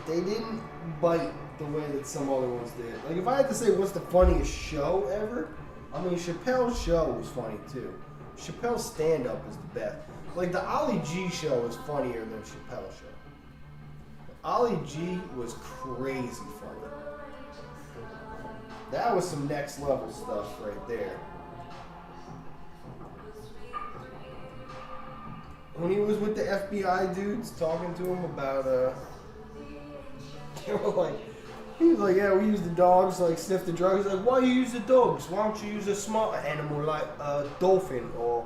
They didn't bite the way that some other ones did. Like, if I had to say what's the funniest show ever, I mean, Chappelle's show was funny too. Chappelle's stand-up is the best. Like, the Ali G show is funnier than Chappelle's show. Ollie G was crazy funny. That was some next level stuff right there. When he was with the FBI dudes talking to him about, they were like, he was like, yeah, we use the dogs to like sniff the drugs. He's like, why you use the dogs? Why don't you use a smarter animal like a dolphin or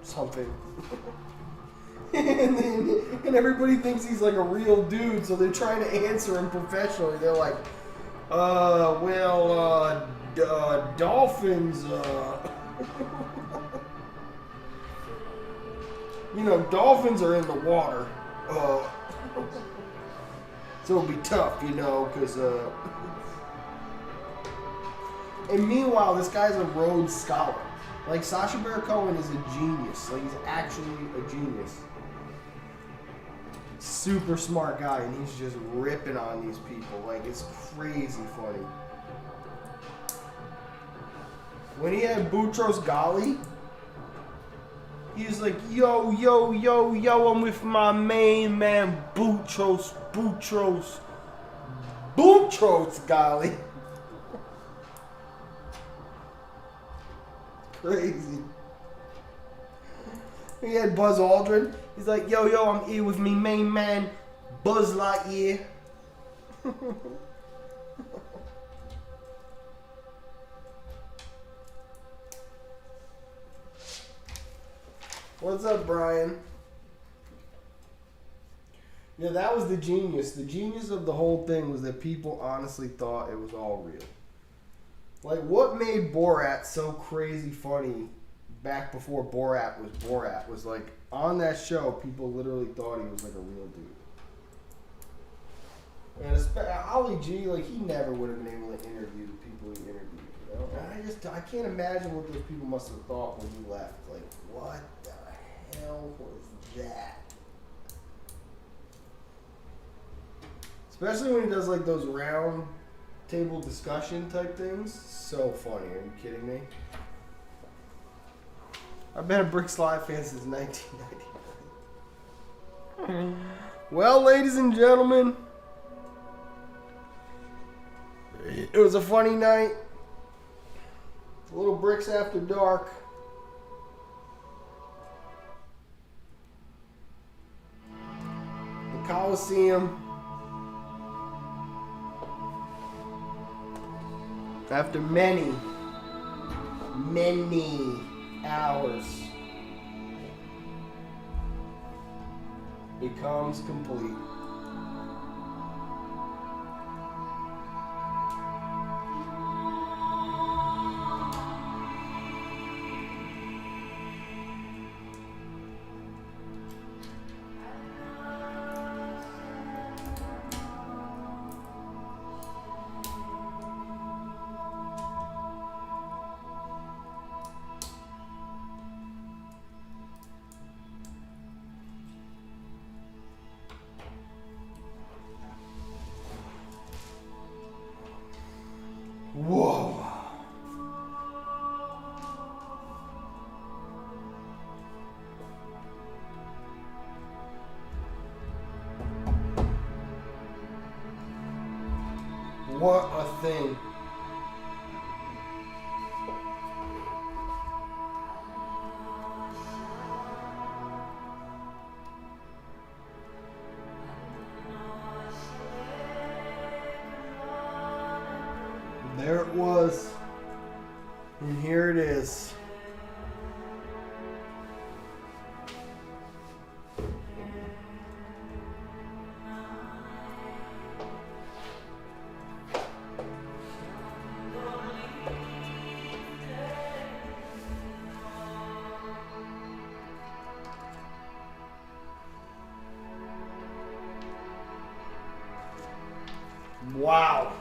something? and everybody thinks he's like a real dude, so they're trying to answer him professionally. They're like, dolphins, you know, dolphins are in the water, so it'll be tough, you know, because, and meanwhile, this guy's a Rhodes Scholar. Like, Sacha Baron Cohen is a genius. Like, he's actually a genius. Super smart guy, and he's just ripping on these people. Like, it's crazy funny. When he had Boutros Ghali, he was like, yo, yo, yo, yo, I'm with my main man, Boutros Ghali. Crazy. He had Buzz Aldrin. He's like, yo, yo, I'm here with me main man, Buzz Lightyear. What's up, Brian? Yeah, that was the genius. The genius of the whole thing was that people honestly thought it was all real. Like, what made Borat so crazy funny back before Borat was like, on that show, people literally thought he was like a real dude. And Ollie G, like, he never would have been able to interview the people he interviewed. You know? And I can't imagine what those people must have thought when he left. Like, what the hell was that? Especially when he does like those round table discussion type things. So funny. Are you kidding me? I've been a Bricks Live fan since 1999. Well, ladies and gentlemen, it was a funny night. A little Bricks After Dark. The Colosseum. After many hours, becomes complete. Whoa. What a thing. There it was, and here it is. Wow.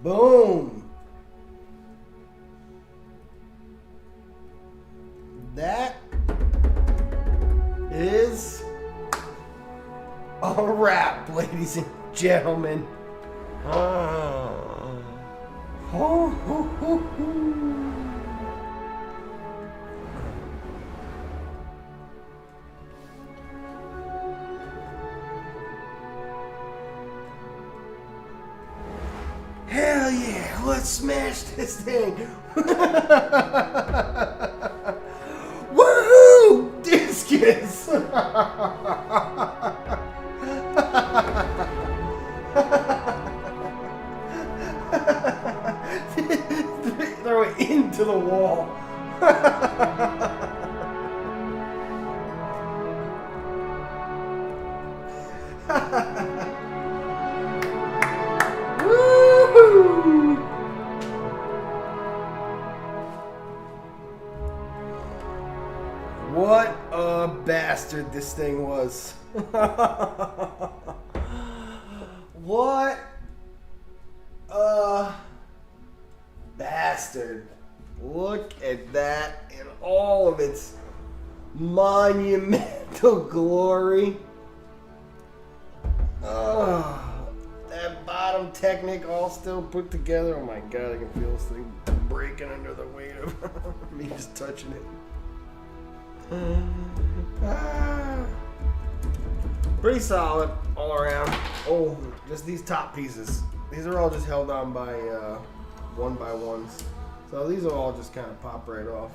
Boom. That is a wrap, ladies and gentlemen. Hell yeah, let's smash this thing. Woohoo! Discus! Throw it into the wall. Woo-hoo! What a bastard this thing was. What a bastard. Look at that in all of its monumental glory. That bottom Technic all still put together. Oh my god, I can feel this thing breaking under the weight of me just touching it. Pretty solid all around. Oh, just these top pieces. These are all just held on by 1x1s. So these will all just kind of pop right off.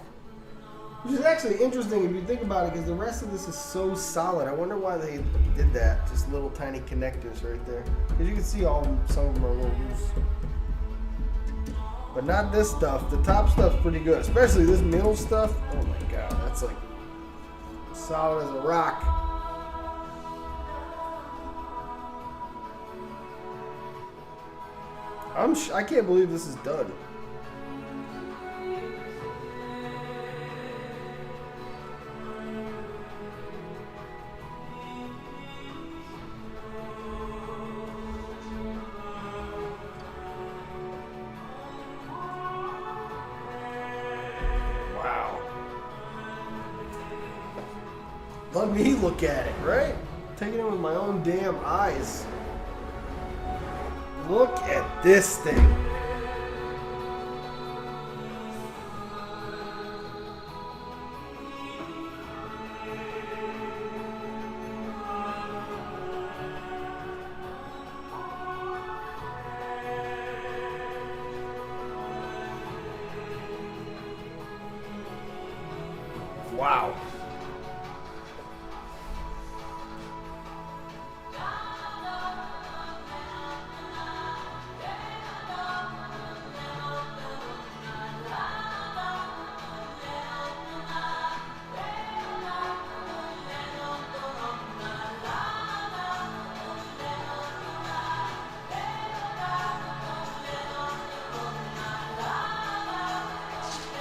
Which is actually interesting if you think about it, because the rest of this is so solid. I wonder why they did that. Just little tiny connectors right there. Because you can see some of them are a little loose. But not this stuff. The top stuff's pretty good. Especially this middle stuff. Oh my god, that's like solid as a rock. I can't believe this is done. Wow. Let me look at it, right? Taking it with my own damn eyes. Look at this thing. Wow.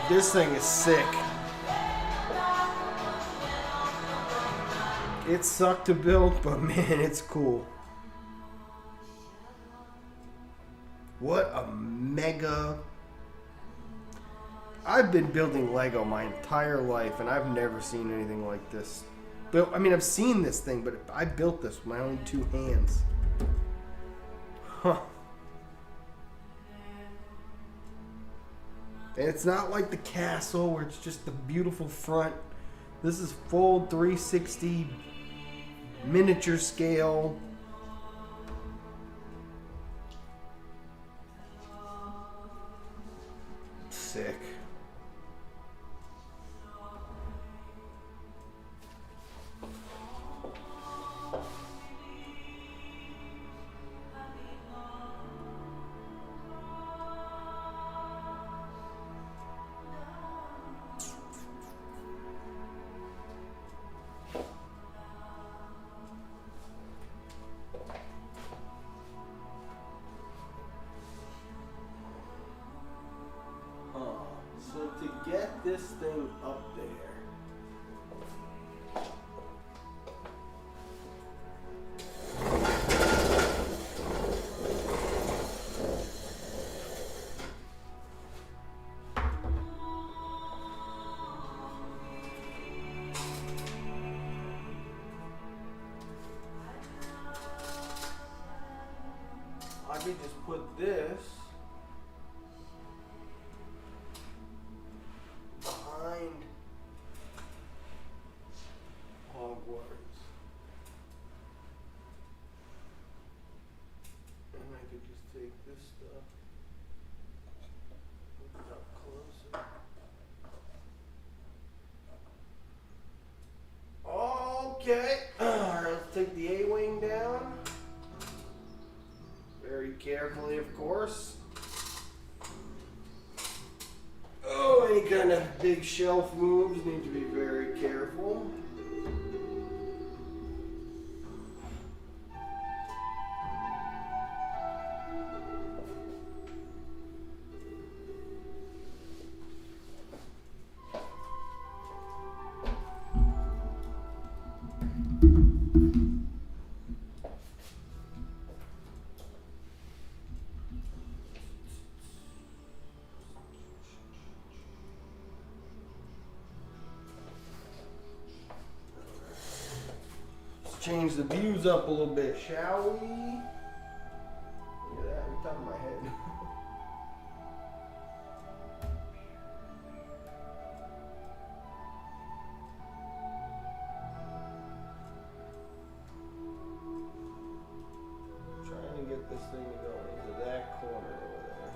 This thing is sick. It sucked to build, but man, it's cool. What a mega... I've been building Lego my entire life, and I've never seen anything like this. I mean, I've seen this thing, but I built this with my own two hands. Huh. And it's not like the castle where it's just the beautiful front. This is full 360 miniature scale. Sick. So to get this thing up there, probably just put this behind Hogwarts. And I could just take this stuff, put it up closer. Okay, alright, let's take the A-wing down. Very carefully, of course. Oh, any kind of big shelf moves need to be very careful. Change the views up a little bit, shall we? Look at that, on top of my head. Trying to get this thing to go into that corner over there.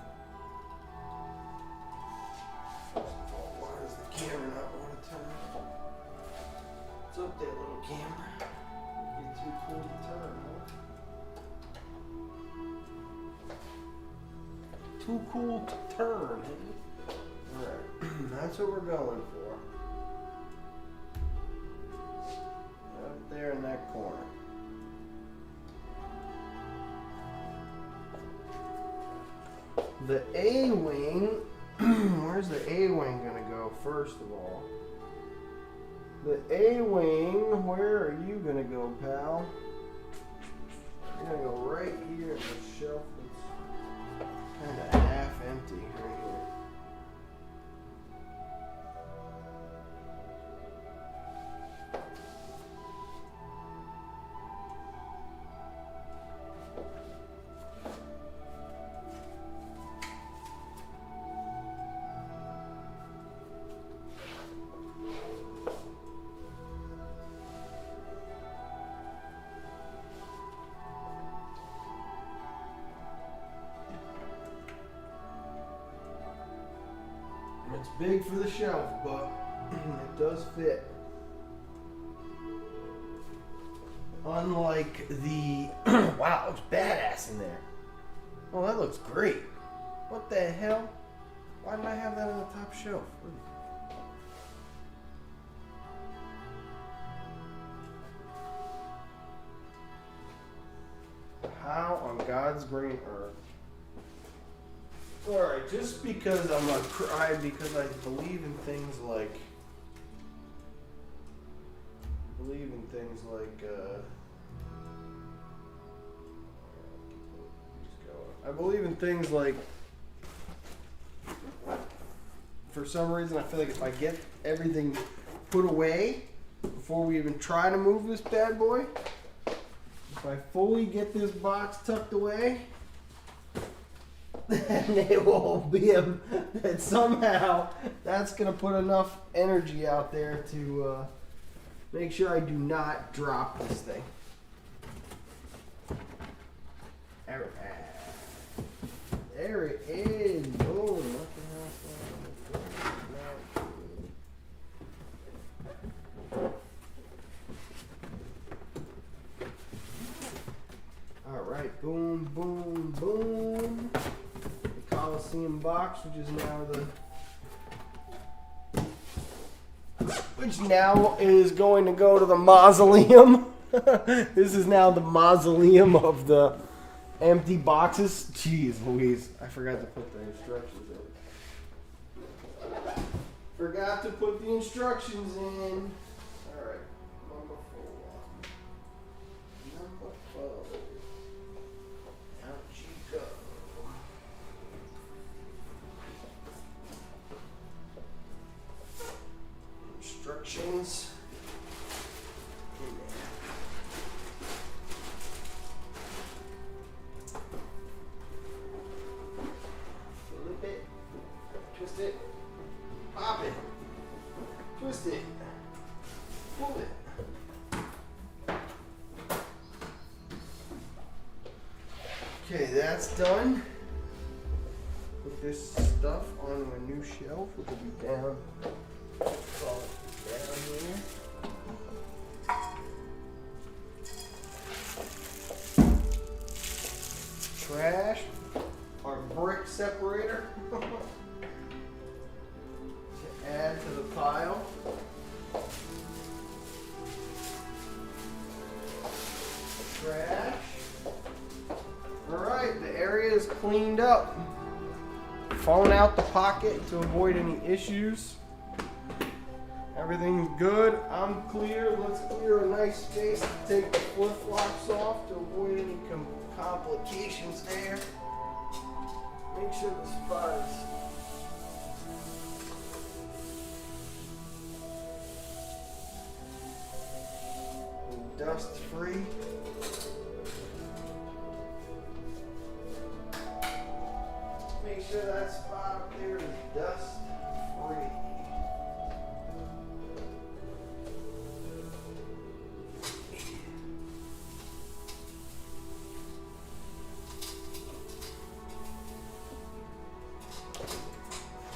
First of all, why does the camera not want to turn? What's up there, little camera? You're too cool to turn, huh? Too cool to turn, eh? Alright, that's what we're going for. Up there in that corner. The A-wing, where's the A-wing gonna go first of all? The A-wing, where are you gonna go, pal? You're gonna go right here in the shelf that's kind of half empty right here. It's big for the shelf, but it does fit. Unlike the... wow, it looks badass in there. Oh, that looks great. What the hell? Why did I have that on the top shelf? How on God's green earth? Alright, just because I'm a because I believe in things like I believe in things like, for some reason I feel like if I get everything put away before we even try to move this bad boy, if I fully get this box tucked away, then it will be that somehow that's going to put enough energy out there to make sure I do not drop this thing. There it is. Boom. What the hell's all right. Boom, boom, boom. The Colosseum box, which now is going to go to the mausoleum. This is now the mausoleum of the empty boxes. Jeez Louise, I forgot to put the instructions in. Forgot to put the instructions in. Alright, number 4. Number 4. Out you go. Instructions. In there. Okay, that's done. Put this stuff on a new shelf, which will be down. Call it down here. Trash, our brick separator to add to the pile. Trash. Alright, the area is cleaned up. Phone out the pocket to avoid any issues. Everything's good. I'm clear. Let's clear a nice space to take the flip-flops off to avoid any complications there. Make sure the spot is dust-free. Make sure that spot up there is dust-free.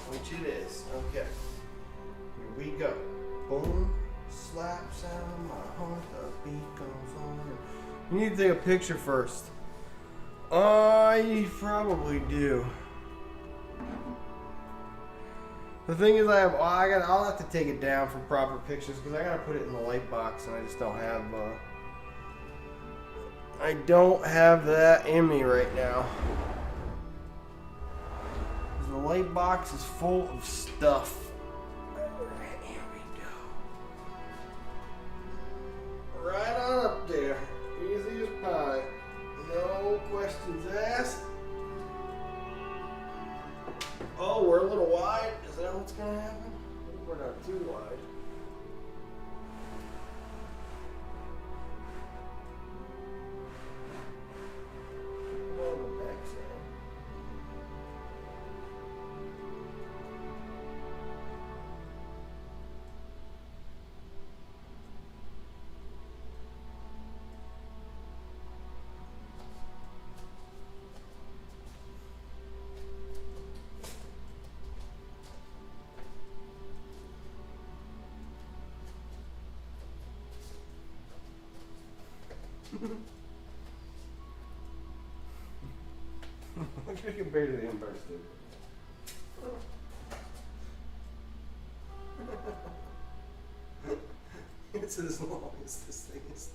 Which it is. Okay. Here we go. Boom. Slap sound. My heart. The beat goes on. You need to take a picture first. I probably do. The thing is, I'll have to take it down for proper pictures because I gotta put it in the light box, and I just don't have. I don't have that in me right now. The light box is full of stuff. Alright, here we go. Right on up there. Easy as pie. No questions asked. Oh, we're a little wide. Is that what's going to happen? We're not too wide. On the back side. Look at compared to the Empire State Building. It's as long as this thing is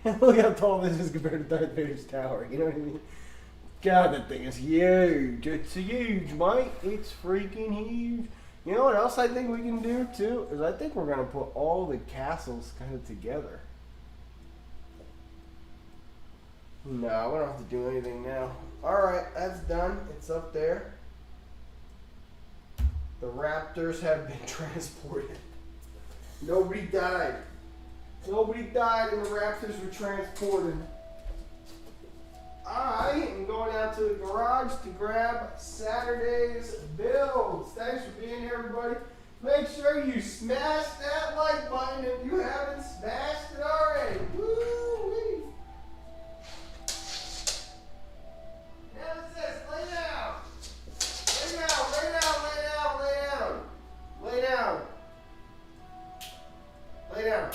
tall. Look how tall this is compared to Darth Vader's tower. You know what I mean? God, that thing is huge. It's huge, mate. It's freaking huge. You know what else I think we can do too? Is I think we're gonna put all the castles kind of together. No, we don't have to do anything now. Alright, that's done. It's up there. The raptors have been transported. Nobody died. Nobody died and the raptors were transported. I am going out to the garage to grab Saturday's builds. Thanks for being here, everybody. Make sure you smash that like button if you haven't smashed it already. Woo-wee. Now what's this? Lay down. Lay down, lay down, lay down, lay down. Lay down. Lay down.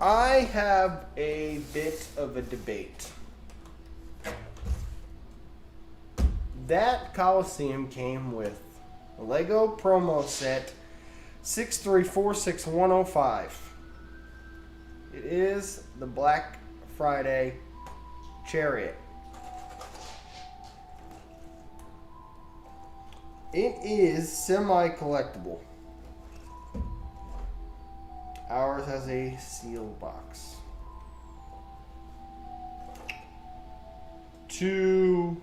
I have a bit of a debate. That Colosseum came with a Lego promo set 6346105. It is the Black Friday Chariot. It is semi-collectible. Ours has a sealed box. To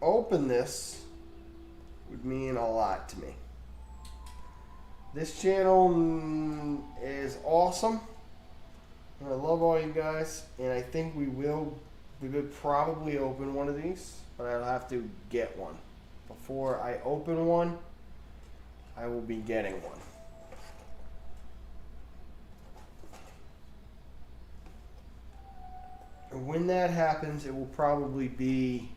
open this would mean a lot to me. This channel is awesome. And I love all you guys. And I think we would probably open one of these. But I'll have to get one. Before I open one, I will be getting one. And when that happens, it will probably be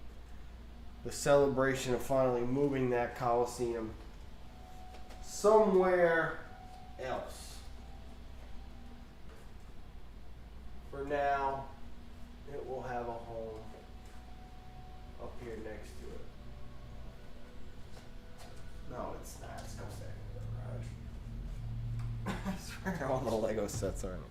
the celebration of finally moving that Colosseum somewhere else. For now, it will have a home up here next to it. No, it's not. It's gonna stay in the garage. I swear all the Lego sets are in the garage.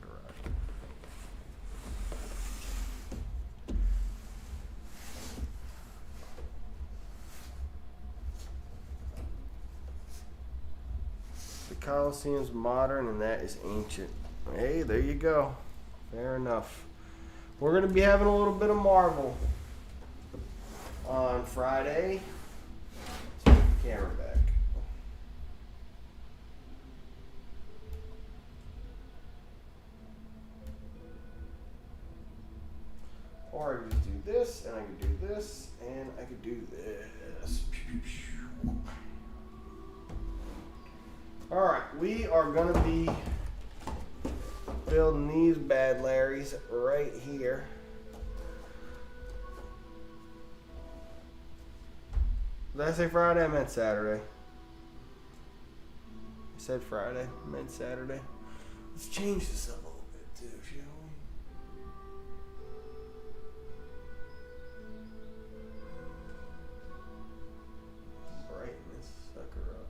The Colosseum's modern and that is ancient. Hey, there you go. Fair enough. We're going to be having a little bit of Marvel on Friday. Let's put the camera back. Or I could just do this, and I could do this, and I could do this. Alright, we are going to be building these bad Larrys right here. Did I say Friday? I meant Saturday. I said Friday. I meant Saturday. Let's change this up a little bit too, shall we? Brighten this sucker up.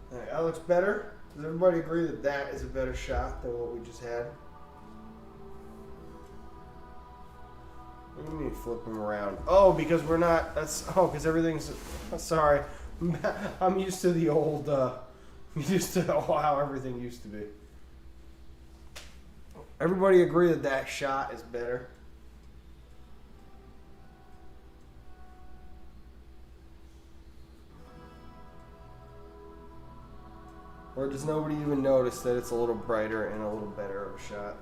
Alright, that looks better. Does everybody agree that that is a better shot than what we just had? What do you mean flip them around? Oh, because we're not, because everything's, sorry. I'm used to the old, used to how everything used to be. Everybody agree that that shot is better? Or does nobody even notice that it's a little brighter and a little better of a shot?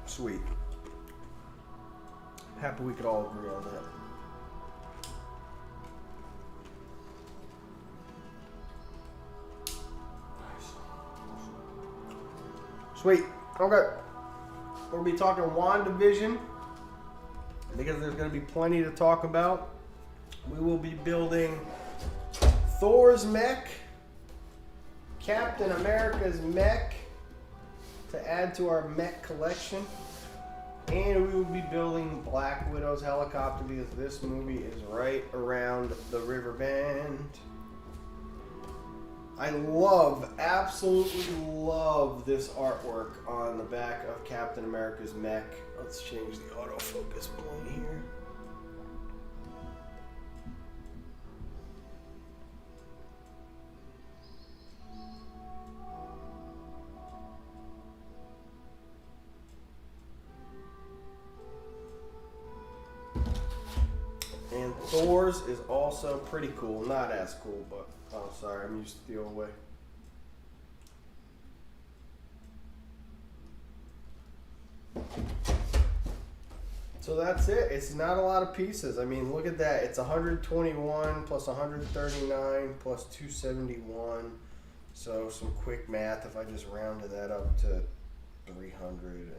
Sweet. Happy we could all agree on that. Sweet. Okay. We'll be talking WandaVision because there's going to be plenty to talk about. We will be building Thor's mech, Captain America's mech to add to our mech collection, and we will be building Black Widow's helicopter because this movie is right around the river bend. I absolutely love this artwork on the back of Captain America's mech. Let's change the autofocus point here. And Thor's is also pretty cool. Not as cool, but sorry, I'm used to the old way. So that's it. It's not a lot of pieces. I mean, look at that. It's 121 plus 139 plus 271. So some quick math, if I just rounded that up to 300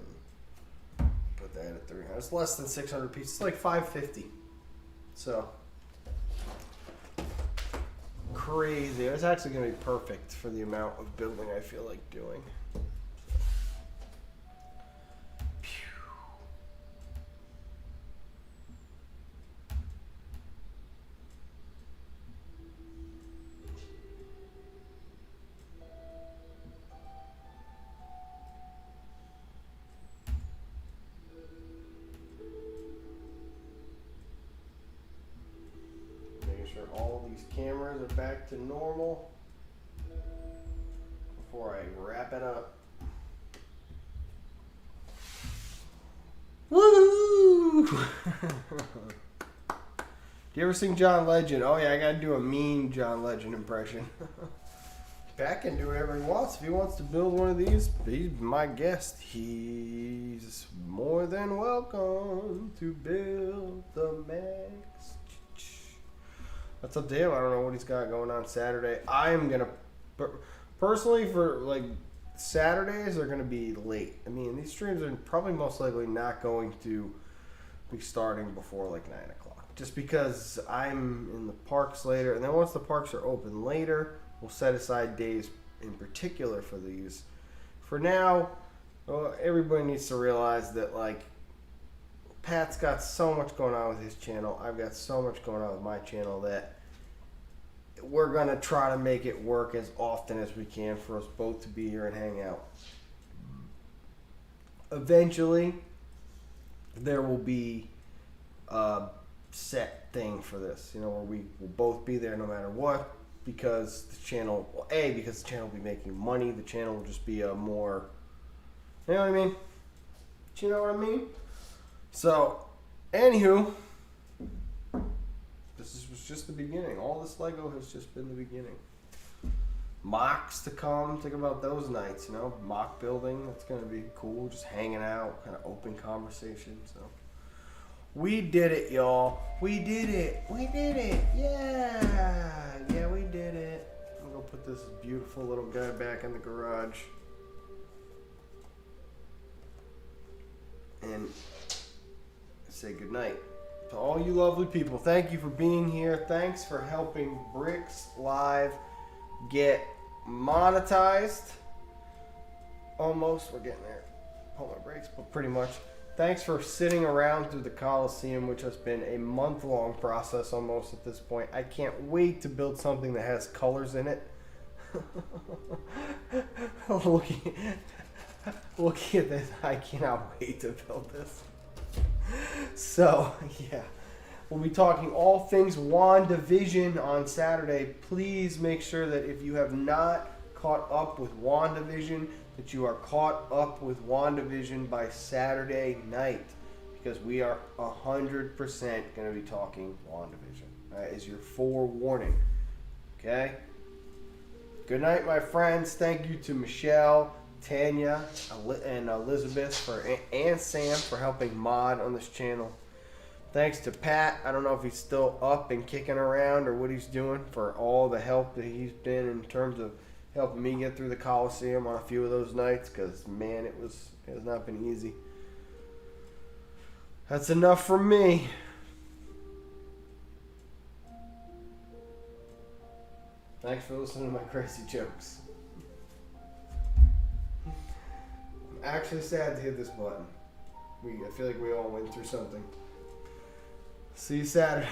and put that at 300, it's less than 600 pieces. It's like 550. So crazy. It's actually going to be perfect for the amount of building I feel like doing. All these cameras are back to normal before I wrap it up. Woo! Do you ever sing John Legend? Oh yeah, I gotta do a mean John Legend impression. Pat can do whatever he wants. If he wants to build one of these, he's my guest. He's more than welcome to build the max. That's up to him. I don't know what he's got going on Saturday. I'm gonna personally, for like Saturdays are gonna be late. I mean, these streams are probably most likely not going to be starting before like 9 o'clock, just because I'm in the parks later. And then once the parks are open later, we'll set aside days in particular for these. For now, everybody needs to realize that like Pat's got so much going on with his channel. I've got so much going on with my channel that we're going to try to make it work as often as we can for us both to be here and hang out. Eventually, there will be a set thing for this, you know, where we will both be there no matter what, because the channel, well, because the channel will be making money. The channel will just be a more, you know what I mean? Do you know what I mean? So, anywho, was just the beginning. All this Lego has just been the beginning. Mocks to come. Think about those nights, you know, mock building. That's going to be cool. Just hanging out, kind of open conversation. So, we did it, y'all. We did it. We did it. Yeah. Yeah, we did it. I'm going to put this beautiful little guy back in the garage. And say goodnight to all you lovely people. Thank you for being here. Thanks for helping Bricks Live get monetized. Almost. We're getting there. Hold my brakes, but pretty much. Thanks for sitting around through the Colosseum, which has been a month-long process almost at this point. I can't wait to build something that has colors in it. Looking at this, I cannot wait to build this. So, yeah. We'll be talking all things WandaVision on Saturday. Please make sure that if you have not caught up with WandaVision, that you are caught up with WandaVision by Saturday night, because we are 100% going to be talking WandaVision. That is your forewarning. Okay? Good night, my friends. Thank you to Michelle, Tanya, and Elizabeth and Sam for helping mod on this channel. Thanks to Pat. I don't know if he's still up and kicking around or what he's doing, for all the help that he's been in terms of helping me get through the Colosseum on a few of those nights, because man, it has not been easy. That's enough from me. Thanks for listening to my crazy jokes. I'm actually sad to hit this button. I feel like we all went through something. See you Saturday.